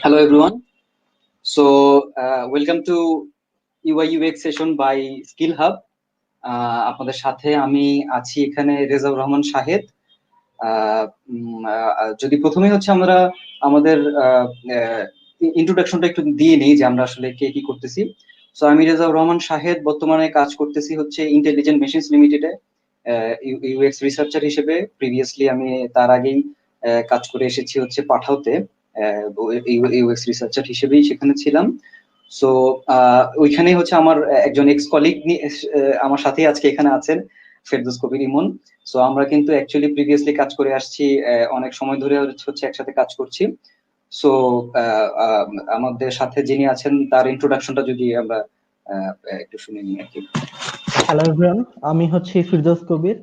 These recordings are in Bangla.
Hello everyone. Welcome to UI UX session by Skill Hub. আপনাদের সাথে আমি আছি এখানে রেজাউর রহমান শাহেদ। যদি প্রথমেই হচ্ছে আমরা আমাদের ইন্ট্রোডাকশনটা একটু দিয়ে নিই যে আমরা আসলে কে কি করতেছি। সো আমি রেজাউর রহমান শাহেদ, বর্তমানে কাজ করতেছি হচ্ছে ইন্টেলিজেন্ট মেশিনস লিমিটেডে ইউএক্স রিসার্চার হিসেবে। প্রিভিয়াসলি আমি তার আগেই কাজ করে এসেছি হচ্ছে পাঠাওতে, ইউএক্স রিসার্চার হিসেবেই সেখানে ছিলাম। সো ওইখানেই হচ্ছে আমার একজন এক্স কলিগ আমার সাথেই আজকে এখানে আছেন, ফেরদৌস কবির ইমন। সো আমরা কিন্তু অ্যাকচুয়ালি প্রিভিয়াসলি কাজ করে আসছি, অনেক সময় ধরে হচ্ছে একসাথে কাজ করছি। সো আমাদের সাথে যিনি আছেন তার ইন্ট্রোডাকশনটা যদি আমরা একটু শুনে নিই আর কি। হ্যালো এভরিওয়ান, আমি হচ্ছে ফিরদৌস কবির।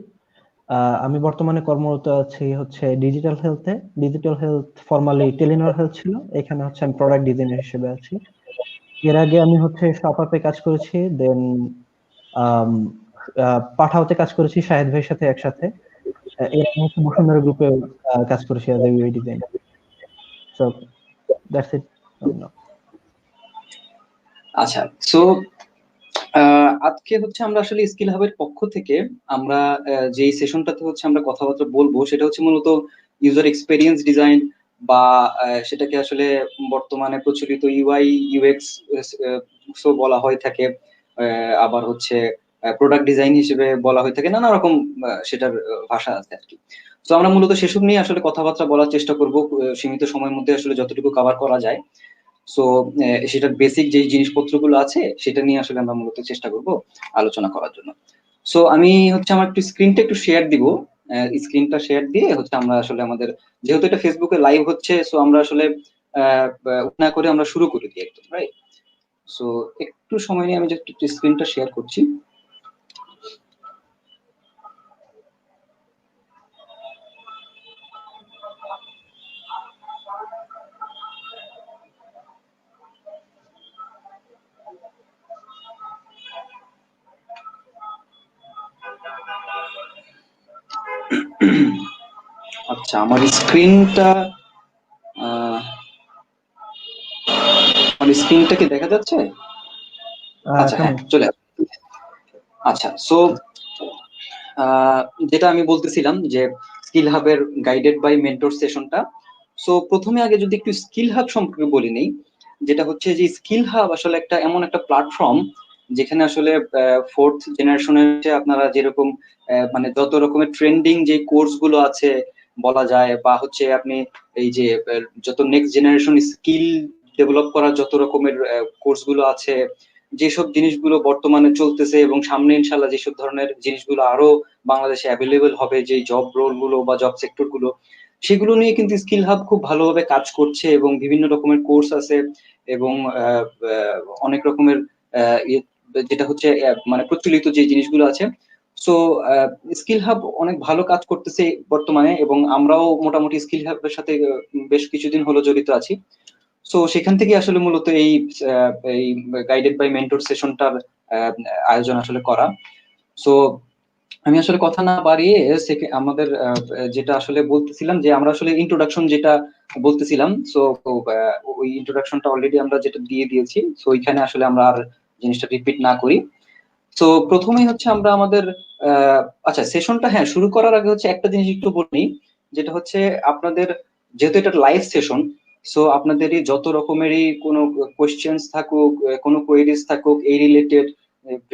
আমি বর্তমানে কর্মরত আছি হচ্ছে ডিজিটাল হেলথে। Digital health formerly Telenor health ছিল, এখানে হচ্ছে আমি প্রোডাক্ট ডিজাইনার হিসেবে আছি। এর আগে আমি হচ্ছে শপআপে কাজ করেছি, দেন পাঠাওতে কাজ করেছি শাহেদ ভাইয়ের সাথে একসাথে। এর আগে হচ্ছে বসুন্ধরা গ্রুপে কাজ করেছি as a UI designer. So that's it. আচ্ছা, সো আজকে হচ্ছে আমরা আসলে স্কিল হাবের পক্ষ থেকে আমরা যে সেশনটাতে হচ্ছে আমরা কথাবার্তা বলবো সেটা হচ্ছে মূলত ইউজার এক্সপেরিয়েন্স ডিজাইন, বা সেটাকে আসলে বর্তমানে প্রচলিত ইউআই ইউএক্স বলা হয়ে থাকে, আবার হচ্ছে প্রোডাক্ট ডিজাইন হিসেবে বলা হয়ে থাকে, নানা রকম সেটার ভাষা আছে আর কি। তো আমরা মূলত সেসব নিয়ে আসলে কথাবার্তা বলার চেষ্টা করব সীমিত সময়ের মধ্যে আসলে যতটুকু কভার করা যায়। সো সেটার বেসিক যে জিনিসপত্রগুলো আছে সেটা নিয়ে আসলে আমরা মূলত চেষ্টা করব আলোচনা করার জন্য। সো আমি হচ্ছে আমার একটু স্ক্রিনটা একটু শেয়ার দিব। স্ক্রিনটা শেয়ার দিয়ে হচ্ছে আমরা আসলে আমাদের, যেহেতু এটা ফেসবুকে লাইভ হচ্ছে, সো আমরা আসলে না করে আমরা শুরু করে দিই একদম, রাইট? সো একটু সময় নিয়ে আমি জাস্ট একটু স্ক্রিনটা শেয়ার করছি। আচ্ছা, আমার স্ক্রিনটা কি দেখা যাচ্ছে? আচ্ছা, হ্যাঁ, চলে আসবে। আচ্ছা, সো যেটা আমি বলতেছিলাম যে স্কিল হাবের গাইডেড বাই মেন্টর সেশনটা। সো প্রথমে আগে যদি একটু স্কিল হাব সম্পর্কে বলি নেই, যেটা হচ্ছে যে স্কিল হাব আসলে একটা এমন একটা প্ল্যাটফর্ম যেখানে আসলে ফোর্থ জেনারেশনের আপনারা যেরকম মানে যত রকমের ট্রেন্ডিং যে কোর্স গুলো আছে বলা যায়, বা হচ্ছে আপনি এই যে যত নেক্সট জেনারেশন স্কিল ডেভেলপ করার যত রকমের কোর্স গুলো আছে, যেসব জিনিসগুলো বর্তমানে চলতেছে এবং সামনে ইনশাল্লাহ যেসব ধরনের জিনিসগুলো আরো বাংলাদেশে অ্যাভেলেবেল হবে, যে জব রোল গুলো বা জব সেক্টর গুলো, সেগুলো নিয়ে কিন্তু স্কিল হাব খুব ভালোভাবে কাজ করছে এবং বিভিন্ন রকমের কোর্স আছে এবং অনেক রকমের যেটা হচ্ছে মানে প্রচলিত যে জিনিসগুলো আছে। সো স্কিল হাব অনেক ভালো কাজ করতেছে বর্তমানে, এবং আমরাও মোটামুটি স্কিল হাবের সাথে বেশ কিছুদিন হলো জড়িত আছি। সো সেখান থেকে আসলে মূলত এই গাইডেড বাই মেন্টর সেশনটার আয়োজন আসলে করা। সো আমি আসলে কথা না বাড়িয়ে আমাদের যেটা আসলে বলতেছিলাম, যে আমরা আসলে ইন্ট্রোডাকশন যেটা বলতেছিলাম, সো ওই ইন্ট্রোডাকশনটা অলরেডি আমরা যেটা দিয়ে দিয়েছি, সো ওইখানে আসলে আমরা আর জিনিসটা রিপিট না করি। তো প্রথমেই হচ্ছে আমরা আমাদের আচ্ছা সেশনটা, হ্যাঁ, শুরু করার আগে হচ্ছে একটা জিনিস একটু বলি, যেটা হচ্ছে আপনাদের, যেহেতু এটা লাইভ সেশন, সো আপনাদেরই যত রকমেরই কোনো কোয়েশ্চেন্স থাকুক, কোনো কোয়েরিজ থাকুক, এই রিলেটেড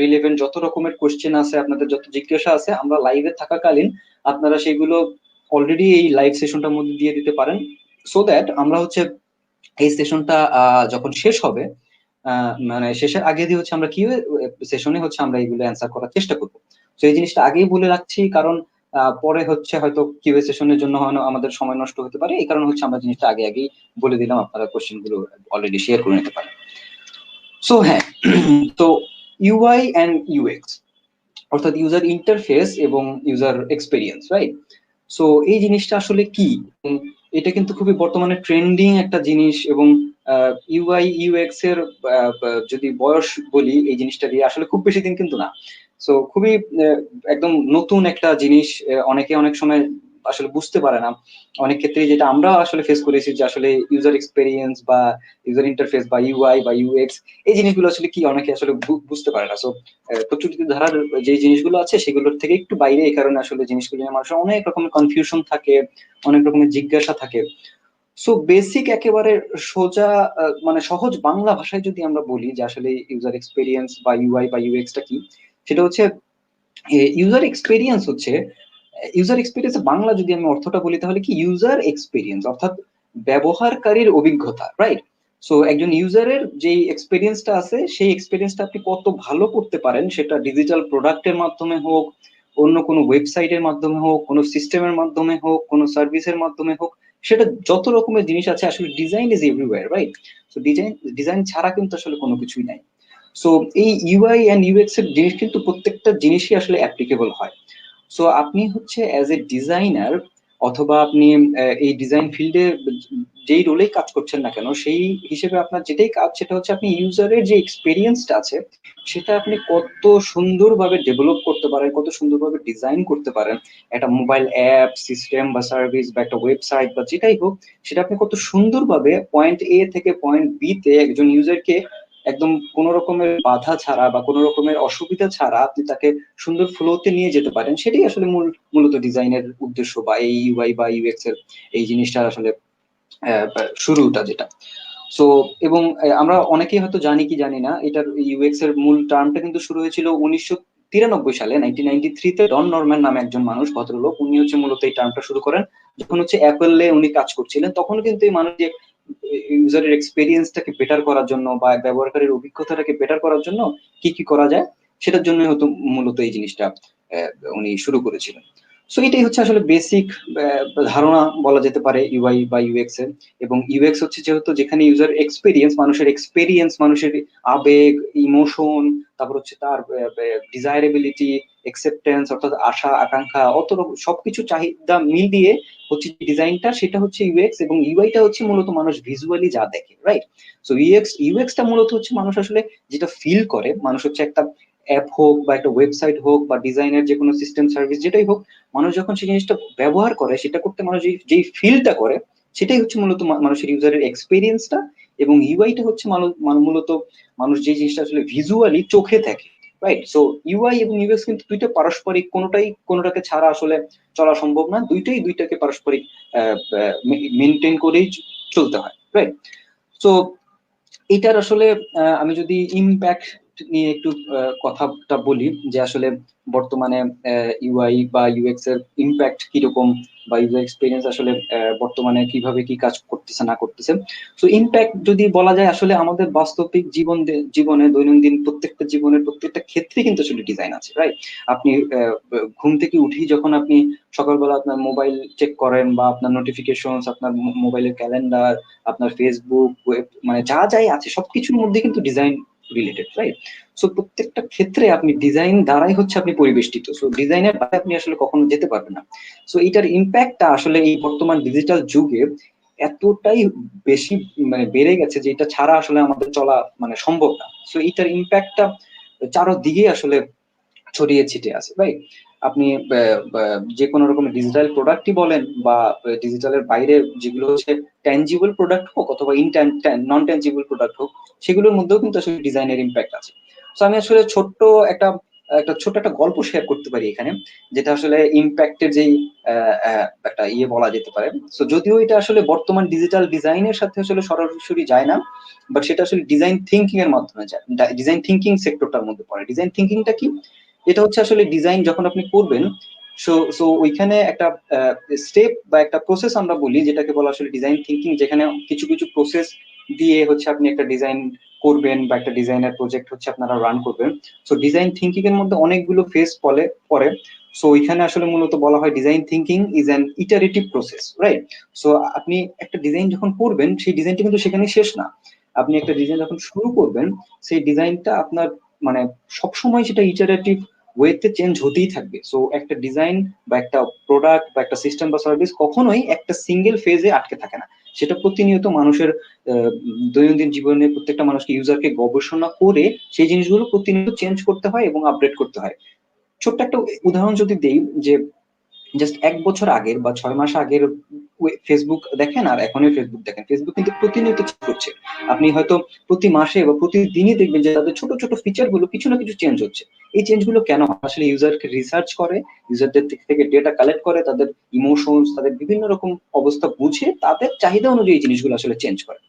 রিলেভেন্ট যত রকমের কোয়েশ্চেন আছে, আপনাদের যত জিজ্ঞাসা আছে, আমরা লাইভে থাকাকালীন আপনারা সেগুলো অলরেডি এই লাইভ সেশনটার মধ্যে দিয়ে দিতে পারেন, সো দ্যাট আমরা হচ্ছে এই সেশনটা যখন শেষ হবে, মানে শেষের আগে দিয়ে হচ্ছে আমরা কি সেশনে হচ্ছে আমরা এইগুলো অ্যান্সার করার চেষ্টা করবো। তো এই জিনিসটা আগেই বলে রাখছি, কারণ পরে হচ্ছে হয়তো কিউএ সেশনের জন্য আমাদের সময় নষ্ট হতে পারে, এই কারণে হচ্ছে আমরা জিনিসটা আগে আগেই বলে দিলাম, আপনারা কোশ্চেন গুলো অলরেডি শেয়ার করে নিতে পারেন। সো হ্যাঁ, তো ইউআই অ্যান্ড ইউএক্স অর্থাৎ ইউজার ইন্টারফেস এবং ইউজার এক্সপেরিয়েন্স, রাইট? সো এই জিনিসটা আসলে কি, এটা কিন্তু খুবই বর্তমানে ট্রেন্ডিং একটা জিনিস, এবং ইউআই ইউএক্স এর যদি বয়স বলি এই জিনিসটা দিয়ে, আসলে খুব বেশি দিন কিন্তু না। সো খুবই একদম নতুন একটা জিনিস, অনেকে অনেক সময় আসলে বুঝতে পারে না। অনেক ক্ষেত্রে যেটা আমরা আসলে ফেস করেছি যে আসলে ইউজার এক্সপেরিয়েন্স বা ইউজার ইন্টারফেস বা ইউআই বা ইউএক্স এই জিনিসগুলো আসলে কি অনেকে আসলে বুঝতে পারে না। সো প্রচলিত ধারার যে জিনিসগুলো আছে সেগুলোর থেকে একটু বাইরে, এই কারণে আসলে জিনিসগুলো নিয়ে মানুষের অনেক রকমের কনফিউশন থাকে, অনেক রকমের জিজ্ঞাসা থাকে। সো বেসিক একেবারে সোজা মানে সহজ বাংলা ভাষায় যদি আমরা বলি যে আসলে ইউজার এক্সপেরিয়েন্স বা ইউআই বা ইউএক্স টা কি, সেটা হচ্ছে ইউজার এক্সপিরিয়েন্স বাংলা যদি আমি অর্থটা বলি তাহলে কি ইউজার এক্সপিরিয়েন্স অর্থাৎ ব্যবহারকারীর অভিজ্ঞতা, রাইট? সো একজন ইউজারের যে এক্সপিরিয়েন্সটা আছে সেই এক্সপিরিয়েন্সটা আপনি কত ভালো করতে পারেন, সেটা ডিজিটাল প্রোডাক্টের মাধ্যমে হোক, অন্য কোনো ওয়েবসাইটের মাধ্যমে হোক, কোনো সিস্টেমের মাধ্যমে হোক, কোনো সার্ভিসের মাধ্যমে হোক, সেটা যত রকমের জিনিস আছে আসলে design is everywhere, right? So design ছাড়া কিন্তু আসলে কোনো কিছুই নাই। সো এই ইউআই এন্ড ইউএক্স এর জিনিস কিন্তু প্রত্যেকটা জিনিসই আসলে অ্যাপ্লিকেবল হয়। সো আপনি হচ্ছে অ্যাজ এ ডিজাইনার অথবা আপনি এই ডিজাইন ফিল্ডে যেই রোলেই কাজ করছেন না কেন, সেই হিসেবে আপনার যেটাই কাজ সেটা হচ্ছে আপনি ইউজারের যে এক্সপিরিয়েন্সটা আছে সেটা আপনি কত সুন্দরভাবে ডেভেলপ করতে পারেন, কত সুন্দরভাবে ডিজাইন করতে পারেন। একটা মোবাইল অ্যাপ সিস্টেম বা সার্ভিস বা একটা ওয়েবসাইট বা যেটাই হোক, সেটা আপনি কত সুন্দরভাবে পয়েন্ট এ থেকে পয়েন্ট বি তে একজন ইউজারকে একদম কোনো রকমের বাধা ছাড়া বা কোনো রকমের অসুবিধা ছাড়া আপনি তাকে সুন্দর ফ্লোতে নিয়ে যেতে পারেন, সেটাই আসলে মূলত ডিজাইনের উদ্দেশ্য বা এই ইউআই বা ইউএক্স এর এই জিনিসটা আসলে শুরুটা যেটা। সো এবং আমরা অনেকেই হয়তো জানি কি জানি না, এটার ইউএক্স এর মূল টার্মটা কিন্তু শুরু হয়েছিল 1993 সালে, 1993-তে ডন নরম্যান নামে একজন মানুষ, ভদ্রলোক, উনি হচ্ছে মূলত এই টার্মটা শুরু করেন। যখন হচ্ছে অ্যাপেলে উনি কাজ করছিলেন তখন কিন্তু এই মানুষ যে ইউজারের এক্সপেরিয়েন্সটাকে বেটার করার জন্য বা ব্যবহারকারীর অভিজ্ঞতাটাকে বেটার করার জন্য কি কি করা যায় সেটার জন্য হয়তো মূলত এই জিনিসটা উনি শুরু করেছিলেন। সো এটাই হচ্ছে আসলে বেসিক ধারণা বলা যেতে পারে ইউআই বা ইউএক্স এর। এবং ইউএক্স হচ্ছে যেহেতু যেখানে ইউজার এক্সপেরিয়েন্স, মানুষের আবেগ, ইমোশন, তারপর হচ্ছে তার ডিজায়ারেবিলিটি, একসেপ্টেন্স অর্থাৎ আশা আকাঙ্ক্ষা, অত সবকিছু চাহিদা মিল দিয়ে হচ্ছে ডিজাইনটা, সেটা হচ্ছে ইউএক্স। এবং ইউআইটা হচ্ছে মূলত মানুষ ভিজুয়ালি যা দেখে, রাইট? সো ইউএক্সটা মূলত হচ্ছে মানুষ আসলে যেটা ফিল করে, মানুষ হচ্ছে একটা অ্যাপ হোক বা একটা ওয়েবসাইট হোক বা ডিজাইনের যে কোনো সিস্টেম সার্ভিস যেটাই হোক, মানুষ যখন সেই জিনিসটা ব্যবহার করে, সেটা করতে মানুষ যেই ফিলটা করে, সেটাই হচ্ছে মূলত মানুষের ইউজারের এক্সপিরিয়েন্সটা। এবং ইউআইটা হচ্ছে মূলত মানুষ যে জিনিসটা আসলে ভিজুয়ালি চোখে দেখে, রাইট? সো ইউআই এবং ইউএক্স কিন্তু দুইটা পারস্পরিক, কোনোটাই কোনোটাকে ছাড়া আসলে চলা সম্ভব না, দুইটাকে পারস্পরিক মেনটেন করেই চলতে হয়, রাইট? সো এটার আসলে আমি যদি ইমপ্যাক্ট নিয়ে একটু কথাটা বলি যে আসলে বর্তমানে ইউআই বা ইউএক্স এর ইমপ্যাক্ট কিরকম, বা ইউজার এক্সপিরিয়েন্স আসলে বর্তমানে কিভাবে কি কাজ করতেছে না করতেছে। সো ইমপ্যাক্ট যদি বলা যায়, আসলে আমাদের বাস্তবিক জীবনে দৈনন্দিন প্রত্যেকটা জীবনের প্রত্যেকটা ক্ষেত্রে কিন্তু আসলে ডিজাইন আছে, রাইট? আপনি ঘুম থেকে উঠেই যখন আপনি সকালবেলা আপনার মোবাইল চেক করেন বা আপনার নোটিফিকেশন, আপনার মোবাইলের ক্যালেন্ডার, আপনার ফেসবুক, মানে যা যাই আছে সবকিছুর মধ্যে কিন্তু ডিজাইন রিলেটেড, রাইট? সো প্রত্যেকটা ক্ষেত্রে আপনি ডিজাইন দ্বারাই হচ্ছে আপনি পরিবেষ্টিত। সো ডিজাইনের বাইরে আপনি আসলে কখনো যেতে পারবেন না। সো এটার ইম্প্যাক্টটা আসলে এই বর্তমান ডিজিটাল যুগে এতটাই বেশি মানে বেড়ে গেছে যে এটা ছাড়া আসলে আমাদের চলা মানে সম্ভব না। সো এটার ইম্প্যাক্টটা চারদিকে আসলে ছড়িয়ে ছিটিয়ে আছে, ভাই। আপনি যে কোনো রকমের ডিজিটাল প্রোডাক্টই বলেন বা ডিজিটালের বাইরে যেগুলো হচ্ছে ট্যানজিবল প্রোডাক্ট হোক অথবা নন ট্যানজিবল প্রোডাক্ট হোক, সেগুলোর মধ্যেও কিন্তু আসলে ডিজাইনের ইম্প্যাক্ট আছে। তো আমি আসলে একটা ছোট্ট একটা গল্প শেয়ার করতে পারি এখানে, যেটা আসলে ইম্প্যাক্টের যেই একটা ইয়ে বলা যেতে পারে। তো যদিও এটা আসলে বর্তমান ডিজিটাল ডিজাইনের সাথে আসলে সরাসরি যায় না, বাট সেটা আসলে ডিজাইন থিঙ্কিং এর মাধ্যমে যায়, ডিজাইন থিঙ্কিং সেক্টরটার মধ্যে পড়ে। ডিজাইন থিঙ্কিংটা কি? এটা হচ্ছে আসলে ডিজাইন যখন আপনি করবেন, সো সো ওইখানে একটা স্টেপ বা একটা প্রসেস আমরা বলি, যেটাকে বলা আসলে ডিজাইন থিঙ্কিং, যেখানে কিছু কিছু প্রসেস দিয়ে হচ্ছে আপনি একটা ডিজাইন করবেন বা একটা ডিজাইনের প্রজেক্ট হচ্ছে আপনারা রান করবেন। সো ডিজাইন থিঙ্কিং এর মধ্যে অনেকগুলো ফেজ পড়ে। সো ওইখানে আসলে মূলত বলা হয় design thinking is an iterative process, right? So আপনি একটা ডিজাইন যখন করবেন, সেই ডিজাইনটা কিন্তু সেখানে শেষ না। আপনি একটা ডিজাইন যখন শুরু করবেন, সেই ডিজাইনটা আপনার মানে সবসময় সেটা ইটারেটিভ ওয়েতে চেঞ্জ হতেই থাকবে। সো একটা ডিজাইন বা একটা প্রোডাক্ট বা একটা সিস্টেম বা সার্ভিস কখনোই একটা সিঙ্গেল ফেজে আটকে থাকে না। সেটা প্রতিনিয়ত মানুষের দৈনন্দিন জীবনে প্রত্যেকটা মানুষকে, ইউজারকে গবেষণা করে সেই জিনিসগুলো প্রতিনিয়ত চেঞ্জ করতে হয় এবং আপডেট করতে হয়। ছোট্ট একটা উদাহরণ যদি দেই, যে জাস্ট 1 বছর আগের বা 6 মাস আগের ফেসবুক দেখেন আর এখনের ফেসবুক দেখেন, ফেসবুক কিন্তু প্রতিনিয়ত চেঞ্জ করছে। আপনি হয়তো প্রতি মাসে বা প্রতিদিনই দেখবেন যে তাদের ছোট ছোট ফিচার গুলো কিছু না কিছু চেঞ্জ হচ্ছে। এই চেঞ্জ গুলো কেন হয়? আসলে ইউজারকে রিসার্চ করে, ইউজারদের থেকে ডেটা কালেক্ট করে, তাদের ইমোশনস, তাদের বিভিন্ন রকম অবস্থা বুঝে তাদের চাহিদা অনুযায়ী এই জিনিসগুলো আসলে চেঞ্জ করে।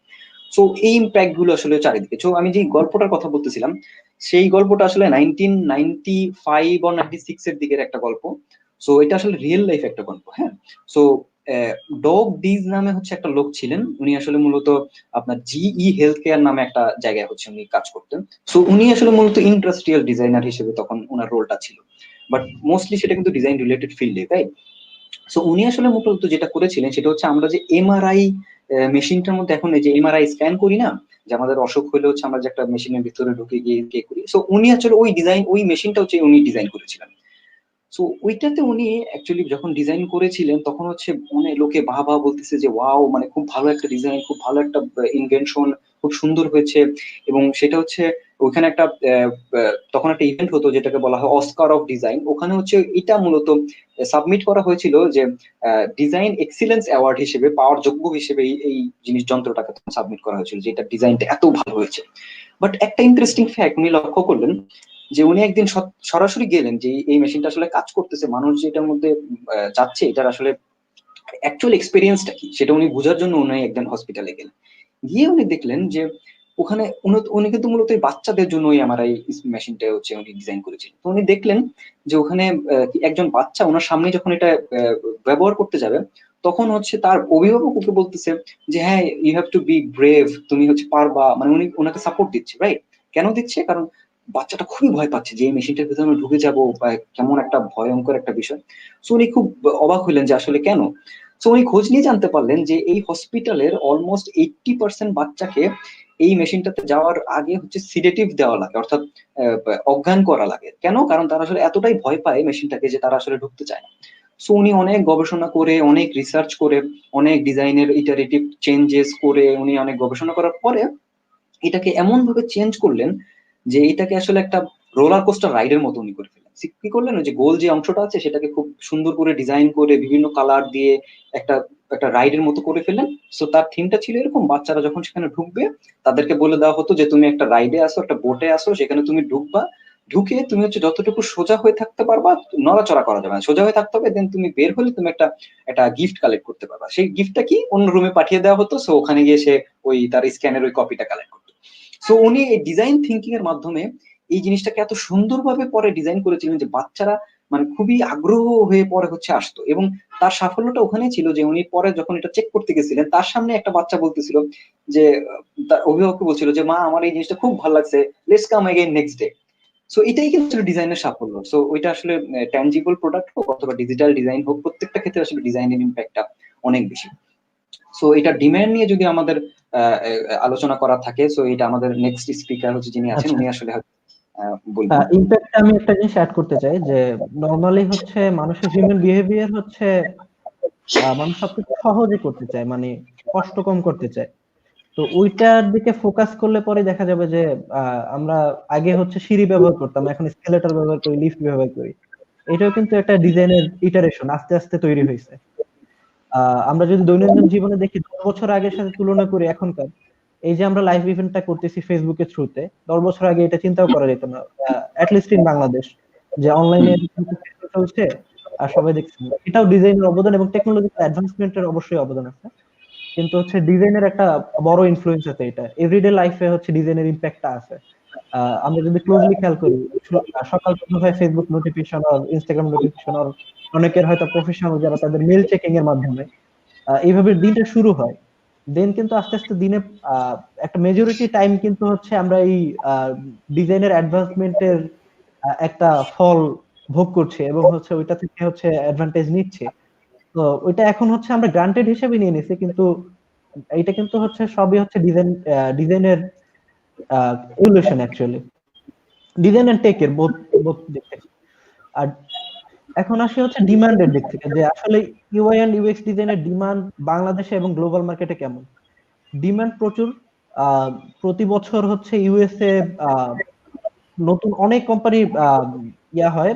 সো এই ইম্প্যাক্ট গুলো আসলে চারিদিকে। সো আমি যে গল্পটার কথা বলতেছিলাম, সেই গল্পটা আসলে 1995 বা 96 এর দিকের একটা গল্প। সো এটা আসলে রিয়েল লাইফ একটা গল্প, হ্যাঁ। সো ডগ ডিজ নামে হচ্ছে একটা লোক ছিলেন, উনি আসলে মূলত আপনার জিই হেলথ কেয়ার নামে একটা জায়গায় হচ্ছে উনি কাজ করতেন। সো উনি আসলে মূলত ইন্ডাস্ট্রিয়াল ডিজাইনার হিসেবে তখন ওনার রোলটা ছিল, বাট মোস্টলি সেটা কিন্তু ডিজাইন রিলেটেড ফিল্ডে, তাই। সো উনি আসলে মূলত যেটা করেছিলেন সেটা হচ্ছে, আমরা যে এমআরআই মেশিনটার মধ্যে এখন এই যে এমআরআই স্ক্যান করি না, যে আমাদের অসুখ হলে হচ্ছে আমরা যে একটা মেশিনের ভিতরে ঢুকে গিয়ে গিয়ে করি, সো উনি আসলে ওই ডিজাইন, ওই মেশিনটা হচ্ছে উনি ডিজাইন করেছিলেন। সো ওইটাতে উনি অ্যাকচুয়ালি যখন ডিজাইন করেছিলেন তখন হচ্ছে অনেক লোকে বাহ বাহ বলতেছে যে ওয়াও, মানে খুব ভালো একটা ডিজাইন, খুব ভালো একটা ইনভেনশন, খুব সুন্দর হয়েছে। এবং সেটা হচ্ছে ওখানে একটা তখন একটা ইভেন্ট হতো যেটাকে বলা হয় অস্কার অফ ডিজাইন, ওখানে হচ্ছে এটা মূলত সাবমিট করা হয়েছিল যে ডিজাইন এক্সিলেন্স অ্যাওয়ার্ড হিসেবে পাওয়ার যোগ্য হিসেবে এই জিনিস যন্ত্রটাকে সাবমিট করা হয়েছিল, যে এটা ডিজাইনটা এত ভালো হয়েছে। বাট একটা ইন্টারেস্টিং ফ্যাক্ট উনি লক্ষ্য করলেন, যে উনি একদিন সরাসরি গেলেন যে এই মেশিনটা আসলে কাজ করতেছে, মানুষ যে এটার মধ্যে যাচ্ছে, এটার আসলে অ্যাকচুয়াল এক্সপিরিয়েন্সটা কি সেটা উনি বোঝার জন্য উনি একদিন হসপিটালে গেলেন। গিয়ে উনি দেখলেন যে ওখানে উনি কিন্তু মূলত এই বাচ্চাদের জন্য ওই এমআরআই মেশিনটা হচ্ছে উনি ডিজাইন করেছিলেন। তো উনি দেখলেন যে ওখানে একজন বাচ্চা ওনার সামনে যখন এটা ব্যবহার করতে যাবে, তখন হচ্ছে তার অভিভাবক ওকে বলতেছে যে হ্যাঁ, you have to be brave, তুমি হচ্ছে পারবা, মানে উনি ওনাকে সাপোর্ট দিচ্ছে, রাইট। কেন দিচ্ছে? কারণ বাচ্চাটা খুবই ভয় পাচ্ছে যে এই মেশিনটার ভিতরে আমরা ঢুকে যাবো, বা কেমন একটা ভয়ঙ্কর একটা বিষয়। সো উনি খুব অবাক হইলেন যে আসলে কেন। সো উনি খোঁজ নিয়ে জানতে পারলেন যে এই হসপিটালের অলমোস্ট 80% বাচ্চাকে এই মেশিনটাতে যাওয়ার আগে হচ্ছে সিডেটিভ দেওয়া লাগে, অর্থাৎ অজ্ঞান করা লাগে। কেন? কারণ তারা আসলে এতটাই ভয় পায় মেশিনটাকে যে তারা আসলে ঢুকতে চায় না। সো উনি অনেক গবেষণা করে, অনেক রিসার্চ করে, অনেক ডিজাইনের ইটারেটিভ চেঞ্জেস করে, উনি অনেক গবেষণা করার পরে এটাকে এমন ভাবে চেঞ্জ করলেন যে এটাকে আসলে একটা রোলার কোস্টার রাইডের মতো উনি করে ফেললেন। কি করলেন? ওই যে গোল যে অংশটা আছে সেটাকে খুব সুন্দর করে ডিজাইন করে বিভিন্ন কালার দিয়ে একটা একটা রাইডের মতো করে ফেললেন। সো তার থিমটা ছিল এরকম, বাচ্চারা যখন সেখানে ঢুকবে তাদেরকে বলে দেওয়া হতো যে তুমি একটা রাইডে আসো, একটা বোটে আসো, সেখানে তুমি ঢুকবা, ঢুকে তুমি হচ্ছে যতটুকু সোজা হয়ে থাকতে পারবা, নড়াচড়া করা যাবে না, সোজা হয়ে থাকতে হবে, দেন তুমি বের হলে তুমি একটা একটা গিফট কালেক্ট করতে পারবা। সেই গিফটটা কি? অন্য রুমে পাঠিয়ে দেওয়া হতো, সো ওখানে গিয়ে সে ওই তার স্ক্যানের ওই কপিটা কালেক্ট করতো। সো উনি এই ডিজাইন থিঙ্কিং এর মাধ্যমে এই জিনিসটাকে এত সুন্দরভাবে পরে ডিজাইন করেছিলেন যে বাচ্চারা মানে খুবই আগ্রহ হয়ে পরে হচ্ছে আসতো। এবং তার সাফল্যটা ওখানেই ছিল যে উনি পরে যখন এটা চেক করতে গেছিলেন, তার সামনে একটা বাচ্চা বলতেছিল যে তার অভিভাবককে বলছিল যে মা, আমার এই জিনিসটা খুব ভালো লাগছে, let's come again next day. So এটাই কিন্তু আসলে ডিজাইনের সাফল্য। সো ওইটা আসলে ট্যানজিবল প্রোডাক্ট হোক অথবা ডিজিটাল ডিজাইন হোক, প্রত্যেকটা ক্ষেত্রে আসলে ডিজাইনের ইম্প্যাক্টটা অনেক বেশি। সো এটা ডিমান্ড নিয়ে যদি আমাদের আলোচনা করা থাকে, সো এটা আমাদের নেক্সট স্পিকার হচ্ছে যিনি আছেন, আচ্ছা, উনি আসলে বলবেন। ইম্প্যাক্ট আমি একটা জিনিস অ্যাড করতে চাই যে নর্মালি হচ্ছে মানুষের হিউম্যান বিহেভিয়ার হচ্ছে মানুষ সবকিছু সহজে করতে চায়, মানে কষ্ট কম করতে চায়। তো ওইটার দিকে ফোকাস করলে পরে দেখা যাবে যে আমরা আগে হচ্ছে সিঁড়ি ব্যবহার করতাম, এখন স্কেলেটর ব্যবহার করি, লিফট ব্যবহার করি। এটাও কিন্তু একটা ডিজাইনের ইটারেশন, আস্তে আস্তে তৈরি হয়েছে। আমরা যদি দৈনন্দিন জীবনে দেখি 10 বছর আগের সাথে তুলনা করি এখনকার, এই যে আমরা লাইভ ইভেন্টটা করতেছি ফেসবুকের থ্রুতে, 10 বছর আগে এটা চিন্তাও করা যেত না, অ্যাটলিস্ট ইন বাংলাদেশ, যে অনলাইনে চলছে আর সবাই দেখছে। এটাও ডিজাইনের অবদান এবং টেকনোলজিক্যাল অ্যাডভান্সমেন্টের অবশ্যই অবদান আছে। কিন্তু হচ্ছে ডিজাইনের একটা বড় ইনফ্লুয়েন্স আছে, এটা এভরিডে লাইফে হচ্ছে ডিজাইনের ইম্প্যাক্টটা আছে। আমরা যদি ক্লোজলি খেয়াল করি, সকাল থেকে হয় ফেসবুক নোটিফিকেশন আর ইনস্টাগ্রাম নোটিফিকেশন, আর অনেকের হয়তো প্রফেশনাল যারা তাদের মেল চেকিং এর মাধ্যমে এইভাবে দিনটা শুরু হয়। দেন কিন্তু আস্তে আস্তে দিনে একটা মেজরিটি টাইম কিন্তু হচ্ছে আমরা এই ডিজাইনের অ্যাডভান্সমেন্টের একটা ফল ভোগ করছি এবং হচ্ছে ওইটা থেকে হচ্ছে অ্যাডভান্টেজ নিচ্ছে। তো ওইটা এখন হচ্ছে আমরা গ্রান্টেড হিসেবে নিয়ে নিছি, কিন্তু এটা কিন্তু হচ্ছে সবই হচ্ছে ডিজাইনের evolution actually, design and tech এর বোথ বোথ দিক থেকে। আর এখন আসি হচ্ছে ডিমান্ডের দিক থেকে, যে আসলে ইউআই এন্ড ইউএক্স ডিজাইনের ডিমান্ড বাংলাদেশে এবং গ্লোবাল মার্কেটে কেমন। ডিমান্ড প্রচুর। আহ, প্রতি বছর হচ্ছে ইউএসএ নতুন অনেক কোম্পানি ইয়া হয়,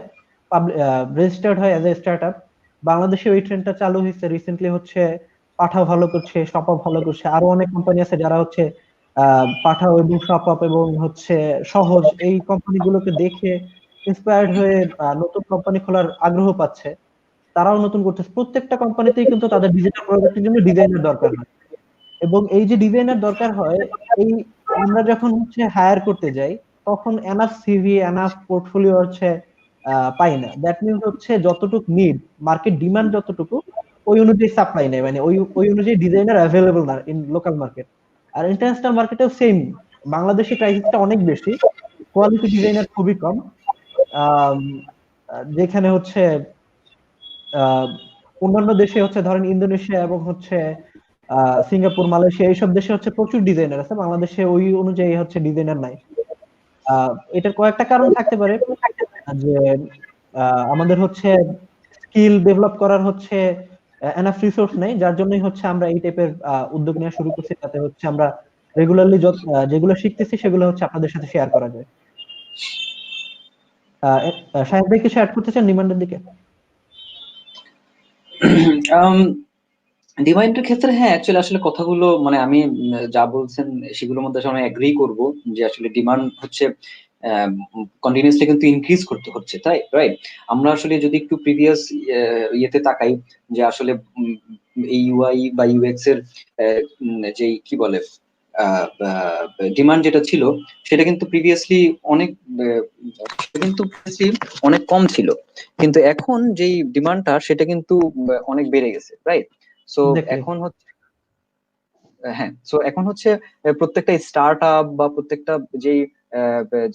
রেজিস্টার্ড হয় অ্যাজ এ স্টার্টআপ, বাংলাদেশে ওই ট্রেন্ডটা চালু হয়েছে রিসেন্টলি, হচ্ছে পাঠাও ভালো করছে, শপআপ ভালো করছে, আরো অনেক কোম্পানি আছে যারা হচ্ছে পাঠাও এবং শপআপ এবং হচ্ছে সহজ এই কোম্পানিগুলোকে দেখে ইন্সপায়ার্ড হয়ে নতুন কোম্পানি খোলার আগ্রহ পাচ্ছে, তারাও নতুন করতেছে। প্রত্যেকটা কোম্পানিতেই কিন্তু তাদের ডিজিটাল প্রোডাক্টের জন্য ডিজাইনের দরকার হয়, এবং এই যে ডিজাইনের দরকার হয়, এই আমরা যখন হচ্ছে হায়ার করতে যাই তখন এনাফ সিভি এনাফ পোর্টফোলিও হচ্ছে পাই না। দ্যাট মিনস হচ্ছে যতটুকু নিড, মার্কেট ডিমান্ড যতটুকু, ওই অনুযায়ী সাপ্লাই নেই, মানে ওই ওই অনুযায়ী ডিজাইনার অ্যাভেলেবল না ইন লোকাল মার্কেট। আর ইন্টারন্যাশনাল মার্কেটেও সেম, বাংলাদেশে ক্রাইসিসটা অনেক বেশি, কোয়ালিটি ডিজাইনার খুবই কম। আম, যেখানে হচ্ছে আহ, অন্যান্য দেশে হচ্ছে ধরেন ইন্দোনেশিয়া এবং হচ্ছে সিঙ্গাপুর মালয়েশিয়া এইসব দেশে হচ্ছে প্রচুর ডিজাইনার আছে, বাংলাদেশে ওই অনুযায়ী হচ্ছে ডিজাইনার নাই। এটার কয়েকটা কারণ থাকতে পারে, যে আমাদের হচ্ছে স্কিল ডেভেলপ করার হচ্ছে এনাফ রিসোর্স নেই, যার জন্যই হচ্ছে আমরা এই টাইপের উদ্যোগ নেওয়া শুরু করছি, যাতে হচ্ছে আমরা রেগুলারলি যেগুলো শিখতেছি সেগুলো হচ্ছে আপনাদের সাথে শেয়ার করা যায়। শাহেদ ভাই কিছু অ্যাড করতে চান ডিমান্ডের দিকে? ডিমান্ডের ক্ষেত্রে হ্যাঁ, অ্যাকচুয়ালি আসলে কথাগুলো মানে আমি যা বলছেন সেগুলোর মধ্যে আসলে আমি এগ্রি করব, যে আসলে ডিমান্ড হচ্ছে কন্টিনিউসলি কিন্তু ইনক্রিজ করতে হচ্ছে, তাই রাইট? আমরা আসলে যদি একটু প্রিভিয়াস ইয়েতে তাকাই, যে আসলে এই ইউআই বা ইউএক্স এর যে কি বলে ডিমান্ড যেটা ছিল, সেটা কিন্তু প্রিভিয়াসলি অনেক আহ, সেটা কিন্তু previously অনেক কম ছিল, কিন্তু এখন যেই ডিমান্ডটা সেটা কিন্তু অনেক বেড়ে গেছে, রাইট? So exactly. এখন হচ্ছে হ্যাঁ, সো এখন হচ্ছে প্রত্যেকটা স্টার্ট আপ বা প্রত্যেকটা যেই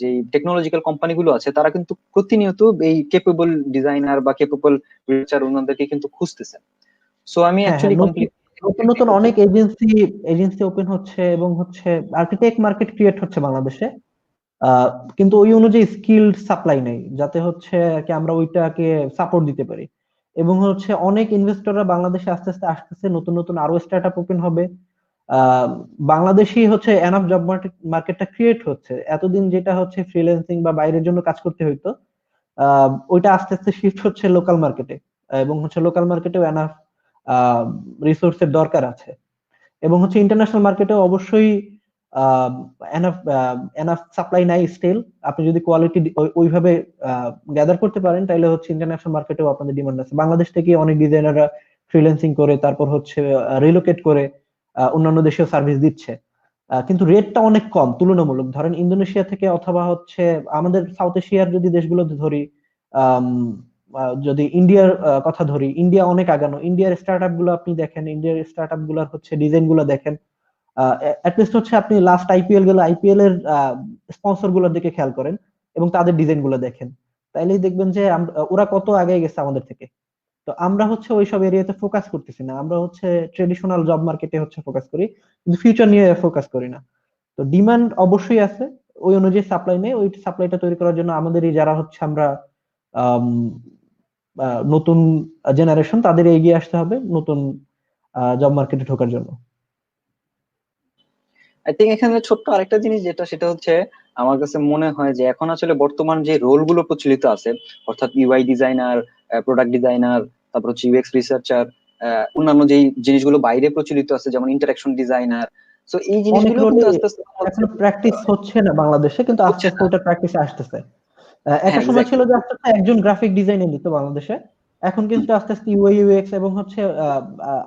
যেই টেকনোলজিক্যাল কোম্পানিগুলো আছে, তারা কিন্তু প্রতিনিয়ত এই কেপেবল ডিজাইনার বা কেপেবল রিসার্চার ওনাদেরকে কিন্তু খুঁজতেছে। সো আমি হ্যাঁ, হ্যাঁ, অ্যাকচুয়ালি নতুন কমপ্লিট নতুন নতুন অনেক এজেন্সি এজেন্সি ওপেন হচ্ছে, এবং হচ্ছে আর্কিটেক্ট মার্কেট ক্রিয়েট হচ্ছে বাংলাদেশে। আহ, কিন্তু ওই অনুযায়ী স্কিলড সাপ্লাই নেই, যাতে হচ্ছে কি আমরা ওইটাকে সাপোর্ট দিতে পারি। এবং হচ্ছে অনেক ইনভেস্টররা বাংলাদেশে আস্তে আস্তে আসতেছে, নতুন নতুন আরো স্টার্ট আপ ওপেন হবে। আহ, বাংলাদেশি হচ্ছে এনাফ জব মার্কেটটা ক্রিয়েট হচ্ছে, এতদিন যেটা হচ্ছে ফ্রিল্যান্সিং বা বাইরের জন্য কাজ করতে হইতো, ওইটা আস্তে আস্তে শিফট হচ্ছে লোকাল মার্কেটে, এবং হচ্ছে লোকাল মার্কেটেও এনাফ রিসোর্সের দরকার আছে। এবং হচ্ছে ইন্টারন্যাশনাল মার্কেটে অবশ্যই এনাফ এনাফ সাপ্লাই নাই স্টিল। আপনি যদি কোয়ালিটি ওইভাবে গ্যাদার করতে পারেন, তাহলে হচ্ছে ইন্টারন্যাশনাল মার্কেটেও আপনাদের ডিমান্ড আছে। বাংলাদেশ থেকে অনেক ডিজাইনাররা ফ্রিল্যান্সিং করে তারপর হচ্ছে রিলোকেট করে অন্যান্য দেশেও সার্ভিস দিচ্ছে, কিন্তু রেটটা অনেক কম তুলনামূলক। ধরেন ইন্দোনেশিয়া থেকে অথবা হচ্ছে আমাদের সাউথ এশিয়ার যদি দেশগুলো ধরি, আম, যদি ইন্ডিয়ার কথা ধরি, ইন্ডিয়া অনেক আগানো। ইন্ডিয়ার স্টার্ট আপ গুলো আপনি দেখেন, ইন্ডিয়ার স্টার্ট আপ গুলার হচ্ছে ডিজাইন গুলো দেখেন, লিস্ট হচ্ছে আপনি লাস্ট আইপিএল গুলো, আইপিএল এর স্পন্সর গুলোর দিকে খেয়াল করেন এবং তাদের ডিজাইন গুলো দেখেন, তাইলেই দেখবেন যে ওরা কত আগে গেছে আমাদের থেকে। তো আমরা হচ্ছে ওইসব এরিয়াতে ফোকাস করতেছি না, আমরা হচ্ছে ট্রেডিশনাল জব মার্কেটে হচ্ছে ফোকাস করি, কিন্তু ফিউচার নিয়ে ফোকাস করি না। তো ডিমান্ড অবশ্যই আছে, ওই অনুযায়ী সাপ্লাই নেই, ওই সাপ্লাইটা তৈরি করার জন্য আমাদেরই যারা হচ্ছে আমরা আম, নতুন জেনারেশন, তাদের এগিয়ে আসতে হবে নতুন জব মার্কেটে ঢোকার জন্য। আই থিঙ্ক এখানে ছোট্ট আরেকটা জিনিস যেটা, সেটা হচ্ছে আমার কাছে মনে হয় যে এখন আসলে বর্তমান যে রোল গুলো প্রচলিত আছে, অর্থাৎ ইউআই ডিজাইনার, প্রোডাক্ট ডিজাইনার, তারপর হচ্ছে ইউএক্স রিসার্চার, অন্যান্য যেই জিনিসগুলো বাইরে প্রচলিত আছে যেমন ইন্টারাকশন ডিজাইনার, তো এই অনেক জিনিসগুলো কিন্তু রোলই আস্তে আস্তে হচ্ছে এখনো প্র্যাকটিস হচ্ছে না বাংলাদেশে, কিন্তু আস্তে হচ্ছে আস্তে না। ওটা প্র্যাকটিসে আসতেছে। একটা হ্যাঁ, সময় ছিল এক্স্যাক্টলি। যে আস্তে আস্তে একজন গ্রাফিক ডিজাইনার নিত বাংলাদেশে, এখন কিন্তু আস্তে আস্তে ইউআই ইউএক্স এবং হচ্ছে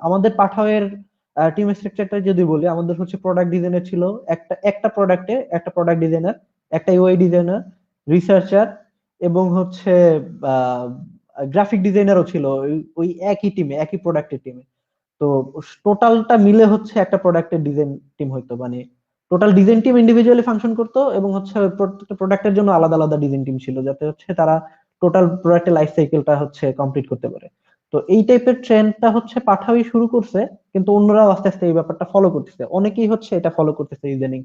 আমাদের পাঠাওয়ের টিম স্ট্রাকচারটা যদি বলি, আমাদের হচ্ছে প্রোডাক্ট ডিজাইনার ছিল, একটা একটা প্রোডাক্টে একটা প্রোডাক্ট ডিজাইনার, একটা ইউআই ডিজাইনার, রিসার্চার, এবং হচ্ছে গ্রাফিক ডিজাইনারও ছিল ওই একই টিমে, একই প্রোডাক্টের টিমে। তো টোটালটা মিলে হচ্ছে একটা প্রোডাক্টের ডিজাইন টিম হইতো, মানে total design team individually function করতো, এবং হচ্ছে প্রত্যেকটা প্রোডাক্টের জন্য আলাদা আলাদা ডিজাইন টিম ছিল, যাতে হচ্ছে তারা টোটাল প্রোডাক্টের লাইফ সাইকেলটা হচ্ছে কমপ্লিট করতে পারে। তো এই টাইপের ট্রেন্ডটা হচ্ছে পাঠাওই শুরু করছে, কিন্তু অন্যরাও আস্তে আস্তে এই ব্যাপারটা ফলো করতেছে, অনেকেই হচ্ছে এটা ফলো করতেছে ইদানিং,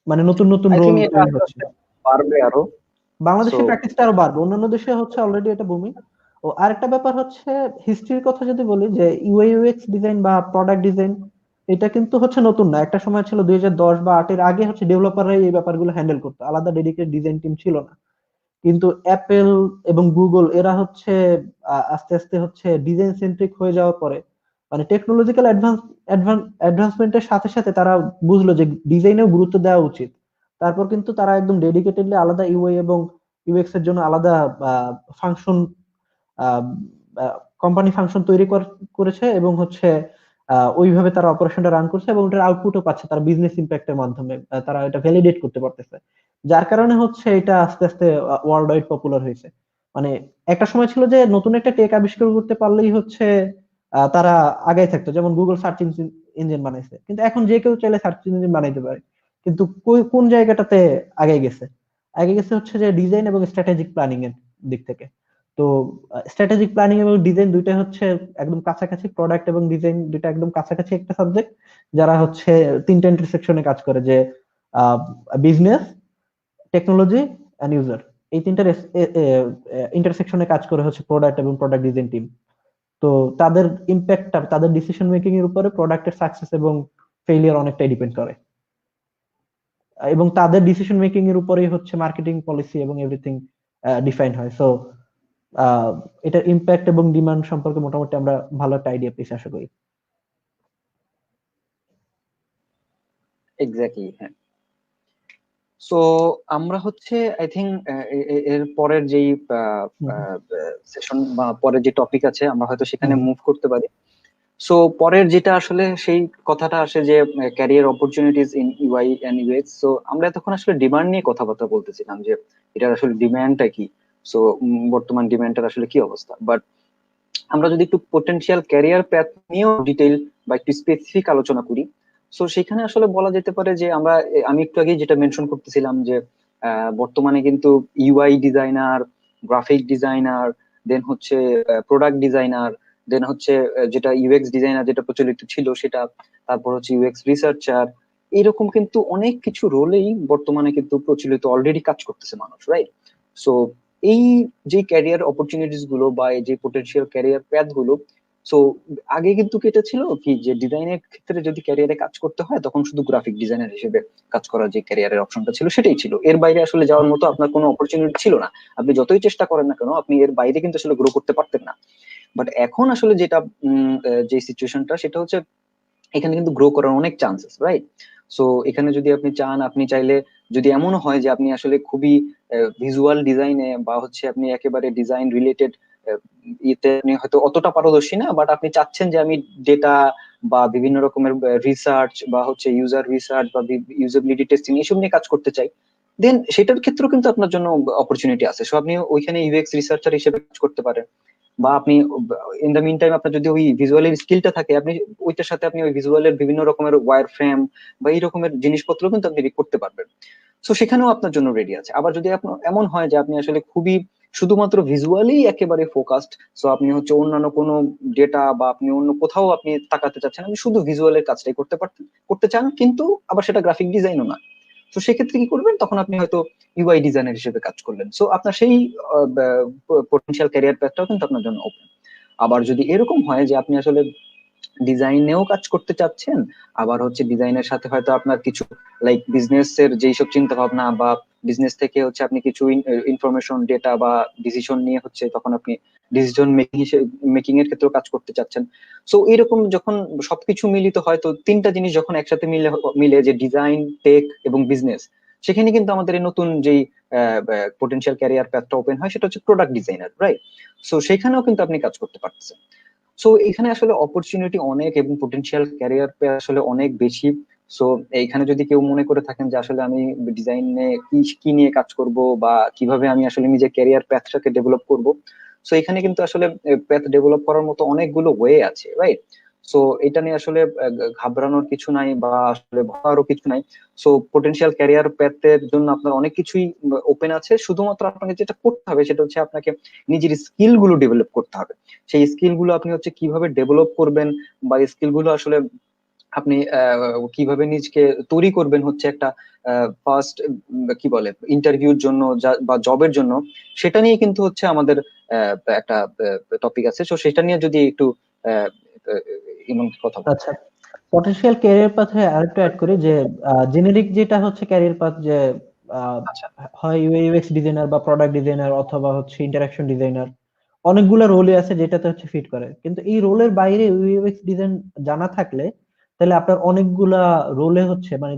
মানে নতুন নতুন আই রোল থিঙ্ক এটা তৈরি আস্তে হচ্ছে। আস্তে বাড়বে আরো। সো বাংলাদেশে প্র্যাকটিসটা আরো বাড়বে, অন্যান্য দেশে হচ্ছে অলরেডি এটা বুমিং। ও আরেকটা ব্যাপার হচ্ছে হিস্ট্রির কথা যদি বলি, যে ইউআই ইউএক্স ডিজাইন বা প্রোডাক্ট ডিজাইন, এটা কিন্তু হচ্ছে নতুন না। একটা সময় ছিল 2010 বা 2008 এর আগে হচ্ছে ডেভেলপাররাই এই ব্যাপারগুলো হ্যান্ডেল করতো, আলাদা ডেডিকেটেড ডিজাইন টিম ছিল না। কিন্তু অ্যাপেল এবং গুগল এরা হচ্ছে আস্তে আস্তে হচ্ছে ডিজাইন সেন্ট্রিক হয়ে যাওয়ার পরে মানে টেকনোলজিক্যাল অ্যাডভান্সমেন্টের সাথে সাথে তারা বুঝলো যে ডিজাইনেও গুরুত্ব দেওয়া উচিত। তারপর কিন্তু তারা একদম ডেডিকেটেডলি আলাদা ইউআই এবং ইউএক্স এর জন্য আলাদা ফাংশন, কোম্পানি ফাংশন তৈরি করেছে এবং হচ্ছে ওইভাবে তারা অপারেশনটা রান করছে এবং ওটার আউটপুটও পাচ্ছে তার বিজনেস ইম্প্যাক্টের মাধ্যমে। তারা এটা ভ্যালিডেট করতে পারতেছে, যার কারণে হচ্ছে এটা আস্তে আস্তে ওয়ার্ল্ড ওয়াইড পপুলার হয়েছে। মানে একটা সময় ছিল যে নতুন একটা টেক আবিষ্কার করতে পারলেই হচ্ছে তারা আগায় থাকতো, যেমন গুগল সার্চ ইঞ্জিন বানাইছে, কিন্তু এখন যে কেউ চাইলে সার্চ ইঞ্জিন বানাইতে পারে। কিন্তু কোন জায়গাটাতে আগে গেছে? আগে গেছে হচ্ছে যে ডিজাইন এবং স্ট্র্যাটেজিক প্ল্যানিং এর দিক থেকে। তো স্ট্র্যাটেজিক প্ল্যানিং এবং ডিজাইন দুইটা হচ্ছে একদম কাছাকাছি, প্রোডাক্ট এবং ডিজাইন দুইটা একদম কাছাকাছি একটা সাবজেক্ট, যারা হচ্ছে তিনটা ইন্টারসেকশনে কাজ করে, যে বিজনেস, টেকনোলজি এন্ড ইউজার। এই তিনটার ইন্টারসেকশনে কাজ করে হচ্ছে প্রোডাক্ট এবং প্রোডাক্ট ডিজাইন টিম। তো তাদের ইম্প্যাক্টটা তাদের ডিসিশন মেকিং এর উপরে প্রোডাক্টের সাকসেস এবং ফেইলিয়ার অনেকটাই ডিপেন্ড করে, এবং তাদের ডিসিশন মেকিং এর উপরেই হচ্ছে মার্কেটিং পলিসি এবং এভরিথিং ডিফাইন হয়। সো এটার ইম্প্যাক্ট এবং ডিমান্ড সম্পর্কে মোটামুটি আমরা ভালো একটা আইডিয়া পেয়েছি আশা করি। এক্স্যাক্টলি, হ্যাঁ। সো আমরা হচ্ছে আই থিঙ্ক এর পরের যেই হুম, সেশন বা পরের যে টপিক আছে আমরা হয়তো সেখানে হুম, মুভ করতে পারি। সো পরের যেটা আসলে সেই কথাটা আসে যে career opportunities in UI and UX. So আমরা এতক্ষণ আসলে ডিমান্ড নিয়ে কথাবার্তা বলতেছিলাম যে এটার আসলে ডিমান্ডটা কি। সো বর্তমান ডিমান্ডটার আসলে কি অবস্থা, বাট আমরা যদি একটু পোটেনশিয়াল ক্যারিয়ার প্যাথ নিয়েও ডিটেইল বা একটু স্পেসিফিক আলোচনা করি, সো সেখানে আসলে বলা যেতে পারে যে আমি একটু আগে যেটা মেনশন করতেছিলাম যে বর্তমানে কিন্তু ইউআই ডিজাইনার, গ্রাফিক ডিজাইনার, দেন হচ্ছে প্রোডাক্ট ডিজাইনার, দেন হচ্ছে যেটা ইউএক্স ডিজাইনার যেটা প্রচলিত ছিল সেটা, তারপর হচ্ছে ইউএক্স রিসার্চার, এরকম কিন্তু অনেক কিছু রোলেই বর্তমানে কিন্তু প্রচলিত অলরেডি কাজ করতেছে মানুষ, রাইট? সো এই যে ক্যারিয়ার অপরচুনিটিস গুলো বা এই যে পোটেনশিয়াল ক্যারিয়ার প্যাথ গুলো, সো আগে কিন্তু এটা ছিল কি যে ডিজাইনের ক্ষেত্রে যদি ক্যারিয়ারে কাজ করতে হয় তখন শুধু গ্রাফিক ডিজাইনার হিসেবে কাজ করার যে ক্যারিয়ারের অপশনটা ছিল সেটাই ছিল, এর বাইরে আসলে যাওয়ার মতো আপনার কোনো অপরচুনিটি ছিল না। আপনি যতই চেষ্টা করেন না কেন আপনি এর বাইরে কিন্তু আসলে গ্রো করতে পারতেন না। বাট এখন আসলে যেটা যে সিচুয়েশনটা সেটা হচ্ছে এখানে কিন্তু গ্রো করার অনেক চান্সেস, রাইট? সো এখানে যদি আপনি চান, আপনি চাইলে, যদি এমন হয় যে আপনি আসলে খুবই ভিজুয়াল ডিজাইনে বা হচ্ছে আপনি একেবারে ডিজাইন রিলেটেড ইতে আপনি হয়তো অতটা পারদর্শী না, বাট আপনি চাচ্ছেন যে আমি ডেটা বা বিভিন্ন রকমের রিসার্চ বা হচ্ছে ইউজার রিসার্চ বা ইউজাবিলিটি টেস্টিং এসব নিয়ে কাজ করতে চাই, দেন সেটার ক্ষেত্রেও কিন্তু আপনার জন্য অপরচুনিটি আছে। সো আপনি ওইখানে ইউএক্স রিসার্চার হিসেবে কাজ করতে পারেন, বা আপনি ইন দ্য মিন টাইম আপনার যদি ওই ভিজুয়ালের স্কিলটা থাকে আপনি ওইটার সাথে আপনি ওই ভিজুয়ালের বিভিন্ন রকমের ওয়্যার ফ্রেম বা এই রকমের জিনিসপত্র কিন্তু আপনি করতে পারবেন। সো সেখানেও আপনার জন্য রেডি আছে। আবার যদি আপনার এমন হয় যে আপনি আসলে খুবই শুধুমাত্র ভিজুয়ালি একেবারে ফোকাসড, সো আপনি হচ্ছে অন্যান্য কোনো ডেটা বা আপনি অন্য কোথাও আপনি তাকাতে চাচ্ছেন, আপনি শুধু ভিজুয়ালের কাজটাই করতে চান, কিন্তু আবার সেটা গ্রাফিক ডিজাইনও না, তো সেক্ষেত্রে কি করবেন, তখন আপনি হয়তো ইউআই ডিজাইনার হিসেবে কাজ করলেন। সো আপনার সেই পোটেনশিয়াল ক্যারিয়ার প্যাথটাও কিন্তু আপনার জন্য ওপেন। আবার যদি এরকম হয় যে আপনি আসলে ডিজাইনেও কাজ করতে চাচ্ছেন, আবার হচ্ছে ডিজাইনের সাথে হয়তো আপনার কিছু লাইক বিজনেস এর যেই সব চিন্তা ভাবনা বা বিজনেস থেকে হচ্ছে আপনি কিছু ইনফরমেশন ডেটা বা ডিসিশন নিয়ে হচ্ছে তখন আপনি ডিসিশন মেকিং এর ক্ষেত্রেও কাজ করতে চাচ্ছেন। সো এরকম যখন সবকিছু মিলিত হয়, তো তিনটা জিনিস যখন একসাথে মিলে মিলে যে ডিজাইন, টেক এবং বিজনেস, সেখানে কিন্তু আমাদের এই নতুন যেই পোটেনশিয়াল ক্যারিয়ার প্যাথটা ওপেন হয় সেটা হচ্ছে প্রোডাক্ট ডিজাইনার, রাইট? সো সেখানেও কিন্তু আপনি কাজ করতে পারতেছেন। সো এখানে আসলে অপরচুনিটি অনেক এবং পোটেনশিয়াল ক্যারিয়ার পে আসলে অনেক বেশি। সো এইখানে যদি কেউ মনে করে থাকেন যে আসলে আমি ডিজাইনে কি কি নিয়ে কাজ করব বা কিভাবে আমি আসলে নিজের ক্যারিয়ার প্যাথটাকে ডেভেলপ করব, সো এখানে কিন্তু আসলে প্যাথ ডেভেলপ করার মতো অনেকগুলো ওয়ে আছে, রাইট? সো এটা নিয়ে আসলে ঘাবড়ানোর কিছু নাই বা আসলে ভয়ারও কিছু নাই। সো পোটেনশিয়াল ক্যারিয়ার প্যাথের জন্য আপনার অনেক কিছুই ওপেন আছে, শুধুমাত্র আপনাকে যেটা করতে হবে সেটা হচ্ছে আপনাকে নিজের স্কিল গুলো ডেভেলপ করতে হবে। সেই স্কিল গুলো আপনি হচ্ছে কিভাবে ডেভেলপ করবেন বা স্কিল গুলো আসলে আপনি কিভাবে নিজকে তৈরি করবেন হচ্ছে একটা ফার্স্ট কি বলে ইন্টারভিউর জন্য বা জবের জন্য, সেটা নিয়ে কিন্তু হচ্ছে আমাদের একটা টপিক আছে। তো সেটা নিয়ে যদি একটু আহ, আহ, ইমন কথা বলেন। আচ্ছা, পটেনশিয়াল ক্যারিয়ার পাথে আরেকটু অ্যাড করি যে জেনেরিক যেটা হচ্ছে ক্যারিয়ার পাথ, যে আচ্ছা। হয় ইউআই ইউএক্স ডিজাইনার বা প্রোডাক্ট ডিজাইনার অথবা হচ্ছে ইন্টারাকশন ডিজাইনার, অনেকগুলা রোলই আছে যেটাতে হচ্ছে ফিট করে। কিন্তু এই রোলের বাইরে ইউআই ইউএক্স ডিজাইন জানা থাকলে তাহলে আপনার অনেকগুলা রোলে হচ্ছে মানে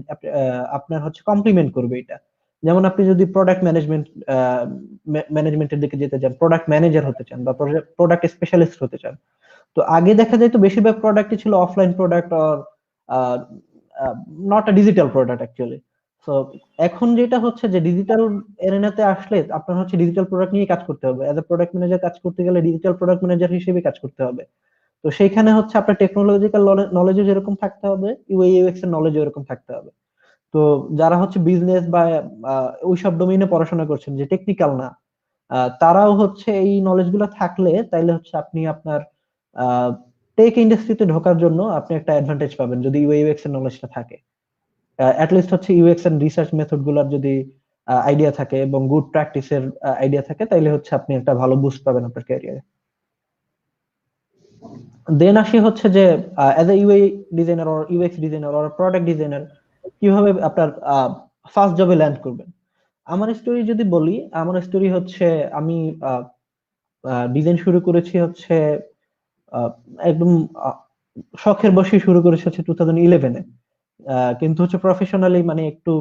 আপনার হচ্ছে কমপ্লিমেন্ট করবে এটা। যেমন আপনি যদি প্রোডাক্ট ম্যানেজমেন্টের দিকে যেতে চান, প্রোডাক্ট ম্যানেজার হতে চান বা প্রোডাক্ট স্পেশালিস্ট হতে চান, তো আগে দেখা যায় তো বেশিরভাগ প্রোডাক্টই ছিল offline product or not a digital product actually. তো এখন যেটা হচ্ছে যে ডিজিটাল এরিনাতে আসলে আপনার হচ্ছে ডিজিটাল প্রোডাক্ট নিয়ে কাজ করতে হবে। অ্যাজ এ প্রোডাক্ট ম্যানেজার কাজ করতে গেলে ডিজিটাল প্রোডাক্ট ম্যানেজার হিসেবে কাজ করতে হবে। তো সেইখানে হচ্ছে আপনার টেকনোলজিক্যাল নলেজও যেরকম থাকতে হবে, ইউআই ইউএক্স এর নলেজও এরকম থাকতে হবে। তো যারা হচ্ছে বিজনেস বা ওইসব ডোমেইনে পড়াশোনা করছেন যে টেকনিক্যাল না, তারাও হচ্ছে এই নলেজ গুলো থাকলে তাইলে হচ্ছে আপনি আপনার টেক ইন্ডাস্ট্রিতে ঢোকার জন্য আপনি একটা অ্যাডভান্টেজ পাবেন যদি ইউআই ইউএক্স এর নলেজটা থাকে। লিস্ট হচ্ছে ইউএক্স এন্ড রিসার্চ মেথড গুলার যদি আইডিয়া থাকে এবং গুড প্র্যাকটিসের আইডিয়া থাকে, তাইলে হচ্ছে আপনি একটা ভালো বুস্ট পাবেন আপনার ক্যারিয়ারে। দেন আসি হচ্ছে যে as a UI designer or UX designer or product designer কিভাবে আপনার ফার্স্ট জবে ল্যান্ড করবেন। আমার স্টোরি যদি বলি, আমার স্টোরি হচ্ছে আমি ডিজাইন শুরু করেছি হচ্ছে আহ, একদম আহ, শখের বসে শুরু করেছি হচ্ছে 2011-এ। কিন্তু হচ্ছে প্রফেশনালি মানে একটু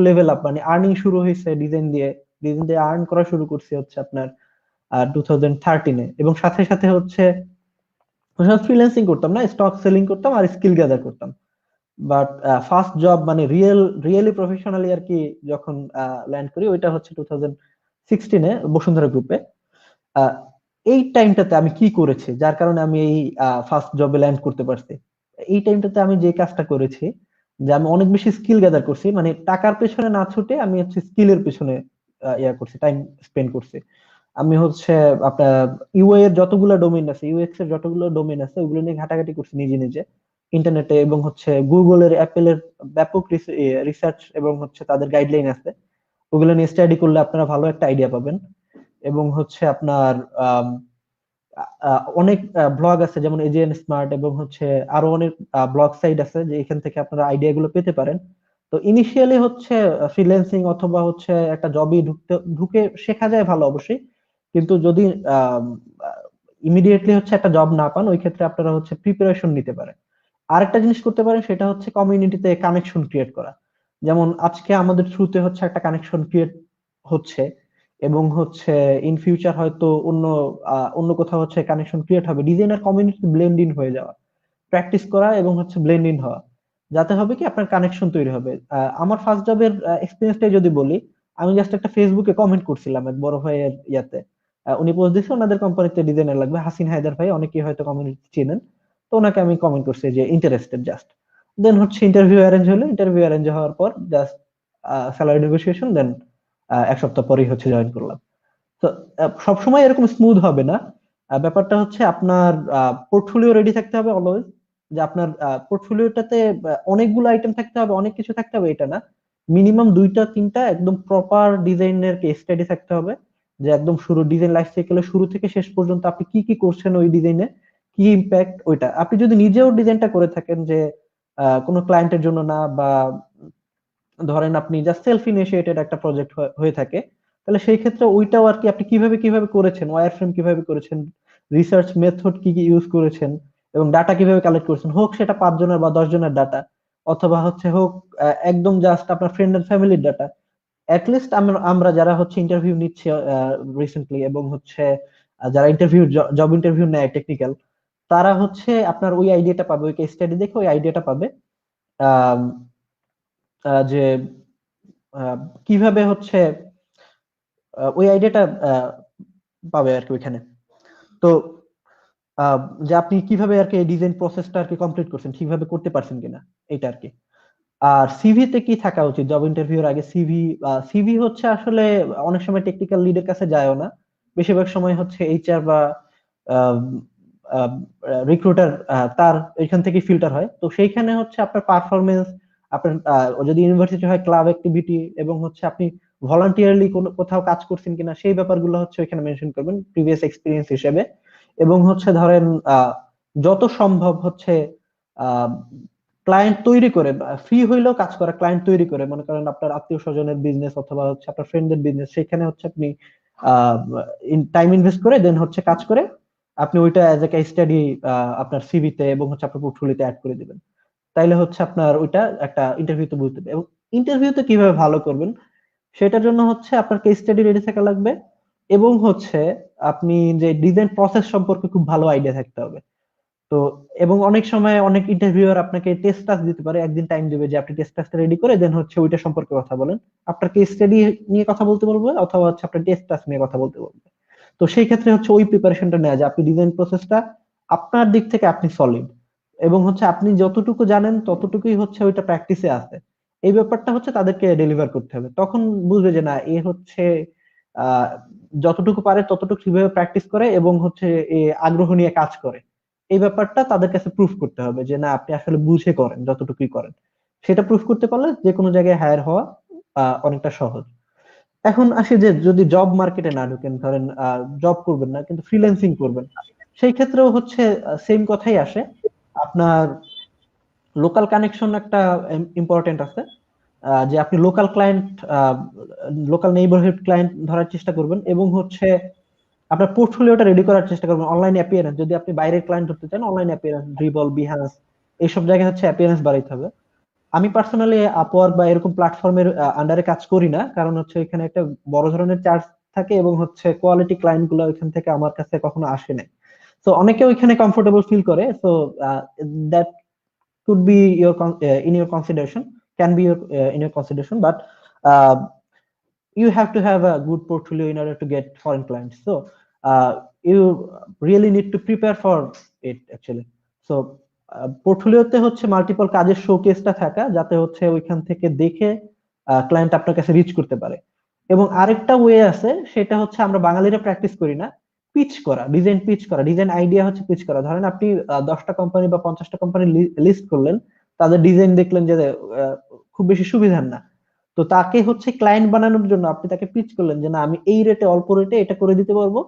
লেভেল আপ মানে আর্নিং শুরু হয়েছে ডিজাইন দিয়ে আর্ন করা শুরু করছি হচ্ছে আপনার 2013-এ। এবং সাথে সাথে হচ্ছে ফ্রিল্যান্সিং করতাম না, স্টক সেলিং করতাম আর স্কিল গ্যাদার করতাম। বাট ফার্স্ট জব মানে রিয়েলি প্রফেশনালি আর কি যখন ল্যান্ড করি ওইটা হচ্ছে 2016-এ বসুন্ধরা গ্রুপে। আহ, এই টাইমটাতে আমি কি করেছি যার কারণে আমি এই ফার্স্ট জবে ল্যান্ড করতে পারছি। এই টাইমটাতে আমি যে কাজটা করেছি যে আমি অনেক বেশি স্কিল গ্যাদার করছি, মানে টাকার পেছনে না ছুটে আমি হচ্ছে স্কিলের পেছনে করছি, টাইম স্পেন্ড করছি। আমি হচ্ছে আপনার ইউআই এর যতগুলো ডোমেইন আছে, ইউএক্স এর যতগুলো ডোমেইন আছে ওগুলো নিয়ে ঘাটাঘাটি করছি নিজে নিজে ইন্টারনেটে, এবং হচ্ছে গুগলের অ্যাপেলের ব্যাপক রিসার্চ এবং হচ্ছে তাদের গাইডলাইন আছে, ওগুলো নিয়ে স্টাডি করলে আপনারা ভালো একটা আইডিয়া পাবেন। এবং হচ্ছে আপনার আম, অনেক ব্লগ আছে যেমন এজিএন স্মার্ট, এবং হচ্ছে আরো অনেক ব্লগ সাইট আছে যে এখান থেকে আপনারা আইডিয়া গুলো পেতে পারেন। তো ইনিশিয়ালি হচ্ছে ফ্রিল্যান্সিং অথবা হচ্ছে একটা জবে ঢুকে শেখা যায় ভালো অবশ্যই, কিন্তু যদি ইমিডিয়েটলি হচ্ছে একটা জব না পান ওই ক্ষেত্রে আপনারা হচ্ছে প্রিপারেশন নিতে পারেন। আরেকটা জিনিস করতে পারেন সেটা হচ্ছে কমিউনিটিতে কানেকশন ক্রিয়েট করা। যেমন আজকে আমাদের থ্রুতে হচ্ছে একটা কানেকশন ক্রিয়েট হচ্ছে, এবং হচ্ছে ইন ফিউচার হয়তো অন্য কোথাও হচ্ছে কানেকশন ক্রিয়েট হবে। ডিজাইনার কমিউনিটি ব্লেন্ড ইন হয়ে যাওয়া, প্র্যাকটিস করা এবং হচ্ছে ব্লেন্ড ইন হওয়া, যাতে হবে কি আপনার কানেকশন তৈরি হবে। আমার ফার্স্ট জবের এক্সপিরিয়েন্সটাই যদি বলি, আমি জাস্ট একটা ফেসবুকে কমেন্ট করছিলাম এক বড় ভাইয়ের ইয়াতে। উনি পোস্ট দিচ্ছে ওনাদের কোম্পানিতে ডিজাইনার লাগবে, হাসিন হায়দার ভাই, অনেকেই হয়তো কমিউনিটি চিনেন। তো ওনাকে আমি কমেন্ট করছি যে ইন্টারেস্টেড জাস্ট। দেন হচ্ছে ইন্টারভিউ অ্যারেঞ্জ হলো, ইন্টারভিউ অ্যারেঞ্জ হওয়ার পর জাস্ট স্যালারি নেগোসিয়েশন, দেন 1 সপ্তাহ পরেই হচ্ছে জয়েন করলাম। তো সবসময় এরকম স্মুথ হবে না। ব্যাপারটা হচ্ছে আপনার পোর্টফোলিও রেডি থাকতে হবে অলওয়েজ, যে আপনার পোর্টফোলিওটাতে অনেকগুলো আইটেম থাকতে হবে, অনেক কিছু থাকতে হবে এটা না, মিনিমাম 2-3টা একদম প্রপার ডিজাইনের কেস স্টাডি থাকতে হবে, যে একদম শুরু ডিজাইন লাইফ সাইকেলের শুরু থেকে শেষ পর্যন্ত আপনি কি কি করছেন ওই ডিজাইনে, কি ইম্প্যাক্ট ওইটা। আপনি যদি নিজেও ডিজাইনটা করে থাকেন যে কোনো ক্লায়েন্টের জন্য না, বা ধরেন আপনি জাস্ট সেলফ ইনিশিয়েটেড একটা প্রজেক্ট হয়ে থাকে, তাহলে সেই ক্ষেত্রে ওইটাও আর কি আপনি কিভাবে কিভাবে করেছেন, ওয়্যার ফ্রেম কিভাবে করেছেন, রিসার্চ মেথড কি কি ইউজ করেছেন, এবং ডাটা কিভাবে কালেক্ট করেছেন, হোক সেটা 5 জনের বা 10 জনের ডাটা, অথবা হচ্ছে হোক একদম জাস্ট আপনার ফ্রেন্ড এন্ড ফ্যামিলির ডাটা। লিস্ট আমরা যারা হচ্ছে ইন্টারভিউ নিচ্ছি রিসেন্টলি, এবং হচ্ছে যারা জব ইন্টারভিউ নেয় টেকনিক্যাল, তারা হচ্ছে আপনার ওই আইডিয়াটা পাবে, ওই কেস স্টাডি দেখে ওই আইডিয়াটা পাবে আহ, যে আহ, কিভাবে হচ্ছে ওই আইডিয়াটা পাবে আর কি ওইখানে। তো আহ, যে আপনি কিভাবে আর কি ডিজাইন প্রসেসটা আর কি কমপ্লিট করছেন, ঠিকভাবে করতে পারছেন কিনা, এটা আর কি। আর সিভিতে কি থাকা উচিত জব ইন্টারভিউর আগে? সিভি হচ্ছে আসলে অনেক সময় টেকনিক্যাল লিডের কাছে যায়ও না, বেশিরভাগ সময় হচ্ছে এইচআর বা রিক্রুটার তার এখান থেকে ফিল্টার হয়। তো সেইখানে হচ্ছে আপনার পারফরমেন্স, আপনার যদি ইউনিভার্সিটি হয় ক্লাব অ্যাক্টিভিটি, এবং হচ্ছে আপনি ভলান্টিয়ারলি কোথাও কাজ করছেন কিনা সেই ব্যাপারগুলো হচ্ছে ওইখানে মেনশন করবেন প্রিভিয়াস এক্সপিরিয়েন্স হিসেবে। এবং হচ্ছে ধরেন যত সম্ভব হচ্ছে ক্লায়েন্ট তৈরি করে, ফ্রি হইলেও কাজ করা ক্লায়েন্ট তৈরি করে, মনে করেন আপনার আত্মীয় স্বজনের বিজনেস অথবা হচ্ছে আপনার ফ্রেন্ডের বিজনেস, সেখানে হচ্ছে আপনি টাইম ইনভেস্ট করে দেন হচ্ছে কাজ করে আপনি ওইটা অ্যাজ এ কেস স্টাডি আপনার সিভিতে এবং হচ্ছে আপনার পোর্টফোলিওতে অ্যাড করে দিবেন। তাইলে হচ্ছে আপনার ওইটা একটা ইন্টারভিউতে বলতে হবে। এবং ইন্টারভিউতে কিভাবে ভালো করবেন সেটার জন্য হচ্ছে আপনার কেস স্টাডি রেডি থাকা লাগবে, এবং হচ্ছে আপনি যে ডিজাইন প্রসেস সম্পর্কে খুব ভালো আইডিয়া থাকতে হবে। তো এবং অনেক সময় অনেক ইন্টারভিউয়ার আপনাকে টেস্ট টাস্ক দিতে পারে, একদিন টাইম দিবে যে আপনি টেস্ট টাস্কটা রেডি করে দেন হচ্ছে ওইটা সম্পর্কে কথা বলেন। আপনার কেস স্টাডি নিয়ে কথা বলতে বলবে অথবা হচ্ছে আপনার টেস্ট টাস্ক নিয়ে কথা বলতে বলবে। তো সেই ক্ষেত্রে হচ্ছে ওই প্রিপারেশনটা নেওয়া যায়, আপনি ডিজাইন প্রসেসটা আপনার দিক থেকে আপনি সলিড, এবং হচ্ছে আপনি যতটুকু জানেন ততটুকুই হচ্ছে ওইটা প্র্যাকটিসে আছে। এই ব্যাপারটা হচ্ছে তাদেরকে ডেলিভার করতে হবে, তখন বুঝবে যে না এ হচ্ছে আহ যতটুকু পারে ততটুকু কিভাবে প্র্যাকটিস করে এবং হচ্ছে এ আগ্রহ নিয়ে কাজ করে। এই ব্যাপারটা তাদের কাছে প্রুফ করতে হবে যে না আপনি আসলে বুঝে করেন, যতটুকুই করেন। সেটা প্রুফ করতে পারলে যে কোনো জায়গায় হায়ার হওয়া অনেকটা সহজ। এখন আসি যে যদি জব মার্কেটে না ঢুকেন, ধরেন জব করবেন না কিন্তু ফ্রিল্যান্সিং করবেন, সেই ক্ষেত্রেও হচ্ছে সেম কথাই আসে। আপনার লোকাল কানেকশন একটা ইম্পর্টেন্ট আছে, যে আপনি লোকাল নেইবারহুড ক্লায়েন্ট ধরার চেষ্টা করবেন, এবং হচ্ছে আপনার পোর্টফোলিওটা রেডি করার চেষ্টা করবেন। অনলাইন অ্যাপিয়ারেন্স, যদি আপনি বাইরের ক্লায়েন্ট ধরতে চান, অনলাইন অ্যাপিয়ারেন্স, ড্রিবল, বিহান্স, এইসব জায়গায় হচ্ছে অ্যাপিয়ারেন্স বাড়াইতে হবে। আমি পার্সোনালি আপওয়ার্ক বা এরকম প্ল্যাটফর্মের আন্ডারে কাজ করি না, কারণ হচ্ছে এখানে একটা বড় ধরনের চার্জ থাকে এবং হচ্ছে কোয়ালিটি ক্লায়েন্ট গুলো এখান থেকে আমার কাছে কখনো আসে নাই। তো অনেকে ওইখানে কমফোর্টেবল ফিল করে, so that could be in your consideration, can be in your consideration, but uh, you have to have a good portfolio in order to get foreign clients. So you really need to prepare for it actually. So পোর্টফোলিওতে হচ্ছে মাল্টিপল কাজের শোকেসটা থাকা, যাতে হচ্ছে ওইখান থেকে দেখে ক্লায়েন্ট আপনার কাছে রিচ করতে পারে। এবং আরেকটা ওয়ে আছে, সেটা হচ্ছে আমরা বাঙালিরা প্র্যাকটিস করি না, পিচ করা, ডিজাইন পিচ করা, ডিজাইন আইডিয়া হচ্ছে পিচ করা। ধরেন আপনি 10টা কোম্পানি বা 50টা কোম্পানি লিস্ট করলেন, তাদের ডিজাইন দেখলেন যে খুব বেশি সুবিধার না, তো তাকে হচ্ছে ক্লায়েন্ট বানানোর জন্য আপনি তাকে পিচ করলেন যে না আমি এই রেটে, অল্প রেটে এটা করে দিতে পারবো,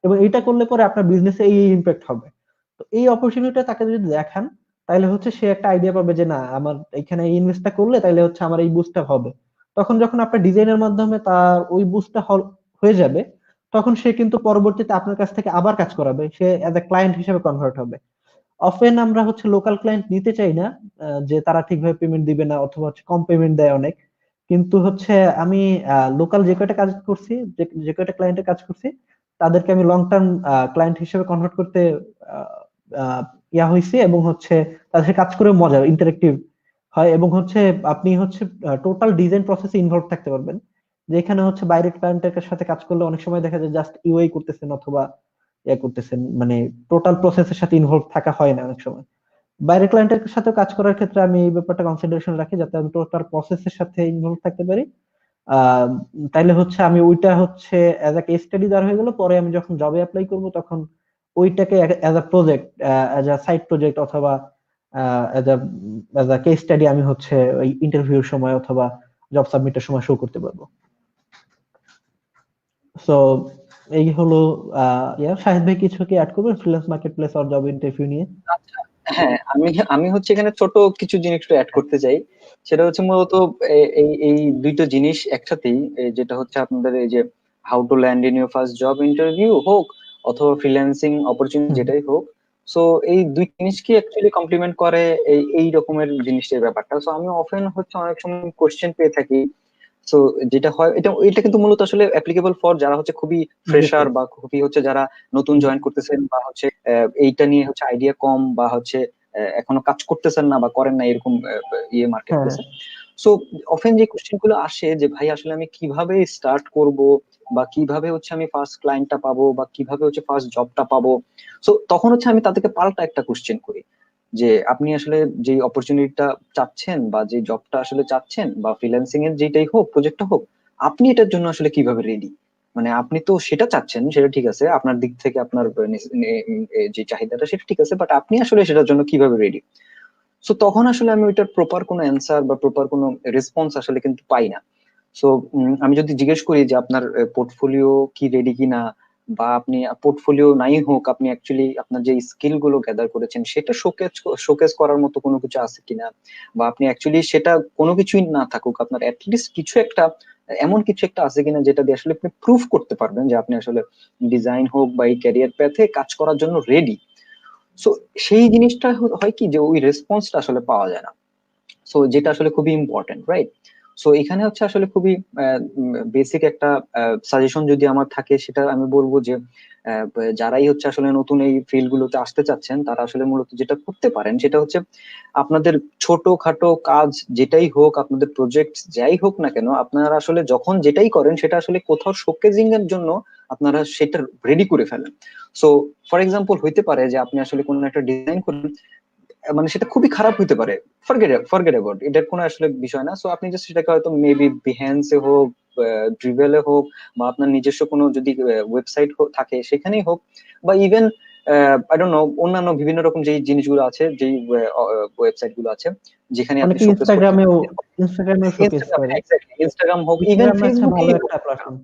এবং এটা করলে পরে আপনার বিজনেসে এই ইম্প্যাক্ট হবে। তো এই অপরচুনিটিটা তাকে যদি দেখান, তাহলে হচ্ছে সে একটা আইডিয়া পাবে যে না আমার এখানে এই ইনভেস্টটা করলে তাহলে হচ্ছে আমার এই বুস্টটা হবে। তখন যখন আপনার ডিজাইনের মাধ্যমে তার ওই বুস্টটা হয়ে যাবে, তখন সে কিন্তু পরবর্তীতে আপনার কাছ থেকে আবার কাজ করাবে, সে অ্যাজ এ ক্লায়েন্ট হিসেবে কনভার্ট হবে। অফেন আমরা হচ্ছে লোকাল ক্লায়েন্ট নিতে চাই না, যে তারা ঠিকভাবে পেমেন্ট দিবে না অথবা হচ্ছে কম পেমেন্ট দেয় অনেক। কিন্তু হচ্ছে আমি লোকাল যে কয়টা কাজ করছি, যে কয়টা ক্লায়েন্টের কাজ করছি, তাদেরকে আমি লং টার্ম ক্লায়েন্ট হিসেবে কনভার্ট করতে আহ, আহ, ইয়া হয়েছে, এবং হচ্ছে তাদের সাথে কাজ করে মজা, ইন্টারেক্টিভ হয়, এবং হচ্ছে আপনি হচ্ছে টোটাল ডিজাইন প্রসেসে ইনভলভ থাকতে পারবেন। যেখানে হচ্ছে বাইরের ক্লায়েন্টের সাথে কাজ করলে অনেক সময় দেখা যায় জাস্ট ইউআই করতেছেন অথবা ইয়া করতেছেন, মানে টোটাল প্রসেসের সাথে ইনভলভ থাকা হয় না অনেক সময়। বাইরের ক্লায়েন্টের সাথে কাজ করার ক্ষেত্রে আমি এই ব্যাপারটা কনসিডারেশন রাখি, যাতে আমি টোটাল প্রসেসের সাথে ইনভলভ থাকতে পারি। আহ তাইলে হচ্ছে আমি ওইটা হচ্ছে অ্যাজ আ কেস স্টাডি দাঁড় হয়ে গেল, পরে আমি যখন জবে অ্যাপ্লাই করব তখন ওইটাকে as a project, as a side project অথবা অ্যাজ আ কেস স্টাডি আমি হচ্ছে ওই ইন্টারভিউর সময় অথবা জব সাবমিটের সময় শো করতে পারবো। সো এই হলো শাহিদ ভাই, কিছু কি অ্যাড করবেন ফ্রিল্যান্স মার্কেট প্লেস আর জব ইন্টারভিউ নিয়ে? আচ্ছা, হ্যাঁ, আমি হচ্ছে এখানে ছোট কিছু জিনিস একটু অ্যাড করতে চাই। সেটা হচ্ছে মূলত এই দুইটা জিনিস একসাথেই, যেটা হচ্ছে আপনাদের এই যে how two land in your first job interview হোক অথবা ফ্রিল্যান্সিং অপরচুনিটি হুম, যেটাই হোক। সো এই দুই জিনিসকে অ্যাকচুয়ালি কমপ্লিমেন্ট করে এই রকমের জিনিসের ব্যাপারটা। সো আমি অফেন হচ্ছে অনেক সময় কোশ্চেন পেয়ে থাকি। সো যেটা হয়, এটা এটা কিন্তু মূলত আসলে অ্যাপ্লিকেবল ফর যারা হচ্ছে খুবই ফ্রেশার অবভিয়াসলি। বা খুবই হচ্ছে যারা নতুন হুম, জয়েন করতেছেন, বা হচ্ছে এইটা নিয়ে হচ্ছে আইডিয়া কম, বা হচ্ছে এখনো কাজ করতেছেন না বা করেন না এরকম ইয়ে মার্কেট হ্যাঁ, প্লেসে। সো অফেন যে কোশ্চেন গুলো আসে যে ভাই আসলে আমি কিভাবে স্টার্ট করব, বা কিভাবে হচ্ছে আমি ফার্স্ট ক্লায়েন্টটা পাবো, বা কিভাবে হচ্ছে ফার্স্ট জবটা পাবো। সো তখন হচ্ছে আমি তাদেরকে পাল্টা একটা কোশ্চেন করি যে আপনি আসলে যে অপরচুনিটিটা চাচ্ছেন বা যে জবটা আসলে চাচ্ছেন, বা ফ্রিল্যান্সিং এর যেটাই হোক, প্রজেক্টটা হোক, আপনি এটার জন্য আসলে কিভাবে রেডি? মানে আপনি তো সেটা চাচ্ছেন, সেটা ঠিক আছে, আপনার দিক থেকে আপনার যে চাহিদাটা সেটা ঠিক আছে, বাট আপনি আসলে সেটার জন্য কিভাবে রেডি? সো তখন আসলে আমি ওইটার প্রপার কোনো অ্যান্সার বা প্রপার কোনো রেসপন্স আসলে কিন্তু পাই না। সো আমি যদি জিজ্ঞেস করি যে আপনার পোর্টফোলিও কি রেডি কিনা, বা আপনি পোর্টফোলিও নাই হোক, আপনি অ্যাকচুয়ালি আপনার যে স্কিল গুলো গ্যাদার করেছেন সেটা শোকেস করার মতো কোনো কিছু আছে কিনা, বা আপনি অ্যাকচুয়ালি সেটা কোনো কিছুই না থাকুক, আপনার অ্যাটলিস্ট কিছু একটা, এমন কিছু একটা আছে কিনা যেটা দিয়ে আসলে আপনি প্রুফ করতে পারবেন যে আপনি আসলে ডিজাইন হোক বা এই ক্যারিয়ার প্যাথে কাজ করার জন্য রেডি। সো সেই জিনিসটা হয় কি যে ওই রেসপন্সটা আসলে পাওয়া যায় না, সো যেটা আসলে খুবই ইম্পর্টেন্ট, রাইট? সো এখানে হচ্ছে আসলে খুবই বেসিক একটা সাজেশন যদি আমার থাকে, সেটা আমি বলবো যে যারাই হচ্ছে আসলে নতুন এই ফিল্ড গুলোতে আসতে চাচ্ছেন, তারা আসলে মূলত যেটা করতে পারেন সেটা হচ্ছে আপনাদের ছোটখাটো কাজ যেটাই হোক, আপনাদের প্রজেক্ট যাই হোক না কেন, আপনারা আসলে যখন যেটাই করেন সেটা আসলে কোথাও শোকেজিং এর জন্য আপনারা সেটা রেডি করে ফেলেন। সো ফর এক্সাম্পল হইতে পারে যে আপনি আসলে কোনো একটা ডিজাইন করেন, মানে সেটা খুবই খারাপ হইতে পারে, ফরগেট অ্যাবাউট, এটার কোনো আসলে বিষয় না। সো আপনি জাস্ট সেটাকে হয়তো মেবি বিহেন্সে হোক, ড্রিভেলে হোক, বা আপনার নিজস্ব কোনো যদি ওয়েবসাইট থাকে সেখানেই হোক, বা ইভেন আই ডোন্ট নো অন্যান্য বিভিন্ন রকম যেই জিনিসগুলো আছে, যেই ওয়েবসাইট গুলো আছে যেখানে আপনি অনেকে শোকেস করতে ইনস্টাগ্রামেও শোকেস ইনস্টাগ্রাম, করে। ইনস্টাগ্রাম হোক, ইভেন ইনস্টাগ্রাম আছে ভালো ফেসবুকেই হোক, একটা প্ল্যাটফর্ম।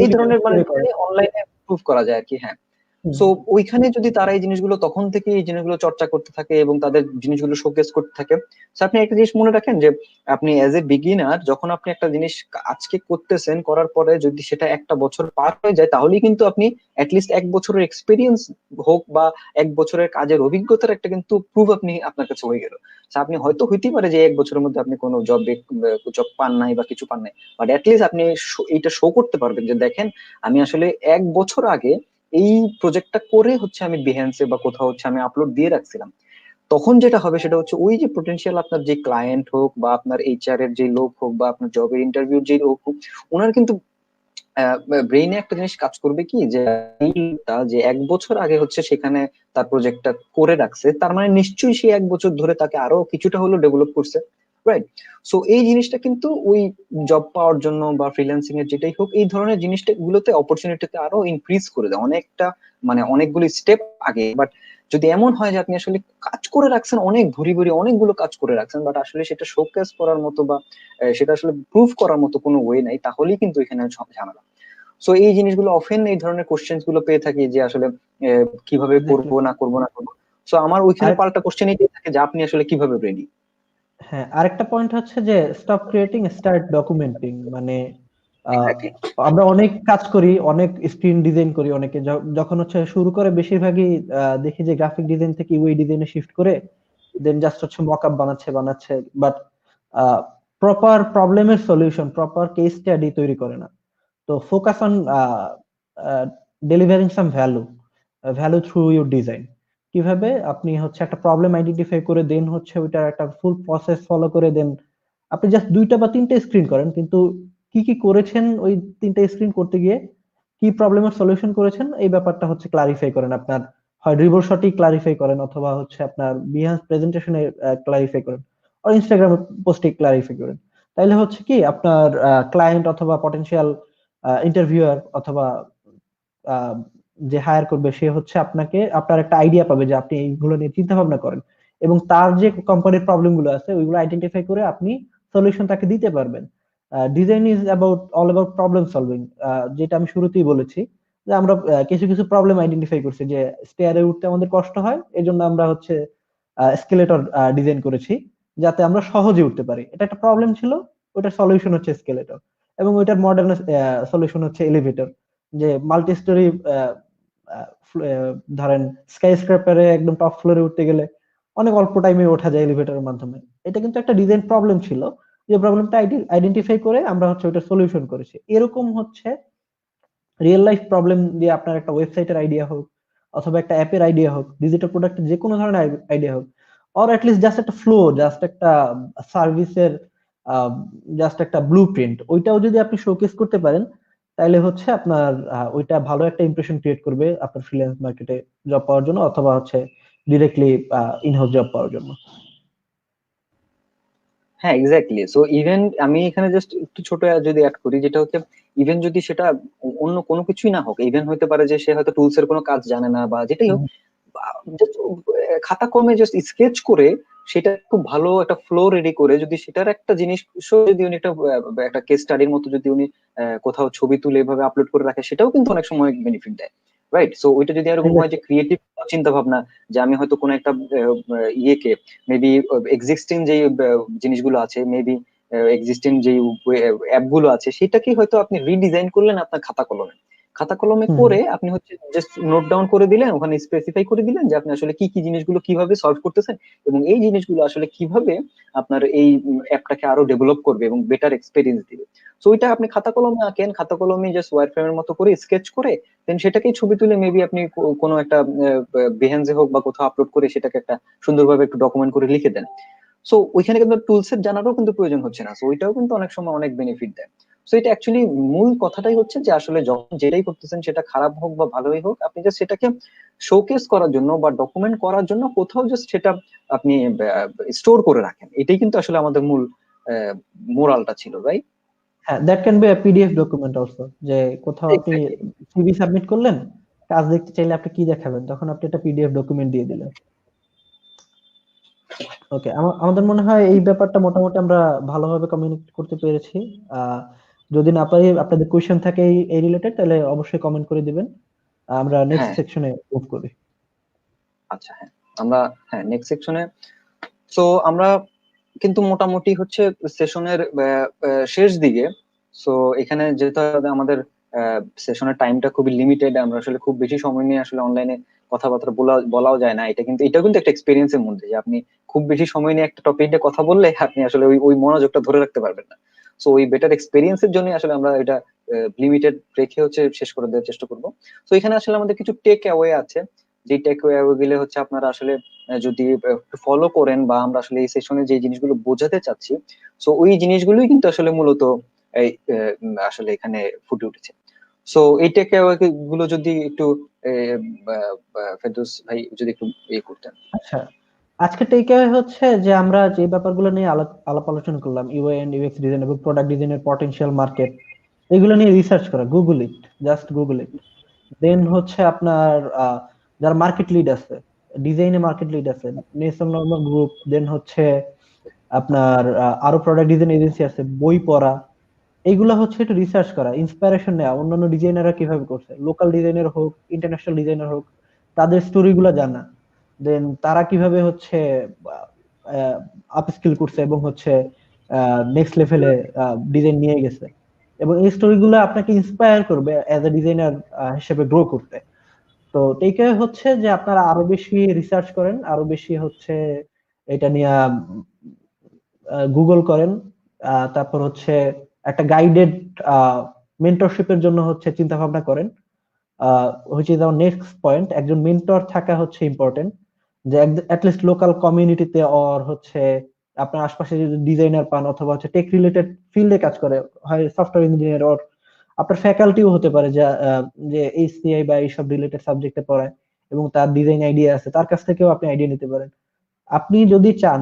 এই ফেসবুকে ধরনের পোস্ট মানে করে করে। যেখানে অনলাইনে প্রুভ করা যায় আর কি, হ্যাঁ। হুম। সো ওইখানে যদি তারা এই জিনিসগুলো তখন থেকে এই জিনিসগুলো চর্চা করতে থাকে এবং তাদের জিনিসগুলো শোকেস করতে থাকে, তো আপনি একটা জিনিস মনে রাখেন যে আপনি অ্যাজ এ বিগিনার যখন আপনি একটা জিনিস আজকে করতেছেন, করার পরে যদি সেটা একটা বছর পার হয়ে যায়, তাহলেই কিন্তু আপনি অ্যাটলিস্ট 1 বছরের এক্সপিরিয়েন্স হোক বা 1 বছরের কাজের অভিজ্ঞতার একটা কিন্তু প্রুফ আপনি আপনার কাছে হয়ে গেল। So আপনি হয়তো হইতেই পারে যে 1 বছরের মধ্যে আপনি কোনো জব পান নাই বা কিছু পান নাই, বাট অ্যাটলিস্ট আপনি এইটা শো করতে পারবেন যে দেখেন আমি আসলে 1 বছর আগে এই প্রজেক্টটা করে হচ্ছে আমি বিহেন্সে বা কোথাও হচ্ছে আমি আপলোড দিয়ে রাখছিলাম। তখন যেটা হবে সেটা হচ্ছে ওই যে পোটেনশিয়াল আপনার যে ক্লায়েন্ট হোক বা আপনার এইচআর এর যে লোক হোক বা আপনার জবের ইন্টারভিউ যে লোক হোক, ওনার কিন্তু ব্রেইনে একটা জিনিস কাজ করবে কি যে এই লোকটা যে 1 বছর আগে হচ্ছে সেখানে তার প্রজেক্টটা করে রাখছে, তার মানে নিশ্চয়ই সে 1 বছর ধরে তাকে আরো কিছুটা হলেও ডেভেলপ করছে, রাইট? সো এই জিনিসটা কিন্তু ওই জব পাওয়ার জন্য বা ফ্রিল্যান্সিং এর যেটাই হোক, এই ধরনের জিনিসটা গুলোতে অপরচুনিটিতে আরো ইনক্রিজ করে দেয় অনেকটা, মানে অনেকগুলো স্টেপ আগে। বাট যদি এমন হয় যে আপনি আসলে কাজ করে রাখছেন, অনেক ভুরি ভুরি অনেকগুলো কাজ করে রাখছেন, বাট আসলে সেটা শোকেস করার মতো বা সেটা আসলে প্রুভ করার মতো কোনো ওয়ে নাই, তাহলেই কিন্তু এখানে ঝামেলা। সো এই জিনিসগুলো অফেন এই ধরনের কোশ্চেন গুলো পেয়ে থাকি যে আসলে কিভাবে করব এক্স্যাক্টলি। না করব না করব। সো আমার ওইখানে আরেক পাল্টা কোশ্চেন এটাই থাকে যে আপনি আসলে কিভাবে রেডি। হ্যাঁ, আরেকটা পয়েন্ট হচ্ছে যে স্টপ ক্রিয়েটিং, স্টার্ট ডকুমেন্টিং। মানে আহ, এক্স্যাক্টলি। আমরা অনেক কাজ করি, অনেক স্ক্রিন ডিজাইন করি, অনেকে যখন হচ্ছে শুরু করে বেশিরভাগই দেখি যে গ্রাফিক ডিজাইন থেকে ইউআই ডিজাইনে শিফট করে দেন জাস্ট হচ্ছে মকআপ বানাচ্ছে, বাট প্রপার প্রবলেমের সলিউশন, প্রপার কেস স্টাডি তৈরি করে না। তো focus on delivering some value through your design. কিভাবে আপনি হচ্ছে একটা প্রবলেম আইডেন্টিফাই করে দেন হচ্ছে ওইটার একটা ফুল প্রসেস ফলো করে দেন। আপনি জাস্ট 2টা বা 3টা স্ক্রিন করেন, কিন্তু কি কি করেছেন ওই 3টা স্ক্রিন করতে গিয়ে, কি প্রবলেমের সলিউশন করেছেন এই ব্যাপারটা হচ্ছে ক্লারিফাই করেন আপনার। হয় রিভোর শটই ক্লারিফাই করেন, অথবা হচ্ছে আপনার বিহান্স প্রেজেন্টেশনে ক্লারিফাই করেন, আর ইনস্টাগ্রাম পোস্টে ক্লারিফাই করেন। তাইলে হচ্ছে কি আপনার ক্লায়েন্ট অথবা পটেনশিয়াল ইন্টারভিউয়ার অথবা আহ, যে হায়ার করবে সে হচ্ছে আপনাকে, আপনার একটা আইডিয়া পাবে যে আপনি এইগুলো নিয়ে চিন্তা ভাবনা করেন, এবং তার যে কোম্পানির প্রবলেম গুলো আছে ওইগুলো আইডেন্টিফাই করে আপনি সলিউশন তাকে দিতে পারবেন। Design is all about problem solving. যেটা আমি শুরুতেই বলেছি যে আমরা কিছু কিছু প্রবলেম আইডেন্টিফাই করছি, যে স্টেয়ারে উঠতে আমাদের কষ্ট হয়, এই জন্য আমরা হচ্ছে স্কেলেটর ডিজাইন করেছি যাতে আমরা সহজে উঠতে পারি। এটা একটা প্রবলেম ছিল, ওটার সলিউশন হচ্ছে স্কেলেটর। এবং ওইটার মডার্ন সলিউশন হচ্ছে এলিভেটর, যে মাল্টি স্টোরি ধরেন স্কাই স্ক্রাপারে একদম টপ ফ্লোরে উঠতে গেলে অনেক অল্প টাইমে ওঠা যায় এলিভেটরের মাধ্যমে। এটা কিন্তু একটা ডিজাইন প্রবলেম ছিল, যে প্রবলেমটা আইডেন্টিফাই করে আমরা হচ্ছে ওটা সলিউশন করেছি। এরকম হচ্ছে রিয়েল লাইফ প্রবলেম দিয়ে আপনার একটা ওয়েবসাইটের আইডিয়া হোক, অথবা একটা অ্যাপের আইডিয়া হোক, ডিজিটাল প্রোডাক্টের যে কোনো ধরনের আইডিয়া হোক, অর লিস্ট জাস্ট একটা ফ্লো, জাস্ট একটা সার্ভিসের জাস্ট একটা ব্লু প্রিন্ট, ওইটাও যদি আপনি শোকেস করতে পারেন, তাহলে হচ্ছে আপনার ওইটা ভালো একটা ইমপ্রেশন ক্রিয়েট করবে আপনার ফ্রিল্যান্স মার্কেটে জব পাওয়ার জন্য, অথবা হচ্ছে ডিরেক্টলি ইনহাউস জব পাওয়ার জন্য। হ্যাঁ, এক্স্যাক্টলি। সো ইভেন আমি এখানে জাস্ট একটু ছোট যদি অ্যাড করি, যেটা হচ্ছে ইভেন যদি সেটা অন্য কোনো কিছুই না হোক, ইভেন হতে পারে যে সে হয়তো টুলস এর কোনো কাজ জানে না বা যেটাই হোক, হুম। জাস্ট খাতা কলমে জাস্ট স্কেচ করে সেটা খুব ভালো একটা ফ্লো রেডি করে যদি সেটার একটা জিনিস যদি উনি একটা কেস স্টাডির মতো যদি উনি কোথাও ছবি তুলে এভাবে আপলোড করে রাখে, সেটাও কিন্তু অনেক সময় বেনিফিট দেয়, রাইট? সো ওইটা যদি এরকম হয় যে ক্রিয়েটিভ চিন্তা ভাবনা, যে আমি হয়তো কোনো একটা ইয়েকে মেবি এক্সিস্টিং যে জিনিসগুলো আছে, মেবি এক্সিস্টিং যে অ্যাপ গুলো আছে, সেটাকে হয়তো আপনি রিডিজাইন করলেন আপনার খাতা কলমে। খাতা কলমে হুম করে আপনি হচ্ছে জাস্ট নোট ডাউন করে দিলেন, ওখানে স্পেসিফাই করে দিলেন যে আপনি আসলে কি কি জিনিসগুলো কিভাবে সলভ করতেছেন, এবং এই জিনিসগুলো আসলে কিভাবে আপনার এই অ্যাপটাকে আরো ডেভেলপ করবে এবং বেটার এক্সপিরিয়েন্স দিবে। তো ওইটা আপনি খাতা কলমে আঁকেন, খাতা কলমে জাস্ট ওয়ার ফ্রেমের মতো করে স্কেচ করে দেন সেটাকেই ছবি তুলে মেবি আপনি কোনো একটা বেহেন্সে হোক বা কোথাও আপলোড করে সেটাকে একটা সুন্দরভাবে একটু ডকুমেন্ট করে লিখে দেন। সো ওইখানে কিন্তু টুলস এর জানারও কিন্তু প্রয়োজন হচ্ছে না, সো ওইটাও কিন্তু অনেক সময় অনেক বেনিফিট দেয়। সো এটা অ্যাকচুয়ালি মূল কথাটাই হচ্ছে যে আসলে যখন যেটাই করতেছেন, সেটা খারাপ হোক বা ভালোই হোক, আপনি জাস্ট সেটাকে শোকেস করার জন্য বা ডকুমেন্ট করার জন্য কোথাও জাস্ট সেটা আপনি স্টোর করে রাখেন, এটাই কিন্তু আসলে আমাদের মূল মোরালটা ছিল, রাইট? হ্যাঁ, that can be a PDF document also, যে কোথাও আপনি এক্স্যাক্টলি। সিভি সাবমিট করলেন, কাজ দেখতে চাইলে আপনি কি দেখাবেন, তখন আপনি একটা পিডিএফ ডকুমেন্ট দিয়ে দিলেন। ওকে, আমাদের মনে হয় এই ব্যাপারটা মোটামুটি আমরা ভালোভাবে কমিউনিকেট করতে পেরেছি। আহ যদি না পারি, আপনাদের কোয়েশ্চেন থাকে এই রিলেটেড, তাহলে অবশ্যই কমেন্ট করে দিবেন। আমরা নেক্সট হ্যাঁ, সেকশনে মুভ করি। আচ্ছা, হ্যাঁ, আমরা, হ্যাঁ, নেক্সট সেকশনে। সো আমরা কিন্তু মোটামুটি হচ্ছে সেশনের শেষ দিকে। সো এখানে যেহেতু আমাদের সেশনের টাইমটা খুবই লিমিটেড, আমরা আসলে খুব বেশি সময় নিয়ে আসলে অনলাইনে কথাবার্তা বলাও যায় না, এটাও কিন্তু একটা এক্সপিরিয়েন্সের মধ্যে, যে আপনি খুব বেশি সময় নিয়ে একটা টপিক নিয়ে কথা বললে আপনি আসলে ওই ওই মনোযোগটা ধরে রাখতে পারবেন না। সো ওই বেটার এক্সপিরিয়েন্সের জন্য আসলে আমরা এটা লিমিটেড রেখে হচ্ছে শেষ করে দেওয়ার চেষ্টা করবো। তো এখানে আসলে আমাদের কিছু টেক অ্যাওয়ে আছে, যে টেক অ্যাওয়ে গুলো হচ্ছে আপনারা আসলে যদি ফলো করেন, বা আমরা আসলে এই সেশনে যে জিনিসগুলো বোঝাতে চাচ্ছি, সো ওই জিনিসগুলোই কিন্তু আসলে মূলত এই আসলে এখানে ফুটে উঠেছে। সো এই টেক অ্যাওয়ে গুলো যদি একটু ফেরদৌস ভাই যদি একটু ইয়ে করতেন। আচ্ছা, আজকে টেকঅ্যাওয়ে হচ্ছে যে আমরা যে ব্যাপারগুলো নিয়ে আলাপ আলোচনা করলাম, ইউআই এন্ড ইউএক্স ডিজাইন এবং প্রোডাক্ট ডিজাইনের পটেনশিয়াল মার্কেট, এগুলো নিয়ে রিসার্চ করা, গুগল ইট, জাস্ট গুগল ইট। দেন হচ্ছে আপনার যারা মার্কেট লিড আছে, ডিজাইনে মার্কেট লিড আছে, নেসন নর্মাল গ্রুপ, দেন হচ্ছে আপনার আরো প্রোডাক্ট ডিজাইন এজেন্সি আছে, বই পড়া, এইগুলা হচ্ছে একটু রিসার্চ করা, ইন্সপিরেশন নেওয়া, অন্যান্য ডিজাইনাররা কিভাবে করছে, লোকাল ডিজাইনার হোক ইন্টারন্যাশনাল ডিজাইনার হোক, তাদের স্টোরি গুলা জানা, দেন তারা কিভাবে হচ্ছে আপস্কিল করছে এবং হচ্ছে নেক্সট লেভেলে ডিজাইন নিয়ে গেছে, এবং এই স্টোরি গুলো আপনাকে ইন্সপায়ার করবে অ্যাজ এ ডিজাইনার হিসেবে গ্রো করতে। তো এইটা হচ্ছে যে আপনারা আরো বেশি রিসার্চ করেন, আরো বেশি হচ্ছে এটা নিয়ে গুগল করেন, তারপর হচ্ছে একটা গাইডেড মেন্টরশিপের জন্য হচ্ছে চিন্তা ভাবনা করেন। হচ্ছে যেমন নেক্সট পয়েন্ট, একজন মেন্টর থাকা হচ্ছে ইম্পর্টেন্ট, যে লিস্ট লোকাল কমিউনিটিতে অর হচ্ছে আপনার আশপাশে যদি ডিজাইনার পান অথবা হচ্ছে টেক রিলেটেড ফিল্ডে কাজ করে, হয় সফটওয়্যার ইঞ্জিনিয়ার অর আপনার ফ্যাকাল্টিও হতে পারে, যে যে এইচসিআই বা এইসব রিলেটেড সাবজেক্টে পড়ায় এবং তার ডিজাইন আইডিয়া আছে, তার কাছ থেকেও আপনি আইডিয়া নিতে পারেন। আপনি যদি চান,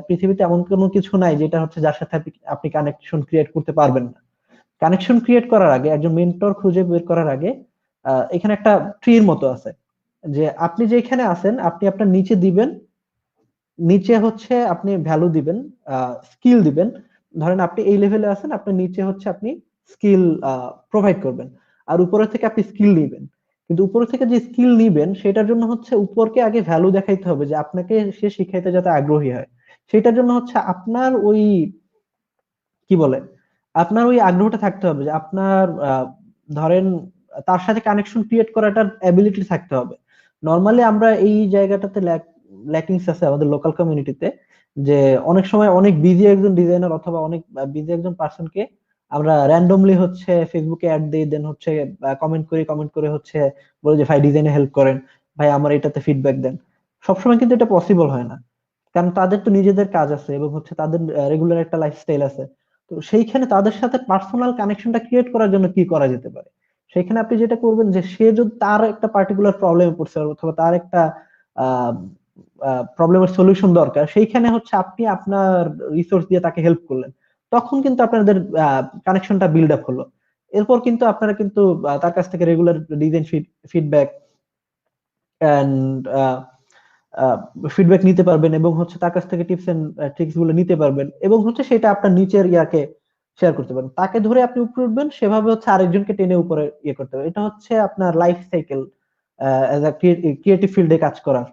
পৃথিবীতে এমন কোনো কিছু নাই যেটা হচ্ছে যার সাথে আপনি কানেকশন ক্রিয়েট করতে পারবেন না। কানেকশন ক্রিয়েট করার আগে, একজন মেন্টর খুঁজে বের করার আগে, এখানে একটা ট্রির মতো আছে, যে আপনি যেখানে আছেন আপনি আপনার নিচে দিবেন, নিচে হচ্ছে আপনি ভ্যালু দিবেন, স্কিল দিবেন। ধরেন আপনি এই লেভেলে আছেন, আপনার নিচে হচ্ছে আপনি স্কিল প্রোভাইড করবেন, আর উপরে থেকে আপনি স্কিল নিবেন। কিন্তু উপরে থেকে যে স্কিল নিবেন সেটার জন্য হচ্ছে উপরকে আগে ভ্যালু দেখাইতে হবে, যে আপনাকে সে শিখাইতে যাতে আগ্রহী হয়। সেটার জন্য হচ্ছে আপনার ওই কি বলে, আপনার ওই আগ্রহটা থাকতে হবে, যে আপনার ধরেন তার সাথে কানেকশন ক্রিয়েট করাটার অ্যাবিলিটি থাকতে হবে। নর্মালি আমরা এই জায়গাটাতে ল্যাকিংস আছে আমাদের লোকাল কমিউনিটিতে, যে অনেক সময় অনেক বিজি একজন ডিজাইনার অথবা অনেক বিজি একজন পার্সনকে আমরা র্যান্ডমলি হচ্ছে ফেসবুকে অ্যাড দিই, দেন হচ্ছে কমেন্ট করে হচ্ছে বলে যে ভাই ডিজাইনে হেল্প করেন, ভাই আমার এটাতে ফিডব্যাক দেন। সবসময় কিন্তু এটা পসিবল হয় না, কারণ তাদের তো নিজেদের কাজ আছে এবং হচ্ছে তাদের রেগুলার একটা লাইফস্টাইল আছে। তো সেইখানে তাদের সাথে পার্সোনাল কানেকশনটা ক্রিয়েট করার জন্য কি করা যেতে পারে, সেখানে আপনি যেটা করবেন, যে সে যদি তার একটা পার্টিকুলার প্রবলেমে পড়ছে অথবা তার একটা প্রবলেমের সলিউশন দরকার, সেইখানে হচ্ছে আপনি আপনার রিসোর্স দিয়ে তাকে হেল্প করলেন, তখন কিন্তু আপনাদের কানেকশনটা বিল্ড আপ হলো। এরপর কিন্তু আপনারা কিন্তু তার কাছ থেকে regular design feedback and feedback নিতে পারবেন এবং হচ্ছে তার কাছ থেকে টিপস এন্ড ট্রিক্স গুলো নিতে পারবেন এবং হচ্ছে সেটা আপনার নিচের ইয়াকে শেয়ার করতে পারবেন। তাকে ধরে আপনি উপরে উঠবেন, সেভাবে হচ্ছে আরেকজনকে টেনে উপরে ইয়ে করতে হবে। এটা হচ্ছে আপনার life cycle as a creative ফিল্ডে কাজ করার।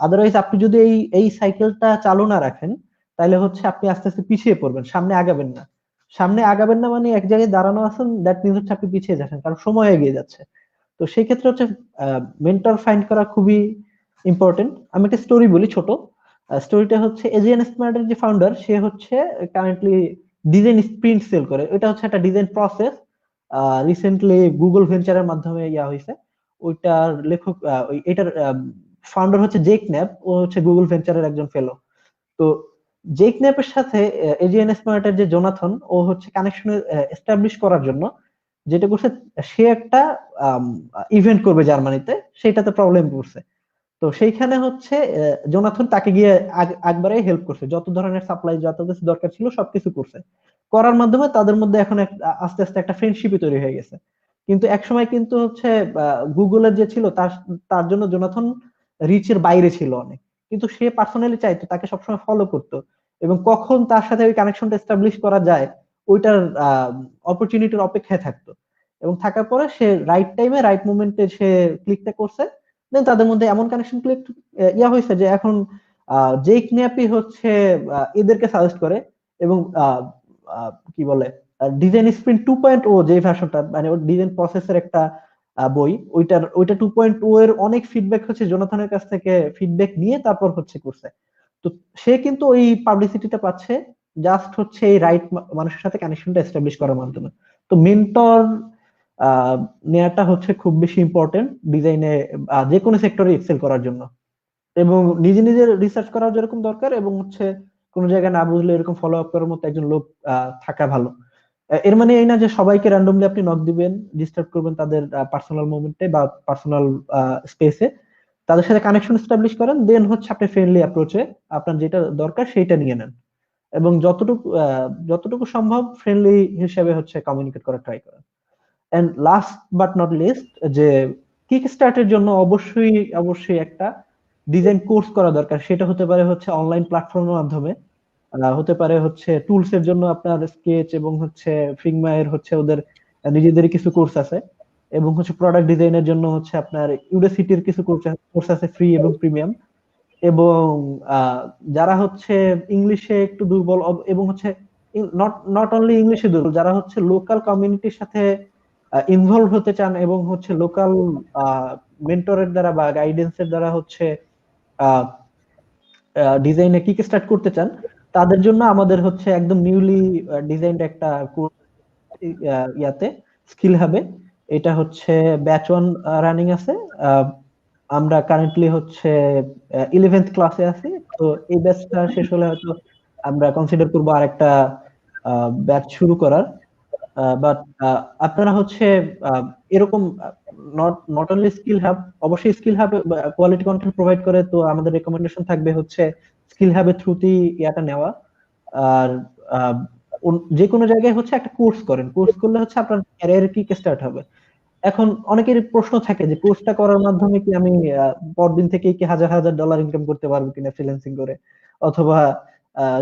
আদারওয়াইজ আপনি যদি এই সাইকেলটা চালু না রাখেন, তাহলে হচ্ছে আপনি আস্তে আস্তে পিছিয়ে পড়বেন, সামনে আগাবেন না। সামনে আগাবেন না মানে এক জায়গায় দাঁড়ানো আছেন, দ্যাট মিনস হচ্ছে আপনি পিছিয়ে যাচ্ছেন, কারণ সময় এগিয়ে যাচ্ছে। তো সেই ক্ষেত্রে হচ্ছে মেন্টর ফাইন্ড করা খুবই ইম্পর্টেন্ট। আমি একটা স্টোরি বলি ছোট। স্টোরিটা হচ্ছে এজিএন স্মার্টের যে ফাউন্ডার, সে হচ্ছে কারেন্টলি ডিজাইন স্প্রিন্ট সেল করে। এটা হচ্ছে একটা ডিজাইন প্রসেস, রিসেন্টলি গুগল ভেঞ্চারের মাধ্যমে ইয়া হয়েছে। ওইটার লেখক এটার ফাউন্ডার হচ্ছে জেক ন্যাপ, ও হচ্ছে গুগল ভেঞ্চারের একজন ফেলো। তো জেক ন্যাপের সাথে এজিএন স্মার্টের যে জোনাথন, ও হচ্ছে কানেকশন এস্টাবলিশ করার জন্য যেটা করছে, সে একটা ইভেন্ট করবে জার্মানিতে, সেটাতে প্রবলেম পড়ছে। তো সেইখানে হচ্ছে জোনাথন তাকে গিয়ে একবারে হেল্প করছে, যত ধরনের সাপ্লাই যত কিছু দরকার ছিল সবকিছু করছে। করার মাধ্যমে তাদের মধ্যে এখন আস্তে আস্তে একটা ফ্রেন্ডশিপই তৈরি হয়ে গেছে। কিন্তু একসময় কিন্তু হচ্ছে গুগলের যে ছিল তার তার জন্য জোনাথন রিচের বাইরে ছিল অনেক, কিন্তু সে পার্সোনালি চাইতো, তাকে সবসময় ফলো করতো এবং কখন তার সাথে ওই কানেকশনটা এস্টাবলিশ করা যায় ওইটার অপরচুনিটির অপেক্ষায় থাকতো। এবং থাকার পরে সে রাইট টাইমে রাইট মুভমেন্টে সে ক্লিকটা করছে। দেন তাদের মধ্যে এমন কানেকশন ক্লিক ইয়া হয়েছে যে এখন জেক ন্যাপি হচ্ছে এদেরকে সাজেস্ট করে। এবং কি বলে, ডিজাইন স্প্রিন্ট 2.0 যে ভার্সনটা, মানে ওর ডিজাইন প্রসেসের একটা বই, ওইটা 2.0 এর অনেক ফিডব্যাক হচ্ছে জোনাথনের কাছ থেকে ফিডব্যাক নিয়ে তারপর হচ্ছে করছে। তো সে কিন্তু ওই পাবলিসিটিটা পাচ্ছে জাস্ট হচ্ছে এই রাইট মানুষের সাথে কানেকশনটা এস্টাবলিশ করার মাধ্যমে। তো মেন্টর নেওয়াটা হচ্ছে খুব বেশি ইম্পর্টেন্ট ডিজাইনে, যে কোনো সেক্টরে এক্সেল করার জন্য। এবং নিজে নিজে রিসার্চ করা যেরকম দরকার, এবং হচ্ছে কোনো জায়গায় না বুঝলে এরকম ফলো আপ করার মতো একজন লোক থাকা ভালো। এর মানে এই না যে সবাইকে র্যান্ডমলি আপনি নক দিবেন, ডিস্টার্ব করবেন তাদের পার্সোনাল মোমেন্টে বা পার্সোনাল স্পেসে। তাদের সাথে কানেকশন এস্টাবলিশ করেন, দেন হচ্ছে আপনি ফ্রেন্ডলি অ্যাপ্রোচে আপনার যেটা দরকার সেইটা নিয়ে নেন। এবং যতটুকু সম্ভব ফ্রেন্ডলি হিসেবে হচ্ছে কমিউনিকেট করার ট্রাই করেন। And last but not least, যে কিক স্টার্টের জন্য অবশ্যই অবশ্যই একটা ডিজাইন কোর্স করা দরকার। সেটা হতে পারে হচ্ছে অনলাইন প্ল্যাটফর্মের মাধ্যমে, হতে পারে হচ্ছে টুলস এর জন্য আপনার স্কেচ এবং হচ্ছে ফিগমা এর হচ্ছে ওদের নিজেদের কিছু কোর্স আছে, এবং হচ্ছে প্রোডাক্ট ডিজাইনের জন্য হচ্ছে আপনার ইউডেসিটির কিছু কোর্স আছে ফ্রি এবং প্রিমিয়াম। এবং যারা হচ্ছে ইংলিশে একটু দুর্বল এবং হচ্ছে নট নট অনলি ইংলিশে দুর্বল, যারা হচ্ছে লোকাল কমিউনিটির সাথে ইনভলভ হতে চান এবং হচ্ছে লোকাল মেন্টরের দ্বারা বা গাইডেন্সের দ্বারা হচ্ছে ডিজাইনে কিক স্টার্ট করতে চান, তাদের জন্য আমাদের হচ্ছে একদম নিউলি ডিজাইনড একটা ইয়াতে স্কিল হাবে। এটা হচ্ছে ব্যাচ 1 রানিং আছে। আমরা কারেন্টলি হচ্ছে 11th ক্লাসে আছি। তো এই ব্যাচটা শেষ হলে হয়তো আমরা কনসিডার করবো আর একটা ব্যাচ শুরু করার। বাট আপনারা হচ্ছে এরকম not not only skill hub, অবশ্যই skill hub quality content provide করে, তো আমাদের রেকমেন্ডেশন থাকবে হচ্ছে স্কিল হাবের থ্রুতেই ইয়াটা নেওয়া। আর যে কোনো জায়গায় হচ্ছে একটা কোর্স করেন, কোর্স করলে হচ্ছে আপনার ক্যারিয়ার কি স্টার্ট হবে। এখন অনেকের প্রশ্ন থাকে যে কোর্সটা করার মাধ্যমে কি আমি পরদিন থেকেই কি হাজার হাজার ডলার ইনকাম করতে পারবো কিনা ফ্রিল্যান্সিং করে, অথবা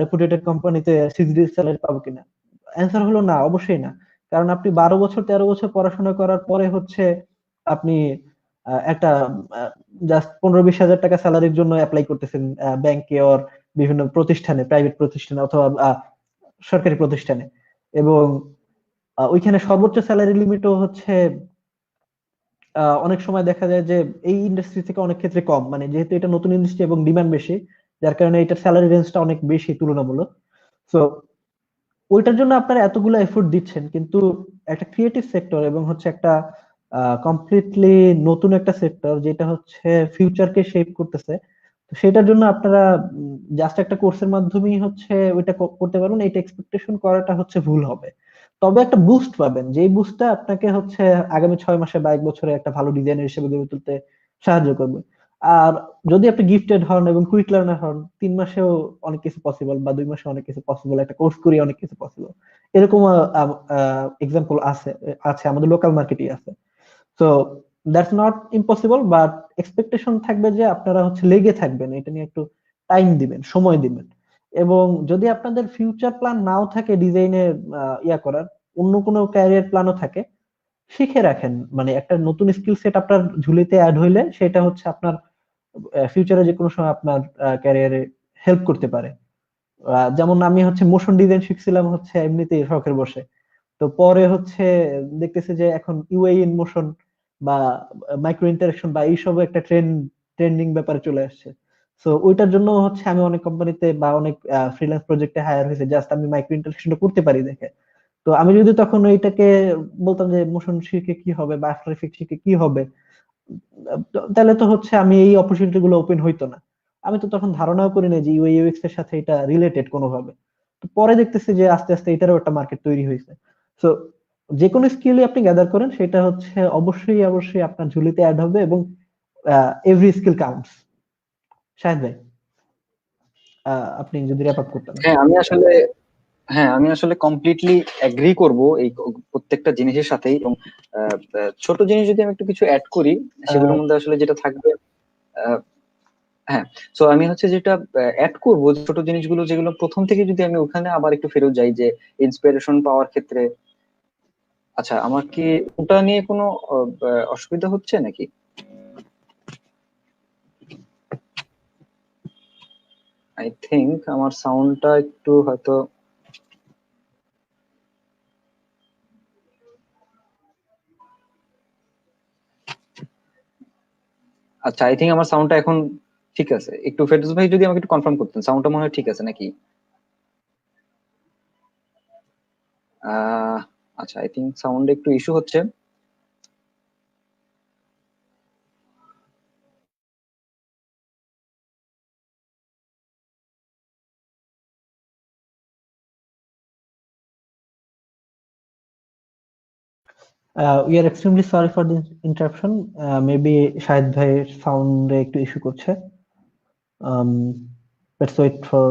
রেপুটেটেড কোম্পানিতে 6 ডিজিট স্যালারি পাবো কিনা। অ্যান্সার হলো না, অবশ্যই না। কারণ আপনি 12 বছর 13 বছর পড়াশোনা করার পরে হচ্ছে আপনি একটা জাস্ট 15-20 হাজার টাকা স্যালারির জন্য অ্যাপ্লাই করতেছেন ব্যাংকে ওর বিভিন্ন প্রতিষ্ঠানে, প্রাইভেট প্রতিষ্ঠানে অথবা সরকারি প্রতিষ্ঠানে। এবং ওইখানে সর্বোচ্চ স্যালারি লিমিটও হচ্ছে অনেক সময় দেখা যায় যে এই ইন্ডাস্ট্রি থেকে অনেক ক্ষেত্রে কম, মানে যেহেতু এটা নতুন ইন্ডাস্ট্রি এবং ডিমান্ড বেশি, যার কারণে এটার স্যালারি রেঞ্জটা অনেক বেশি তুলনামূলক। তো ওইটার জন্য আপনারা এতগুলো এফোর্ট দিচ্ছেন, কিন্তু একটা ক্রিয়েটিভ সেক্টর এবং হচ্ছে একটা কমপ্লিটলি নতুন একটা সেক্টর যেটা হচ্ছে ফিউচারকে শেপ করতেছে, তো সেটার জন্য আপনারা জাস্ট একটা কোর্সের মাধ্যমেই হচ্ছে ওইটা করতে পারবেন, এটা এক্সপেকটেশন করাটা হচ্ছে ভুল হবে। তবে একটা বুস্ট পাবেন, যেই বুস্টটা আপনাকে হচ্ছে আগামী 6 মাসে বা 1 বছরে একটা ভালো ডিজাইনার হিসেবে গড়ে তুলতে সাহায্য করবে। আর যদি আপনি গিফটেড হন এবং কুইক লার্নার হন, 3 মাসেও অনেক কিছু পসিবল, বা 2 মাসে অনেক কিছু পসিবল, একটা কোর্স করে অনেক কিছু পসিবল। এরকম এক্সাম্পল আছে আছে আমাদের লোকাল মার্কেটই আছে। তো that's not impossible, but expectation থাকবে যে আপনারা হচ্ছে লেগে থাকবেন, এটা নিয়ে একটু টাইম দিবেন, সময় দিবেন। এবং যদি আপনাদের ফিউচার প্ল্যান নাও থাকে ডিজাইনের ইয়া করার, অন্য কোনো ক্যারিয়ার প্ল্যানও থাকে, শিখে রাখেন। মানে একটা নতুন স্কিল সেট আপনার ঝুলিতে অ্যাড হইলে সেটা হচ্ছে আপনার ফিউচারে যে কোনো সময় আপনার ক্যারিয়ারে হেল্প করতে পারে। যেমন আমি হচ্ছে মোশন ডিজাইন শিখছিলাম হচ্ছে এমনিতেই শখের বসে, তো পরে হচ্ছে দেখতেছি যে এখন ইউআই ইন মোশন বা মাইক্রো ইন্টারাকশন বা এইসব একটা ট্রেন্ডিং ব্যাপারে চলে আসছে। তো ওইটার জন্য হচ্ছে আমি অনেক কোম্পানিতে বা অনেক ফ্রিল্যান্স প্রজেক্টে হায়ার হয়েছে জাস্ট আমি মাইক্রো ইন্টারাকশনটা করতে পারি দেখে। তো আমি যদি তখন ওইটাকে বলতাম যে মোশন শিখে কি হবে বা আফটার ইফেক্ট শিখে কি হবে, তাহলে তো হচ্ছে আমি এই অপরচুনিটি গুলো ওপেন হইতো না। আমি তো তখন ধারণাও করি না যে ইউআই ইউএক্স এর সাথে এটা রিলেটেড কোনোভাবে। তো পরে দেখতেছি যে আস্তে আস্তে এটারও একটা মার্কেট তৈরি হয়েছে। তো যে কোনো স্কিলই আপনি গ্যাদার করেন সেটা হচ্ছে অবশ্যই অবশ্যই আপনার ঝুলিতে অ্যাড হবে, এবং এভরি স্কিল কাউন্টস। শাহেদ ভাই, আপনি যদি র্যাপ আপ করতেন। হ্যাঁ আমি আসলে হ্যাঁ আমি আসলে কমপ্লিটলি এগ্রি করব এই প্রত্যেকটা জিনিসের সাথেই। এবং ছোট জিনিস যদি আমি একটু কিছু অ্যাড করি আহ, সেগুলোর মধ্যে আসলে যেটা থাকবে, আহ, হ্যাঁ, সো আমি হচ্ছে যেটা অ্যাড করব, ছোট জিনিসগুলো যেগুলো প্রথম থেকে যদি আমি ওখানে আবার একটু ফেরত যাই যে ইন্সপিরেশন পাওয়ার ক্ষেত্রে। আচ্ছা, আমার কি ওটা নিয়ে কোনো অসুবিধা হচ্ছে নাকি? আই থিংক আমার সাউন্ডটা একটু হয়তো, আচ্ছা আই থিংক আমার সাউন্ডটা এখন ঠিক আছে। একটু ফেরদৌস ভাই যদি আমাকে একটু কনফার্ম করতেন সাউন্ডটা মনে হয় ঠিক আছে নাকি। আহ আচ্ছা, আই থিংক সাউন্ডে একটু ইস্যু হচ্ছে। We are extremely sorry for this interruption. Maybe Shahed ভাইয়ের সাউন্ডে একটু ইস্যু করছে। Let's wait for.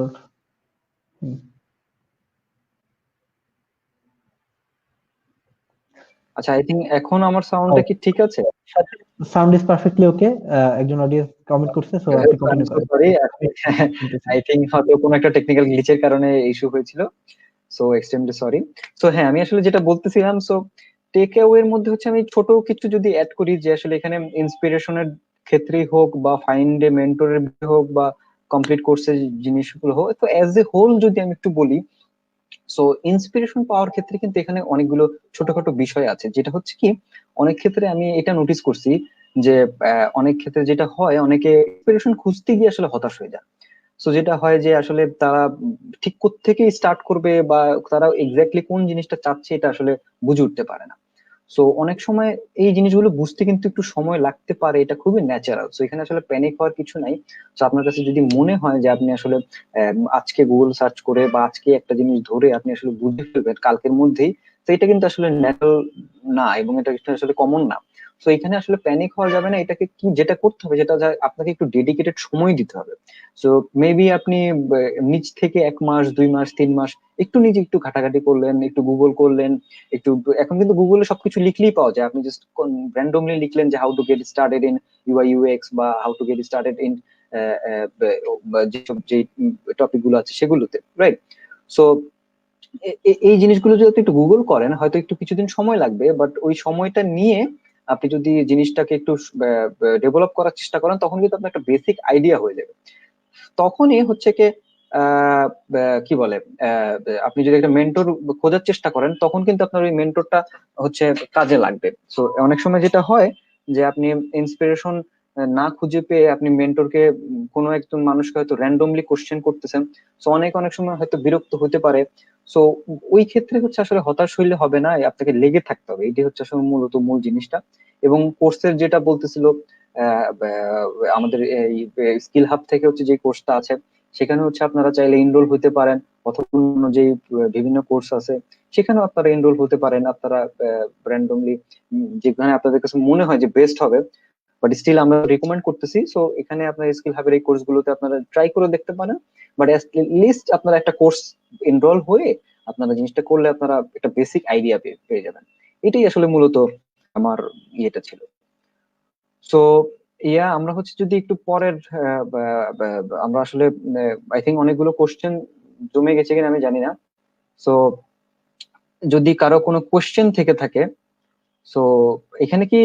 আচ্ছা, আই থিংক এখন আমার সাউন্ডটা কি ঠিক আছে? Sound is perfectly okay. একজন অডিয়েন্স কমেন্ট করছে, সো আপনি কন্টিনিউ করেন। সরি, শুনতেছি। আই থিংক হয়তো কোনো একটা টেকনিক্যাল গ্লিচের কারণে ইস্যু হয়েছিল। So extremely sorry. সো হ্যাঁ আমি আসলে যেটা বলতেছিলাম, সো টেক অ্যাওয়ে এর মধ্যে হচ্ছে আমি ছোট কিছু যদি অ্যাড করি যে আসলে এখানে ইন্সপিরেশনের ক্ষেত্রেই হোক বা ফাইন্ড এ মেন্টরের হোক বা কমপ্লিট কোর্সের জিনিসগুলো হোক, তো অ্যাজ এ হোল যদি আমি একটু বলি, সো ইন্সপিরেশন পাওয়ার ক্ষেত্রে কিন্তু এখানে অনেকগুলো ছোটখাটো বিষয় আছে। যেটা হচ্ছে কি, অনেক ক্ষেত্রে আমি এটা নোটিস করছি যে অনেক ক্ষেত্রে যেটা হয়, অনেকে ইন্সপিরেশন খুঁজতে গিয়ে আসলে হতাশ হয়ে যায়। সো যেটা হয় যে আসলে তারা ঠিক কোত্থেকে স্টার্ট করবে বা তারা এক্স্যাক্টলি কোন জিনিসটা চাচ্ছে এটা আসলে বুঝে উঠতে পারে না। সো অনেক সময় এই জিনিসগুলো বুঝতে কিন্তু একটু সময় লাগতে পারে, এটা খুবই ন্যাচারাল। সো এখানে আসলে প্যানিক হওয়ার কিছু নাই। তো আপনার কাছে যদি মনে হয় যে আপনি আসলে আজকে গুগল সার্চ করে বা আজকে একটা জিনিস ধরে আপনি আসলে বুঝে ফেলবেন কালকের মধ্যেই, তো এটা কিন্তু আসলে ন্যাচারাল না, এবং এটা কিন্তু আসলে কমন না। তো এখানে আসলে প্যানিক হওয়া যাবে না। এটাকে কি যেটা করতে হবে, যেটা আপনাকে একটু ডেডিকেটেড সময় দিতে হবে। সো মেবি আপনি নিজ থেকে 1 মাস 2 মাস 3 মাস একটু নিজে একটু ঘাটাঘাটি করলেন, একটু গুগল করলেন, একটু। এখন কিন্তু গুগলে সবকিছু লিখলেই পাওয়া যায়, আপনি জাস্ট র্যান্ডমলি লিখলেন যে how to get started in UI UX বা how to get started in যেসব যে টপিক গুলো আছে সেগুলোতে, রাইট? সো এই জিনিসগুলো যদি আপনি একটু গুগল করেন হয়তো একটু কিছুদিন সময় লাগবে, বাট ওই সময়টা নিয়ে আপনি যদি জিনিসটাকে একটু ডেভেলপ করার চেষ্টা করেন তখন কিন্তু আপনার একটা বেসিক আইডিয়া হয়ে যাবে। তখনই হচ্ছে কি, আহ কি বলে, আপনি যদি একটা মেন্টর খোঁজার চেষ্টা করেন তখন কিন্তু আপনার ওই মেন্টরটা হচ্ছে কাজে লাগবে। সো অনেক সময় যেটা হয় যে আপনি ইন্সপিরেশন না খুঁজে পেয়ে আপনি মেন্টরকে, কোনো একজন মানুষকে হয়তো র্যান্ডমলি কোশ্চেন করতেছেন। সো অনেক অনেক সময় হয়তো বিরক্ত হতে পারে। সো ওই ক্ষেত্রে হচ্ছে আসলে হতাশ হইলে হবে না, আপনাকে লেগে থাকতে হবে, এটি হচ্ছে আসলে মূলত মূল জিনিসটা। এবং কোর্সের যেটা বলতেছিল, আমাদের এই স্কিল হাব থেকে হচ্ছে যে কোর্সটা আছে সেখানে হচ্ছে আপনারা চাইলে এনরোল হতে পারেন, অথবা অন্য যে বিভিন্ন কোর্স আছে সেখানেও আপনারা এনরোল হতে পারেন। আপনারা র্যান্ডমলি যেখানে আপনাদের কাছে মনে হয় যে বেস্ট হবে, বাট স্টিল আমরা রিকমেন্ড করতেছি। সো এখানে আপনার স্কিল হাবের এই কোর্স গুলোতে আপনারা ট্রাই করে দেখতে পারেন। বাট লিস্ট আপনারা একটা কোর্স এনরোল হয়ে আপনারা জিনিসটা করলে আপনারা একটা বেসিক আইডিয়া পেয়ে যাবেন। এটাই আসলে মূলত আমার ইয়েটা ছিল। সো আমরা হচ্ছে যদি একটু পরের আমরা আসলে আই থিঙ্ক অনেকগুলো কোশ্চেন জমে গেছে কিনা আমি জানি না। সো যদি কারো কোনো কোশ্চেন থেকে থাকে, সো এখানে কি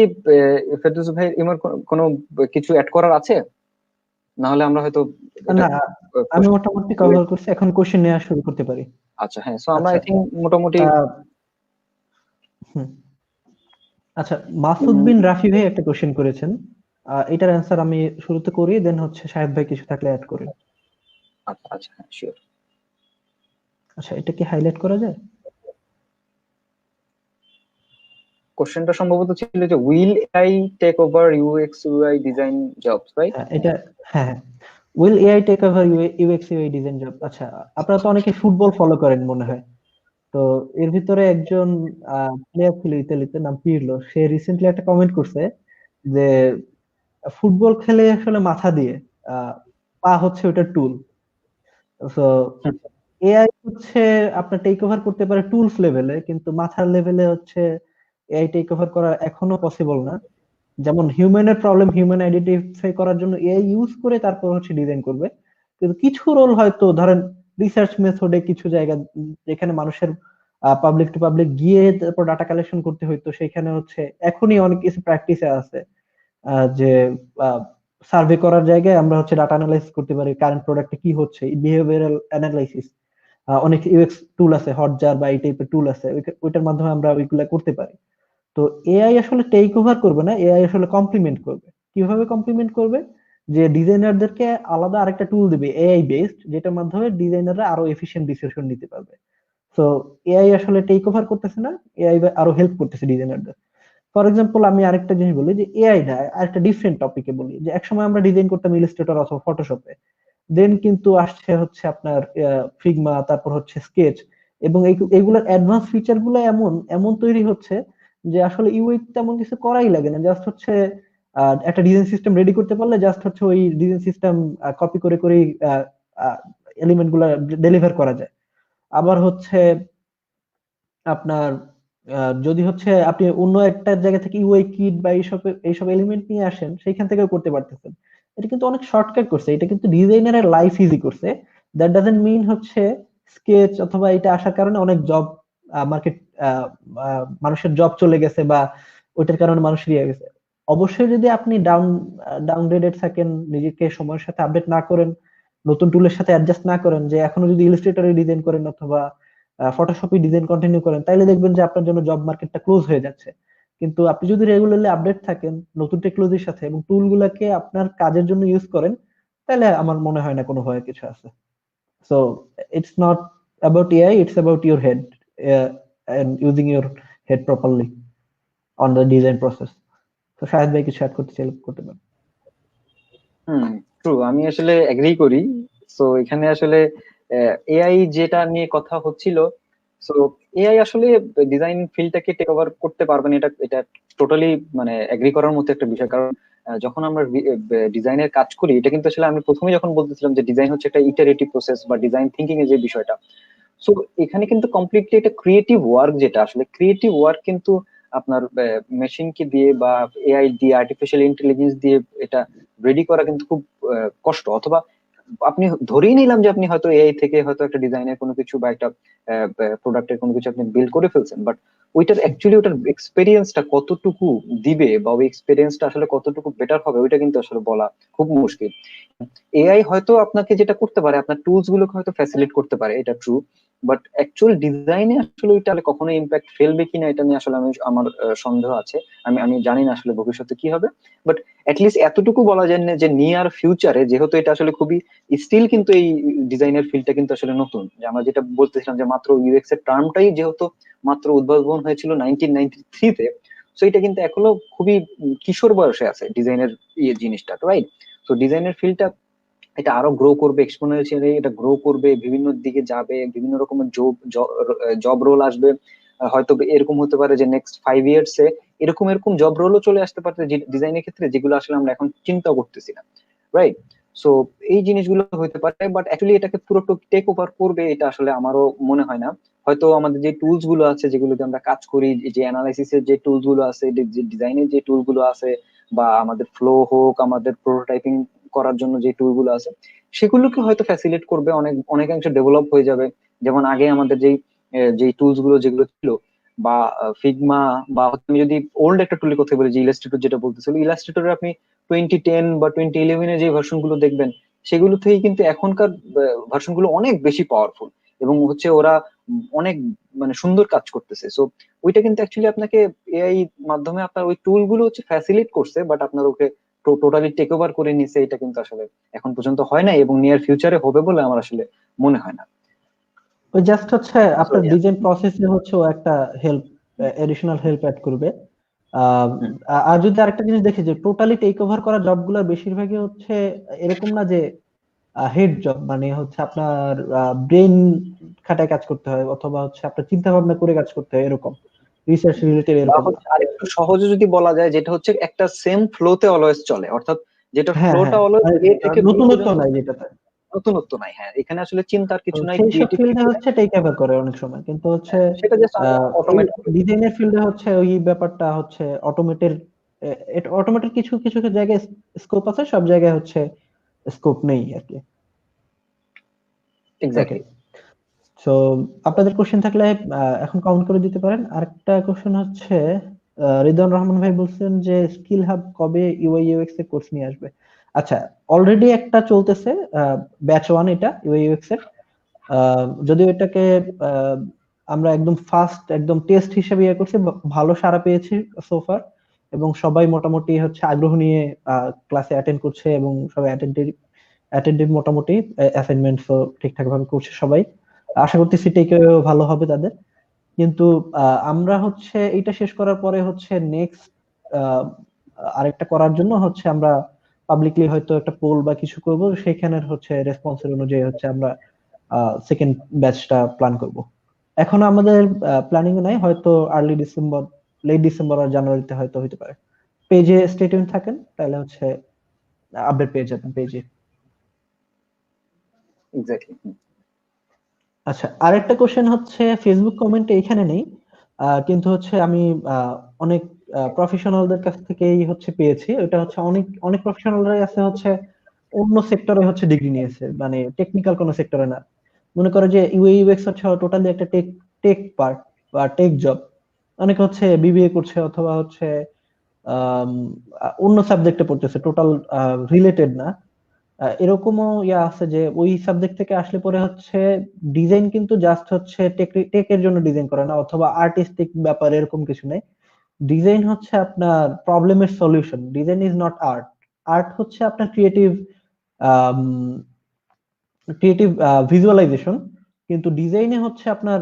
ফেরদৌস ভাই এমন কোনো কিছু অ্যাড করার আছে? না হলে আমরা হয়তো এটা না, আমি মোটামুটি কভার করছি, এখন কোশ্চেন নেওয়া শুরু করতে পারি। আচ্ছা হ্যাঁ, সো আমরা আচ্ছা, আই থিঙ্ক মোটামুটি হুম, আচ্ছা, মাসুদ বিন রাফি ভাই একটা কোশ্চেন করেছেন। এটার অ্যান্সার আমি শুরুতে করি, দেন হচ্ছে শাহেদ ভাই কিছু থাকলে অ্যাড করেন। আচ্ছা আচ্ছা হ্যাঁ শিওর। আচ্ছা, এটা কি হাইলাইট করা যায়? কোশ্চেনটা সম্ভবত ছিল যে will AI take over UX UI design jobs, right? হ্যাঁ, এটা, হ্যাঁ, হ্যাঁ, will AI take over UX UI design job. আচ্ছা, আপনারা তো অনেকে ফুটবল ফলো করেন মনে হয়। তো এর ভিতরে একজন প্লেয়ার ছিল ইতালিতে, নাম পিরলো। সে রিসেন্টলি একটা কমেন্ট করছে যে ফুটবল খেলে আসলে মাথা দিয়ে, আহ, পা হচ্ছে ওটা টুল। তো এআই হচ্ছে আপনার টেক ওভার করতে পারে টুলস লেভেলে, কিন্তু মাথার লেভেলে হচ্ছে এআই টেক ওভার করা এখনো পসিবল না। যেমন হিউম্যানের প্রবলেম হিউম্যান আইডেন্টিফাই করার জন্য এআই ইউজ করে তারপর হচ্ছে ডিজাইন করবে, কিন্তু কিছু রোল হয়তো ধরেন রিসার্চ মেথডে কিছু জায়গা যেখানে মানুষের পাবলিক টু পাবলিক গিয়ে তারপর ডাটা কালেকশন করতে হইতো, সেখানে হচ্ছে এখনই অনেক কিছু প্র্যাকটিসে আছে। যে সার্ভে করার জায়গায় আমরা হচ্ছে ডাটা অ্যানালাইসিস করতে পারি, কারেন্ট প্রোডাক্টে কি হচ্ছে, বিহেভিয়ারাল অ্যানালাইসিস। অনেক ইউএক্স টুল আছে, হটজার বা এই টাইপের টুল আছে, ওইটার মাধ্যমে আমরা ওইগুলা করতে পারি। তো এআই আসলে টেক ওভার করবে না, এআই আসলে কমপ্লিমেন্ট করবে। কিভাবে কমপ্লিমেন্ট করবে? যে ডিজাইনারদেরকে আলাদা আরেকটা টুল দিবে এআই বেসড, যেটার মাধ্যমে ডিজাইনাররা আরো এফিশিয়েন্ট ডিসিশন নিতে পারবে। তো এআই আসলে টেক ওভার করতেছে না, এআই আরো হেল্প করতেছে ডিজাইনারদের। ফর এক্সাম্পল, আমি আরেকটা জিনিস বলি যে এআই না, আরেকটা ডিফারেন্ট টপিকে বলি, যে একসময় আমরা ডিজাইন করতাম ইলাস্ট্রেটর অথবা ফটোশপে, দেন কিন্তু আসছে হচ্ছে আপনার ফিগমা, তারপর হচ্ছে স্কেচ, এবং এইগুলোর অ্যাডভান্স ফিচার গুলো এমন এমন তৈরি হচ্ছে যে আসলে ইউআই তেমন কিছু করাই লাগে না, জাস্ট হচ্ছে একটা ডিজাইন সিস্টেম রেডি করতে পারলে জাস্ট হচ্ছে ওই ডিজাইন সিস্টেম কপি করে করে এলিমেন্ট গুলা ডেলিভার করা যায়। আবার হচ্ছে আপনার যদি হচ্ছে আপনি অন্য একটা জায়গা থেকে ইউআই কিট বা এইসব এইসব এলিমেন্ট নিয়ে আসেন, সেইখান থেকেও করতে পারতেছেন। এটা কিন্তু অনেক শর্টকাট করছে, এটা কিন্তু ডিজাইনারের লাইফ ইজি করছে। দ্যাট ডাজন্ট মিন হচ্ছে স্কেচ অথবা এটা আসার কারণে অনেক জব মার্কেট, মানুষের জব চলে গেছে বা ওইটার কারণে মানুষ ইয়ে গেছে। অবশ্যই যদি আপনি ডাউনগ্রেডেড থাকেন, নিজেকে সময়ের সাথে আপডেট না করেন, নতুন টুলের সাথে অ্যাডজাস্ট না করেন, যে এখনো যদি ইলাস্ট্রেটরে ডিজাইন করেন অথবা ফটোশপে ডিজাইন কন্টিনিউ করেন, তাইলে দেখবেন যে আপনার জন্য জব মার্কেটটা ক্লোজ হয়ে যাচ্ছে। কিন্তু আপনি যদি রেগুলারলি আপডেট থাকেন নতুন টেকনোলজির সাথে এবং টুল গুলাকে আপনার কাজের জন্য ইউজ করেন, তাহলে আমার মনে হয় না কোনো ভয়ের কিছু আছে। So it's not about AI, it's about your head, and using your head properly on the design process. তো শাহেদ ভাই কিছু অ্যাড করতে চাইলে করতে পারেন। হুম, ট্রু, আমি আসলে এগ্রি করি। সো এখানে আসলে এআই যেটা নিয়ে কথা হচ্ছিল, সো এআই আসলে ডিজাইন ফিল্ডটাকে টেক ওভার করতে পারবে না, এটা এটা টোটালি মানে এগ্রি করার মতো একটা বিষয়। কারণ যখন আমরা ডিজাইনের কাজ করি, এটা কিন্তু আসলে আমি প্রথমে যখন বলতেছিলাম যে ডিজাইন হচ্ছে একটা ইটারেটিভ প্রসেস বা ডিজাইন থিঙ্কিং এর যে বিষয়টা, সো এখানে কিন্তু কমপ্লিটলি এটা ক্রিয়েটিভ ওয়ার্ক, যেটা আসলে ক্রিয়েটিভ ওয়ার্ক কিন্তু আপনার মেশিনকে দিয়ে বা এআই দিয়ে আর্টিফিশিয়াল ইন্টেলিজেন্স দিয়ে এটা রেডি করা কিন্তু খুব কষ্ট। অথবা আপনি ধরেই নিলাম যে আপনি হয়তো এআই থেকে হয়তো একটা ডিজাইনের কোনো কিছু বা একটা প্রোডাক্টের কোনো কিছু আপনি বিল্ড করে ফেলছেন, বাট ওইটার অ্যাকচুয়ালি ওটার এক্সপেরিয়েন্সটা কতটুকু দিবে বা ওই এক্সপেরিয়েন্সটা আসলে কতটুকু বেটার হবে, ওইটা কিন্তু আসলে বলা খুব মুশকিল। এআই হয়তো আপনাকে যেটা করতে পারে, আপনার টুলস গুলোকে হয়তো ফ্যাসিলিট করতে পারে, এটা ট্রু, বাট অ্যাকচুয়াল ডিজাইনে আসলে ওইটা কখনো ইম্প্যাক্ট ফেলবে কিনা এটা নিয়ে আসলে আমার সন্দেহ আছে। আমি আমি জানি না আসলে ভবিষ্যতে কি হবে, বাট অ্যাটলিস্ট এতটুকু বলা যায় না যে নিয়ার ফিউচারে, যেহেতু এটা আসলে খুবই স্টিল কিন্তু এই ডিজাইনের ফিল্ডটা কিন্তু আসলে নতুন, যে আমরা যেটা বলতেছিলাম যে মাত্র ইউএক্স এর টার্মটাই যেহেতু মাত্র উদ্ভাবন হয়েছিল 1993-তে, সো এটা কিন্তু এখনো খুবই কিশোর বয়সে আছে ডিজাইনের জিনিসটা, রাইট? তো ডিজাইনের ফিল্ডটা এটা আরো গ্রো করবে, এক্সপোনেনশিয়ালি এটা গ্রো করবে, বিভিন্ন দিকে যাবে, বিভিন্ন রকমের জব জব রোল আসবে। হয়তো এরকম হতে পারে যে নেক্সট 5 ইয়ার্স এ এরকম এরকম জব রোলও চলে আসতে পারে ডিজাইনের ক্ষেত্রে, যেগুলো আসলে আমরা এখন চিন্তা করতেছি না, রাইট? সো এই জিনিসগুলো হতে পারে, বাট অ্যাকচুয়ালি এটাকে পুরো টেক ওভার করবে এটা আসলে আমারও মনে হয় না। হয়তো আমাদের যে টুলস গুলো আছে যেগুলোতে আমরা কাজ করি, যে অ্যানালাইসিস এর যে টুলস গুলো আছে, যে ডিজাইনের যে টুল গুলো আছে, বা আমাদের ফ্লো হোক, আমাদের প্রোটোটাইপিং করার জন্য যে টুলগুলো আছে সেগুলোকে হয়তো ফ্যাসিলিটেট করবে, অনেকাংশে ডেভেলপ হয়ে যাবে। যেমন আগে আমাদের যেই টুলস গুলো যেগুলো ছিল, বা ফিগমা, বা তুমি যদি ওল্ড একটা টুলের কথা বলি যে ইলাস্ট্রেটর যেটা বলতেছিল, ইলাস্ট্রেটরে আপনি 2010 বা 2011 যে ভার্সন গুলো দেখবেন, সেগুলো থেকে কিন্তু এখনকার ভার্সন গুলো অনেক বেশি পাওয়ারফুল, এবং হচ্ছে ওরা অনেক মানে সুন্দর কাজ করতেছে। সো ওইটা কিন্তু অ্যাকচুয়ালি আপনাকে এআই মাধ্যমে আপনার ওই টুল গুলো হচ্ছে ফ্যাসিলিট করছে, বাট আপনার ওকে টোটালি টেক ওভার করে নিছে, এটা কিন্তু আসলে এখন পর্যন্ত হয় না, এবং নিয়ার ফিউচারে হবে বলে আমার আসলে মনে হয় না। ওই জাস্ট হচ্ছে সো আপনার ডিজাইন প্রসেসে হচ্ছে ও একটা হেল্প, এডিশনাল হেল্প অ্যাড করবে। আহ, আর যদি আরেকটা জিনিস দেখি যে টোটালি টেক ওভার করা জবগুলো বেশিরভাগই হচ্ছে এরকম না যে হেড জব, মানে হচ্ছে আপনার ব্রেন খাটায় কাজ করতে হয় অথবা হচ্ছে আপনার চিন্তা ভাবনা করে কাজ করতে হয়, এরকম রিসার্চ রিলেটেড বা এরকম না। হচ্ছে আরেকটু সহজে যদি বলা যায়, যেটা হচ্ছে একটা সেম ফ্লোতে অলওয়েজ চলে, অর্থাৎ যেটা হ্যাঁ ফ্লোটা হ্যাঁ, অলওয়েজ মানে এ থেকে বি নতুনত্ব পর্যন্ত, নাই যেটাতে। নতুনত্ব নাই। হ্যাঁ, এখানে আসলে চিন্তার তো কিছু নাই, সেই সব ক্রিয়েটিভিটি ফিল্ডে নাই। হচ্ছে টেক ওভার করে অনেক সময়, কিন্তু হচ্ছে সেটা জাস্ট এই অটোমেট করে দিবে। ডিজাইনের ফিল্ডে হচ্ছে ওই ব্যাপারটা হচ্ছে অটোমেটেড। অটোমেটেড কিছু কিছু জায়গায় স্কোপ আছে, সব জায়গায় হচ্ছে স্কোপ নেই আর কি। ওকে, এক্স্যাক্টলি। সো আপনাদের কোশ্চেন থাকলে এখন কাউন্ট করে দিতে পারেন। আরেকটা কোশ্চেন হচ্ছে রিদওয়ান রহমান ভাই বলছেন যে স্কিল হাব কবে ইউআই ইউএক্স এর কোর্স নিয়ে আসবে। আচ্ছা, অলরেডি একটা চলতেছে ব্যাচ 1, এটা ইউআই ইউএক্স এর। যদিও এটাকে আহ, আমরা একদম ফার্স্ট একদম টেস্ট হিসেবে ইয়ে করছি, ভালো সাড়া পেয়েছি সোফার, এবং সবাই মোটামুটি হচ্ছে আগ্রহ নিয়ে ক্লাসে অ্যাটেন্ড করছে, এবং সবাই অ্যাটেন্টিভ মোটামুটি, অ্যাসাইনমেন্টসও ঠিকঠাক ভাবে করছে সবাই। আশা করতেছি টেকেও ভালো হবে তাদের। কিন্তু আমরা হচ্ছে এটা শেষ করার পরে হচ্ছে নেক্সট আরেকটা করার জন্য হচ্ছে আমরা পাবলিকলি হয়তো একটা পোল বা কিছু করব, সেখানের হচ্ছে রেসপন্সের অনুযায়ী হচ্ছে আমরা সেকেন্ড ব্যাচটা প্ল্যান করব। এখন আমাদের প্ল্যানিং নাই, হয়তো আর্লি ডিসেম্বর, লেট ডিসেম্বর আর জানুয়ারিতে হয়তো হতে পারে। পেজে স্টে টিউন থাকেন, তাহলে হচ্ছে আপডেট পেয়ে যাবেন পেজে। এক্স্যাক্টলি। আচ্ছা, আরেকটা কোশ্চেন হচ্ছে ফেসবুক কমেন্টে এখানে নেই, কিন্তু হচ্ছে আমি অনেক প্রফেশনালদের কাছ থেকেই হচ্ছে পেয়েছি। ওটা হচ্ছে অনেক অনেক প্রফেশনালরাই আছে হচ্ছে অন্য সেক্টরে হচ্ছে ডিগ্রি নিয়েছে, মানে টেকনিক্যাল কোনো সেক্টরে না। মনে করো যে ইউএই ইউএক্স হচ্ছে টোটালি একটা টেক টেক পার্ট বা টেক জব। অনেকে হচ্ছে বিবিএ করছে অথবা হচ্ছে আম, অন্য সাবজেক্টে পড়তেছে, টোটাল রিলেটেড না। এরকমও ইয়া আছে যে ওই সাবজেক্ট থেকে আসলে পরে হচ্ছে ডিজাইন কিন্তু জাস্ট হচ্ছে টেকের জন্য ডিজাইন করে না, অথবা আর্টিস্টিক ব্যাপার এরকম কিছু নেই। ডিজাইন হচ্ছে আপনার প্রবলেমের solution. Design is not art. Art হচ্ছে আপনার ক্রিয়েটিভ ভিজুয়ালাইজেশন। কিন্তু ডিজাইনে হচ্ছে আপনার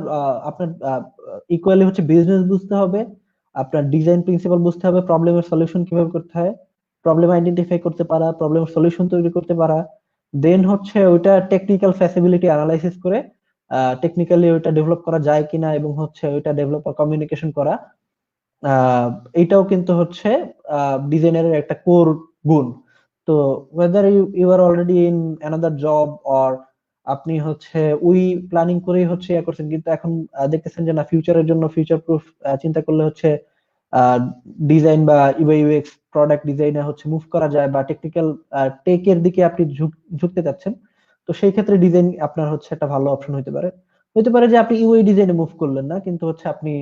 ইকুয়ালি হচ্ছে বিজনেস বুঝতে হবে, আপনার ডিজাইন প্রিন্সিপাল বুঝতে হবে, প্রবলেমের সলিউশন কিভাবে করতে হয়, প্রবলেম আইডেন্টিফাই করতে পারা, প্রবলেমের সলিউশন তৈরি করতে পারা, দেন হচ্ছে ওইটা টেকনিক্যাল ফ্যাসিবিলিটি অ্যানালাইসিস করে টেকনিক্যালি ওইটা ডেভেলপ করা যায় কিনা, এবং হচ্ছে ওইটা ডেভেলপার কমিউনিকেশন করা। আহ এইটাও কিন্তু হচ্ছে ডিজাইনারের একটা কোর গুণ। তো whether you you are already in another job, or আপনি হচ্ছে ওই প্ল্যানিং করেই হচ্ছে ইয়ে করছেন, কিন্তু এখন দেখতেছেন যে না, ফিউচারের জন্য ফিউচার প্রুফ চিন্তা করলে হচ্ছে ডিজাইন বা ইউআই ইউএক্স প্রোডাক্ট ডিজাইনে হচ্ছে মুভ করা যায়, বা টেকনিক্যাল টেকের দিকে আপনি ঝুঁকতে চাচ্ছেন, তো সেই ক্ষেত্রে ডিজাইন আপনার হচ্ছে একটা ভালো অপশন হতে পারে। হতে পারে যে আপনি ইউআই ডিজাইনে মুভ করলেন না, কিন্তু হচ্ছে আপনি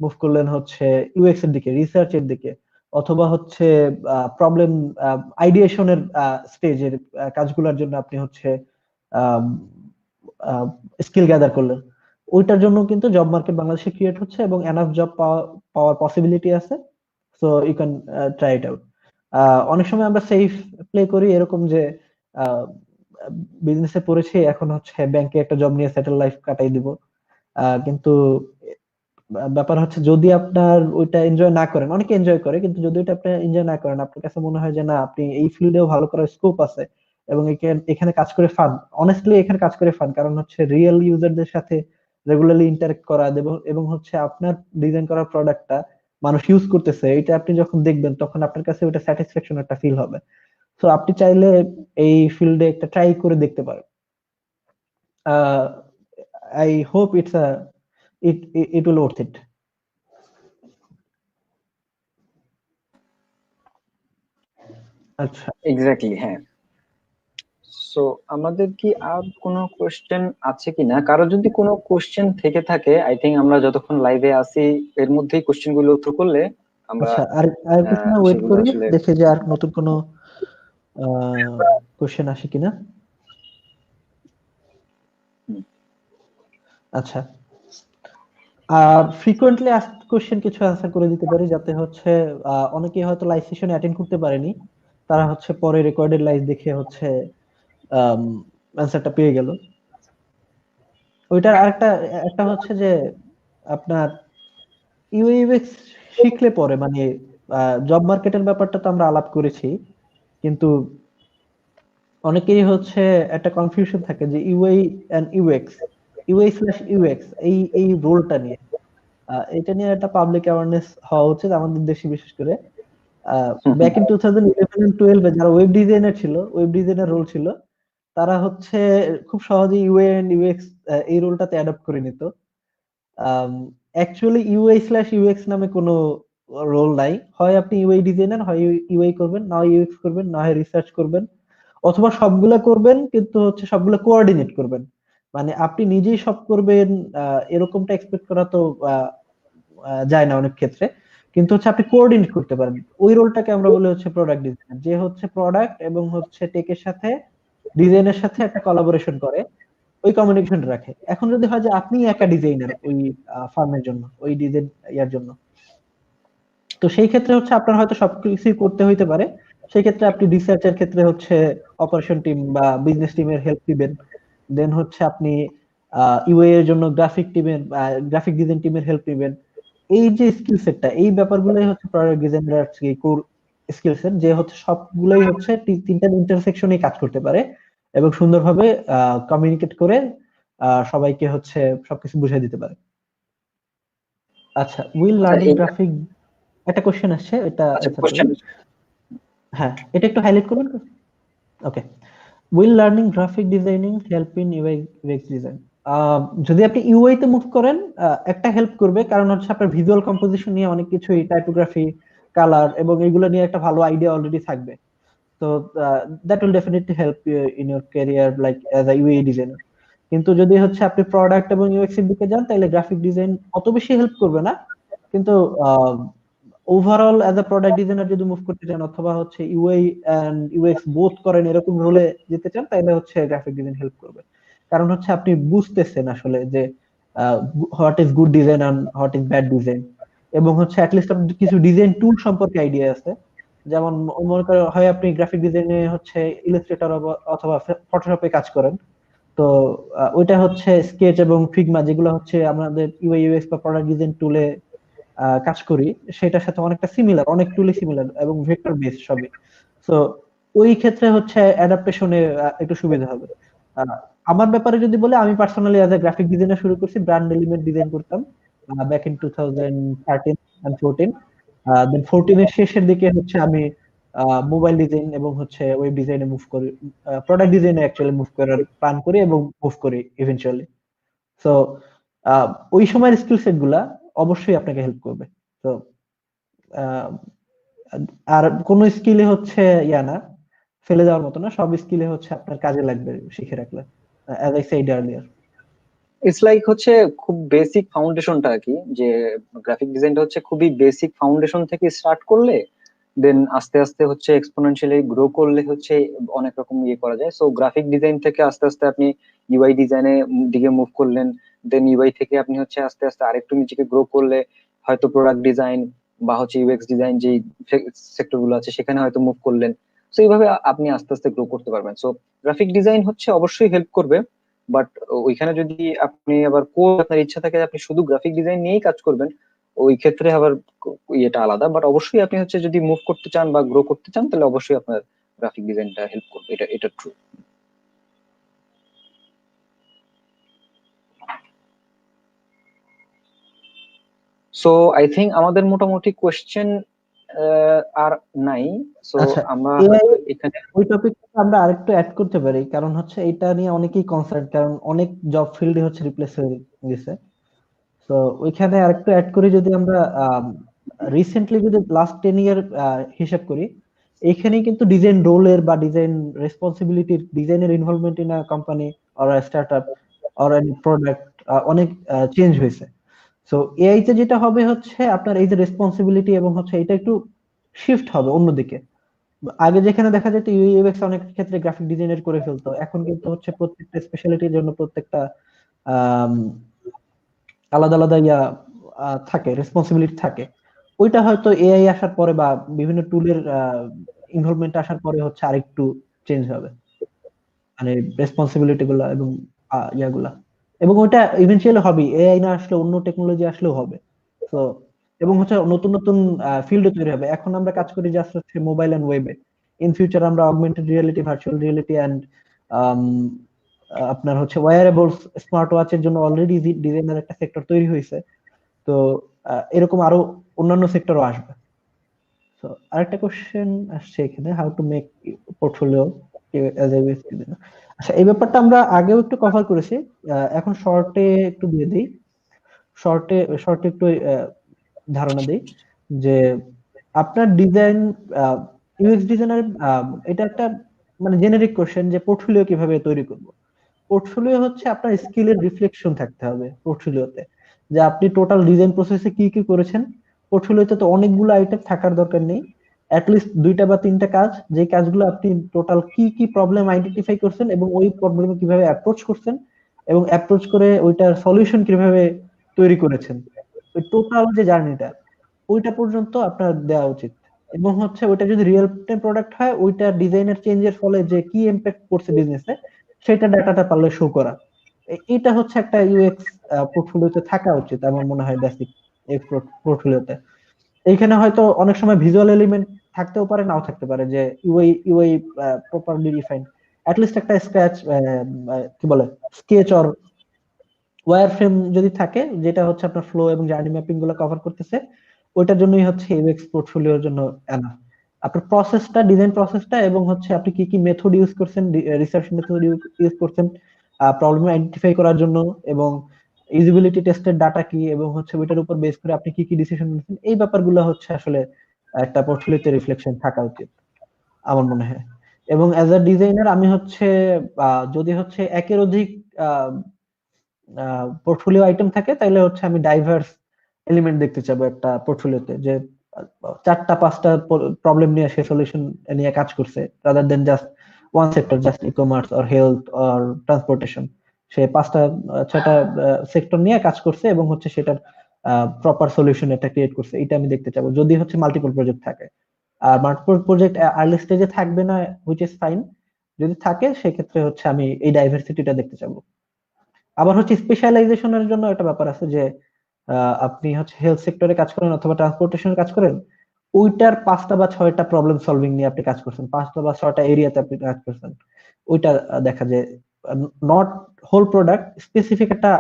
মুভ করলেন হচ্ছে ইউএক্স এর দিকে, রিসার্চের দিকে, অথবা হচ্ছে প্রবলেম আইডিয়েশনের স্টেজের কাজগুলোর জন্য আপনি হচ্ছে স্কিল গ্যাদার করলেন। ওইটার জন্য কিন্তু জব মার্কেট বাংলাদেশে ক্রিয়েট হচ্ছে, এবং এনাফ জব পাওয়ার পসিবিলিটি আছে। So you can try it out. অনেক সময় আমরা সেফ প্লে করি এরকম যে বিজনেসে পড়েছি, এখন হচ্ছে ব্যাংকে একটা জব নিয়ে সেটেল লাইফ কাটাই দিব। কিন্তু ব্যাপার হচ্ছে যদি আপনার ওইটা এনজয় না করেন, অনেকে এনজয় করে, কিন্তু যদি ওইটা আপনি এনজয় না করেন, আপনার কাছে মনে হয় যে না, আপনি এই ফিল্ডেও ভালো করার স্কোপ আছে, এবং এখানে কাজ করে ফান, অনেস্টলি এখানে কাজ করে ফান, কারণ হচ্ছে রিয়েল ইউজারদের সাথে রেগুলারলি ইন্টারেক্ট করা, এবং হচ্ছে আপনার ডিজাইন করা প্রোডাক্টটা মানুষ ইউজ করতেছে, এটা আপনি যখন দেখবেন তখন আপনার কাছে ওইটা স্যাটিসফ্যাকশন একটা ফিল হবে। তো আপনি চাইলে এই ফিল্ডে একটা ট্রাই করে দেখতে পারেন। I hope it will worth it. আচ্ছা এক্স্যাক্টলি, হ্যাঁ। সো আমাদের কি আর কোনো কোশ্চেন আছে কিনা? কারো যদি কোনো কোশ্চেন থেকে থাকে, আই থিংক আমরা যতক্ষণ লাইভে আছি এর মধ্যেই কোশ্চেন গুলো উত্তর করলে আমরা আচ্ছা, আর আর একটু সময় ওয়েট সেগুলো করি, আসলে। দেখি যে আর নতুন কোনো কোশ্চেন আসে কিনা। হুম, আচ্ছা, আর ফ্রিকোয়েন্টলি আস্কড কোশ্চেন কিছু অ্যান্সার করে দিতে পারি, যাতে হচ্ছে অনেকেই হয়তো লাইভ সেশনে অ্যাটেন্ড করতে পারেনি, তারা হচ্ছে পরে রেকর্ডেড লাইভ দেখে হচ্ছে অ্যান্সারটা পেয়ে গেল। ওইটার আরেকটা একটা হচ্ছে যে আপনার ইউএক্স শিখলে পরে মানে জব মার্কেটের ব্যাপারটা তো আমরা আলাপ করেছি, কিন্তু অনেকেরই হচ্ছে একটা কনফিউশন থাকে যে ইউআই এন্ড ইউএক্স, ইউআই/ইউএক্স এই এই রোলটা নিয়ে। এটা নিয়ে একটা পাবলিক অ্যাওয়ারনেস হওয়া উচিত আমাদের দেশে, বিশেষ করে হুম, হুম। ব্যাক ইন 2011 এন্ড 12 যারা ওয়েব ডিজাইনার ছিল, ওয়েব ডিজাইনার রোল ছিল, তারা হচ্ছে খুব সহজে ইউআই এন্ড ইউএক্স এই রোলটাতে অ্যাডাপ্ট করে নিত। অ্যাকচুয়ালি ইউআই/ইউএক্স নামে কোনো রোল নাই। হয় আপনি ইউআই ডিজাইনার, হয় ইউআই করবেন, না হয় ইউএক্স করবেন, না হয় রিসার্চ করবেন, অথবা সবগুলা করবেন কিন্তু হচ্ছে সবগুলা কোঅর্ডিনেট করবেন। মানে আপনি নিজেই সব করবেন এরকমটা এক্সপেক্ট করা তো আহ, যায় না অনেক ক্ষেত্রে। কিন্তু হচ্ছে আপনি কোঅর্ডিনেট করতে পারেন, ওই রোলটাকে আমরা বলি হচ্ছে প্রোডাক্ট ডিজাইনার, যে হচ্ছে প্রোডাক্ট এবং হচ্ছে টেকের সাথে, ডিজাইনের সাথে একটা কোলাবোরেশন করে, ওই কমিউনিকেশন রাখে। এখন যদি হয় যে আপনি একা ডিজাইনার ওই ফার্মের জন্য, ওই ডিজাইন ইয়ার জন্য, তো সেই ক্ষেত্রে হচ্ছে আপনার হয়তো সবকিছুই করতে হইতে পারে। সেই ক্ষেত্রে আপনি রিসার্চের ক্ষেত্রে হচ্ছে অপারেশন টিম বা বিজনেস টিমের হেল্প দিবেন। দেন হচ্ছে আপনি ইউএ এর জন্য গ্রাফিক ডিজাইন টিমের হেল্প নিবেন। এই যে স্কিল সেটটা, এই ব্যাপারগুলোই হচ্ছে product designer core skill set, যে হচ্ছে সবগুলোই হচ্ছে তিনটা ইন্টারসেকশনে কাজ করতে পারে এবং সুন্দরভাবে কমিউনিকেট করে সবাইকে হচ্ছে সবকিছু বুঝিয়ে দিতে পারে। আচ্ছা, উইল আচ্ছা লার্নিং এই গ্রাফিক, একটা কোশ্চেন আসছে, এটা আচ্ছা অ্যান্সার করি। কোশ্চেন। হ্যাঁ, এটা একটু হাইলাইট করবেন। Okay, will learning graphic designing help in UI UX design. যদি আপনি ইউআই তে মুভ করেন, একটা হেল্প করবে, কারণ হচ্ছে আপনার ভিজুয়াল কম্পোজিশন নিয়ে অনেক কিছুই, টাইপোগ্রাফি, কালার এবং এগুলো নিয়ে একটা ভালো আইডিয়া অলরেডি থাকবে। তো that will definitely help you in your career like as a UI designer. কিন্তু যদি হচ্ছে আপনি প্রোডাক্ট এবং ইউএক্স এর দিকে যান, তাহলে গ্রাফিক ডিজাইন অত বেশি হেল্প করবে না। কিন্তু overall as a product designer যদি মুভ করতে চান, অথবা হচ্ছে ইউআই এন্ড ইউএক্স বোথ করেন এরকম রোলে যেতে চান, তাহলে হচ্ছে গ্রাফিক ডিজাইন হেল্প করবে। কারণ হচ্ছে আপনি বুঝতেছেন আসলে যে what is good design and what is bad design, এবং হচ্ছে অ্যাটলিস্ট আপনার কিছু ডিজাইন টুল সম্পর্কে আইডিয়া আছে। যেমন মনে করেন হয় আপনি গ্রাফিক ডিজাইনে হচ্ছে ইলাস্ট্রেটর অথবা ফটোশপে কাজ করেন, তো ওইটা হচ্ছে স্কেচ এবং ফিগমা, যেগুলো হচ্ছে আমাদের ইউআই ইউএক্স বা প্রোডাক্ট ডিজাইন টুলে কাজ করি, সেটার সাথে অনেকটা সিমিলার, অনেক টুলি সিমিলার এবং ভেক্টর বেস সবই। তো ওই ক্ষেত্রে হচ্ছে অ্যাডাপ্টেশনে একটু সুবিধা হবে। আহ, আমার ব্যাপারে যদি বলে, আমি personally as a graphic designer শুরু করছি, ব্র্যান্ড এলিমেন্ট ডিজাইন করতাম ব্যাক ইন 2013 এন্ড 14। দেন 14 এর শেষের দিকে হচ্ছে আমি মোবাইল ডিজাইন এবং হচ্ছে ওয়েব ডিজাইনে মুভ করি, প্রোডাক্ট ডিজাইনে অ্যাকচুয়ালি মুভ করার প্ল্যান করি এবং মুভ করি ইভেনচুয়ালি। তো ওই সময়ের স্কিল সেট গুলা অবশ্যই আপনাকে হেল্প করবে। তো আর কোন স্কিলে হচ্ছে ইয়া না, ফেলে দেওয়ার মতো না, সব স্কিলে হচ্ছে আপনার কাজে লাগবে শিখে রাখলে, as I said earlier. It's like হচ্ছে খুব বেসিক ফাউন্ডেশনটা আর কি, যে গ্রাফিক ডিজাইনটা হচ্ছে খুবই বেসিক ফাউন্ডেশন থেকে স্টার্ট করলে দেন আস্তে আস্তে হচ্ছে এক্সপোনেনশিয়ালি গ্রো করলে হচ্ছে অনেক রকম ইয়ে করা যায়। সো গ্রাফিক ডিজাইন থেকে আস্তে আস্তে আপনি ইউআই ডিজাইনে দিকে মুভ করলেন, দেন ইউআই থেকে আপনি হচ্ছে আস্তে আস্তে আরেকটু নিচেকে গ্রো করলে হয়তো প্রোডাক্ট ডিজাইন বা হচ্ছে ইউএক্স ডিজাইন যে সেক্টর গুলো আছে সেখানে হয়তো মুভ করলেন। সো এইভাবে আপনি আস্তে আস্তে গ্রো করতে পারবেন। সো গ্রাফিক ডিজাইন হচ্ছে অবশ্যই হেল্প করবে, বাট ওইখানে যদি আপনি আবার আপনার ইচ্ছা থাকে যে আপনি শুধু গ্রাফিক ডিজাইন নিয়েই কাজ করবেন, ওই ক্ষেত্রে আবার ইয়েটা আলাদা। বাট অবশ্যই আপনি হচ্ছে যদি মুভ করতে চান বা গ্রো করতে চান তাহলে অবশ্যই আপনার গ্রাফিক ডিজাইনটা হেল্প করবে, এটা এটা ট্রু। সো আই থিংক আমাদের মোটামুটি কোয়েশ্চেন আর নাই। সো আচ্ছা, আমরা এআই, হয়তো এখানে। ওই টপিকটা আমরা আরেকটু অ্যাড করতে পারি, কারণ হচ্ছে এটা নিয়ে অনেকেই কনসার্ন, কারণ অনেক জব ফিল্ডে হচ্ছে রিপ্লেস হয়ে গেছে। তো ওইখানে আরেকটু অ্যাড করি, যদি আমরা রিসেন্টলি যদি লাস্ট 10 ইয়ার হিসাব করি, এইখানে কিন্তু ডিজাইন রোলের বা ডিজাইন রেসপন্সিবিলিটির, ডিজাইনের involvement in a company or a startup or a product অনেক চেঞ্জ হয়েছে। সো এআই তে যেটা হবে হচ্ছে আপনার এই যে রেসপন্সিবিলিটি এবং হচ্ছে এটা একটু শিফট হবে অন্যদিকে। আগে যেখানে দেখা যেত ইউএক্স অনেক ক্ষেত্রে গ্রাফিক ডিজাইনার করে ফেলতো, এখন কিন্তু হচ্ছে প্রত্যেকটা স্পেশালিটির জন্য প্রত্যেকটা আম, আলাদা আলাদা থাকে, রেসপন্সিবিলিটি থাকে। ওইটা হয়তো এআই আসার পরে বা বিভিন্ন টুলের ইনভলভমেন্ট আসার পরে হচ্ছে আরেকটু চেঞ্জ হবে, মানে রেসপন্সিবিলিটি গুলা এবং ইয়াগুলা। এবং ওইটা ইভেনচুয়ালি হবে, এআই না আসলে অন্য টেকনোলজি আসলেও হবে। তো এবং হচ্ছে নতুন নতুন ফিল্ডে তৈরি হবে। এখন আমরা কাজ করি জাস্ট হচ্ছে মোবাইল এন্ড ওয়েবে, ইন ফিউচার আমরা augmented reality, virtual reality and আপনার হচ্ছে ওয়্যারেবলস, স্মার্ট ওয়াচের জন্য অলরেডি ডিজাইনের একটা সেক্টর তৈরি হয়েছে। তো এরকম আরো অন্যান্য সেক্টরও আসবে। তো আরেকটা কোশ্চেন আসছে এখানে, how to make portfolio as a web designer. আচ্ছা, এই ব্যাপারটা আমরা আগেও একটু কভার করেছি, এখন শর্টে একটু দিয়ে দিই। শর্টে শর্টে একটু ধারণা দিই যে আপনার ডিজাইন, ইউএক্স ডিজাইনার, এটা একটা মানে জেনেরিক কোশ্চেন যে পোর্টফোলিও কিভাবে তৈরি করব। পোর্টফোলিও হচ্ছে আপনার স্কিলের রিফ্লেকশন থাকতে হবে পোর্টফোলিওতে, যে আপনি টোটাল ডিজাইন প্রসেসে কি কি করেছেন। পোর্টফোলিওতে তো অনেকগুলো আইটেম থাকার দরকার নেই, অ্যাটলিস্ট দুইটা বা তিনটা কাজ, যে কাজগুলো আপনি টোটাল কি কি প্রবলেম আইডেন্টিফাই করছেন এবং ওই প্রবলেমে কিভাবে অ্যাপ্রোচ করছেন এবং অ্যাপ্রোচ করে ওইটার সলিউশন কিভাবে তৈরি করেছেন, ওই টোটাল যে জার্নিটা ওইটা পর্যন্ত আপনার দেওয়া উচিত। এবং হচ্ছে ওইটা যদি রিয়েল টাইম প্রোডাক্ট হয়, ওইটা ডিজাইনের চেঞ্জের ফলে যে কি ইম্প্যাক্ট করছে বিজনেসে, সেটা ডাটাটা পারলে শো করা। এটা হচ্ছে একটা ইউএক্স পোর্টফোলিওতে থাকা উচিত আমার মনে হয়, বেসিক পোর্টফোলিওতে। এইখানে হয়তো অনেক সময় ভিজুয়াল এলিমেন্ট থাকতেও পারে, নাও থাকতে পারে, যে UI UI properly defined, at least একটা স্ক্র্যাচ, কি বলে, স্কেচ অর ওয়্যার ফ্রেম যদি থাকে, যেটা হচ্ছে আপনার ফ্লো এবং জার্নি ম্যাপিং গুলো কভার করতেছে, ওইটার জন্যই হচ্ছে ইউএক্স পোর্টফোলিওর জন্য এনাফ। আপনার প্রসেসটা, ডিজাইন প্রসেসটা এবং হচ্ছে আপনি কি কি মেথড ইউজ করছেন, রিসার্চ মেথড ইউজ করছেন প্রবলেম আইডেন্টিফাই করার জন্য, এবং ইউজিবিলিটি টেস্টের ডাটা কি, এবং হচ্ছে ওইটার উপর বেস করে আপনি কি কি ডিসিশন নিয়েছেন, এই ব্যাপারগুলো হচ্ছে আসলে একটা পোর্টফোলিওতে রিফ্লেকশন থাকা উচিত আমার মনে হয়। এবং অ্যাজ আ ডিজাইনার আমি হচ্ছে যদি হচ্ছে একের অধিক পোর্টফোলিও আইটেম থাকে, তাহলে হচ্ছে আমি ডাইভার্স এলিমেন্ট দেখতে চাবো একটা পোর্টফোলিওতে, যে চারটা পাঁচটা প্রবলেম নিয়ে সে সলিউশন নিয়ে কাজ করছে, rather then just one sector, just e commerce or health or transportation. সে পাঁচটা ছয়টা সেক্টর নিয়ে কাজ করছে এবং হচ্ছে সেটার প্রপার সলিউশন এটা ক্রিয়েট করছে, এটা আমি দেখতে চাবো যদি হচ্ছে মাল্টিপল প্রজেক্ট থাকে। আর মাল্টিপল প্রজেক্ট আর্লি স্টেজে থাকবে না, হুইচ ইজ ফাইন। যদি থাকে সেক্ষেত্রে হচ্ছে আমি এই ডাইভার্সিটিটা দেখতে চাবো। আবার হচ্ছে স্পেশালাইজেশনের জন্য একটা ব্যাপার আছে, যে আপনি হচ্ছে হেলথ সেক্টরে কাজ করেন অথবা ট্রান্সপোর্টেশনে কাজ করেন, ওইটার পাঁচটা বা ছয়টা প্রবলেম সলভিং নিয়ে আপনি কাজ করছেন, পাঁচটা বা ছয়টা এরিয়াতে আপনি কাজ করছেন। ওইটা দেখা যায় নট হোল প্রোডাক্ট, স্পেসিফিক একটা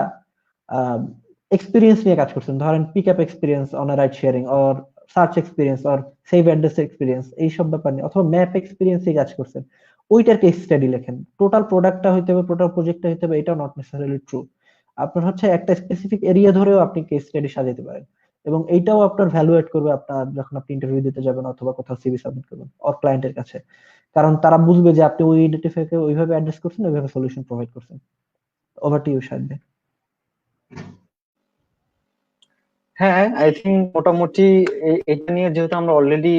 এক্সপিরিয়েন্স নিয়ে কাজ করছেন, ধরেন pick up experience on ride sharing or search experience or save address experience, এইসব ব্যাপার নিয়ে, অথবা ম্যাপ এক্সপিরিয়েন্স নিয়ে কাজ করছেন, ওইটার কেস স্টাডি লেখেন। টোটাল প্রোডাক্টটা হইতে হবে, টোটাল প্রজেক্টটা হইতে হবে, এটাও নট নেসেসারিলি ট্রু। আপনার হচ্ছে একটা স্পেসিফিক এরিয়া ধরেও আপনি কেস স্টাডি সাজাতে পারেন, এবং এইটাও আপনার ভ্যালু এড করবে আপনার যখন আপনি ইন্টারভিউ দিতে যাবেন অথবা কোথাও সিভি সাবমিট করবেন অর ক্লায়েন্টের কাছে। কারণ তারা বুঝবে যে আপনি ওই আইডেন্টিফাইকে ওইভাবে অ্যাড্রেস করছেন, ওইভাবে সলিউশন প্রোভাইড করছেন। Over to you, Shahid. হ্যাঁ, আই থিঙ্ক মোটামুটি এটা নিয়ে যেহেতু আমরা অলরেডি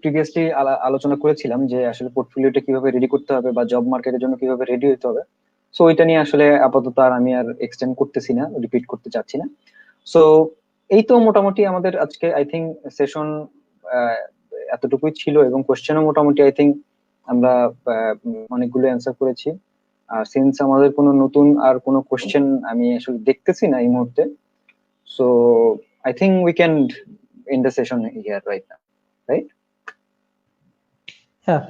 প্রিভিয়াসলি আলোচনা করেছিলাম যে আসলে পোর্টফোলিওটা কিভাবে রেডি করতে হবে বা জব মার্কেটের জন্য কিভাবে রেডি হতে হবে, সো ওইটা নিয়ে আসলে আপাতত আর আমি আর এক্সটেন্ড করতেছি না, রিপিট করতে চাচ্ছি না। সো এই তো মোটামুটি আমাদের আজকে আই থিঙ্ক সেশন এতটুকুই ছিল, এবং কোশ্চেনও মোটামুটি আই থিঙ্ক আমরা অনেকগুলো অ্যান্সার করেছি। আর সিন্স আমাদের কোনো নতুন আর কোনো কোশ্চেন আমি আসলে দেখতেছি না এই মুহূর্তে, so I think we can end the session here right now, right? হ্যাঁ,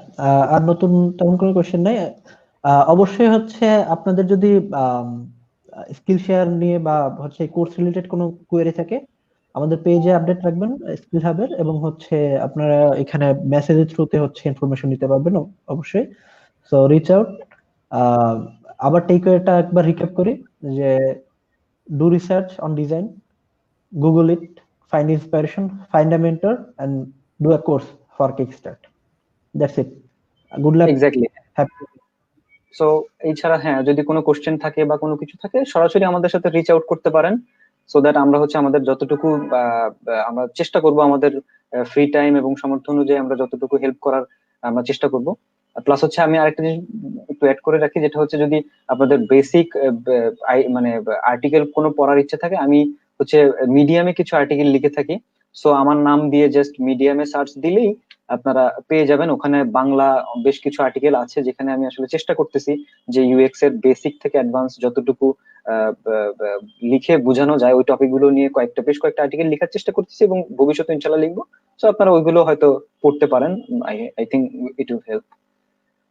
আর নতুন তেমন কোনো কোশ্চেন নাই। অবশ্যই হচ্ছে আপনাদের যদি স্কিল শেয়ার নিয়ে বা হচ্ছে কোর্স রিলেটেড কোনো কোয়েরি থাকে, আমাদের পেজে আপডেট রাখবেন স্কিল হাবের, এবং হচ্ছে আপনারা এখানে মেসেজের থ্রুতে হচ্ছে ইনফরমেশন নিতে পারবেন অবশ্যই। So reach out. আবার টেকওয়েটা একবার রিক্যাপ করি, যে do research on design, Google it, find inspiration, find a mentor, and do a course for Kickstart. That's it. Good luck. Exactly. So এছাড়া হ্যাঁ, যদি কোনো কোশ্চেন থাকে বা কোনো কিছু থাকে সরাসরি আমাদের সাথে রিচ আউট করতে পারেন, সো দ্যাট আমরা হচ্ছে আমাদের যতটুকু আমরা চেষ্টা করব আমাদের ফ্রি টাইম এবং সামর্থ্য অনুযায়ী আমরা যতটুকু হেল্প করার আমরা চেষ্টা করব। প্লাস হচ্ছে আমি আরেকটা জিনিস একটু অ্যাড করে রাখি, যেটা হচ্ছে যদি আপনাদের বেসিক মানে আর্টিকেল কোনো পড়ার ইচ্ছে থাকে, আমি হচ্ছে মিডিয়ামে কিছু আর্টিকেল লিখে থাকি। সো আমার নাম দিয়ে জাস্ট মিডিয়ামে সার্চ দিলেই আপনারা পেয়ে যাবেন। ওখানে বাংলা বেশ কিছু আর্টিকেল আছে যেখানে আমি আসলে চেষ্টা করতেছি যে ইউএক্স এর বেসিক থেকে অ্যাডভান্স যতটুকু আহ, ব- ব- লিখে বোঝানো যায় ওই টপিক গুলো নিয়ে বেশ কয়েকটা আর্টিকেল লেখার চেষ্টা করতেছি এবং ভবিষ্যতে ইনশাল্লাহ লিখবো। সো আপনারা ওইগুলো হয়তো পড়তে পারেন। I think it will help.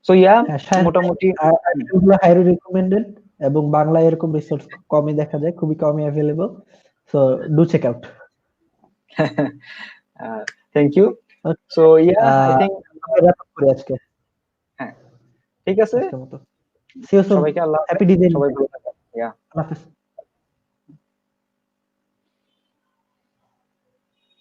So yeah, হ্যাঁ, মোটামুটি। হুম। আর্টিকেলগুলো হাইলি রিকমেন্ডেড, এবং বাংলায় এরকম রিসোর্স কমই দেখা যায়, খুবই কমই available. So do check out. Thank you. So yeah, I think আমি wrap up করি আজকে হ্যাঁ, ঠিক আছে। আজকের মতো। See you soon. সবাইকে আল্লাহ হ্যাপি হাফেজ। ডিজাইন। সবাই ভালো থাকবেন। ইয়া। আল্লাহ হাফেজ।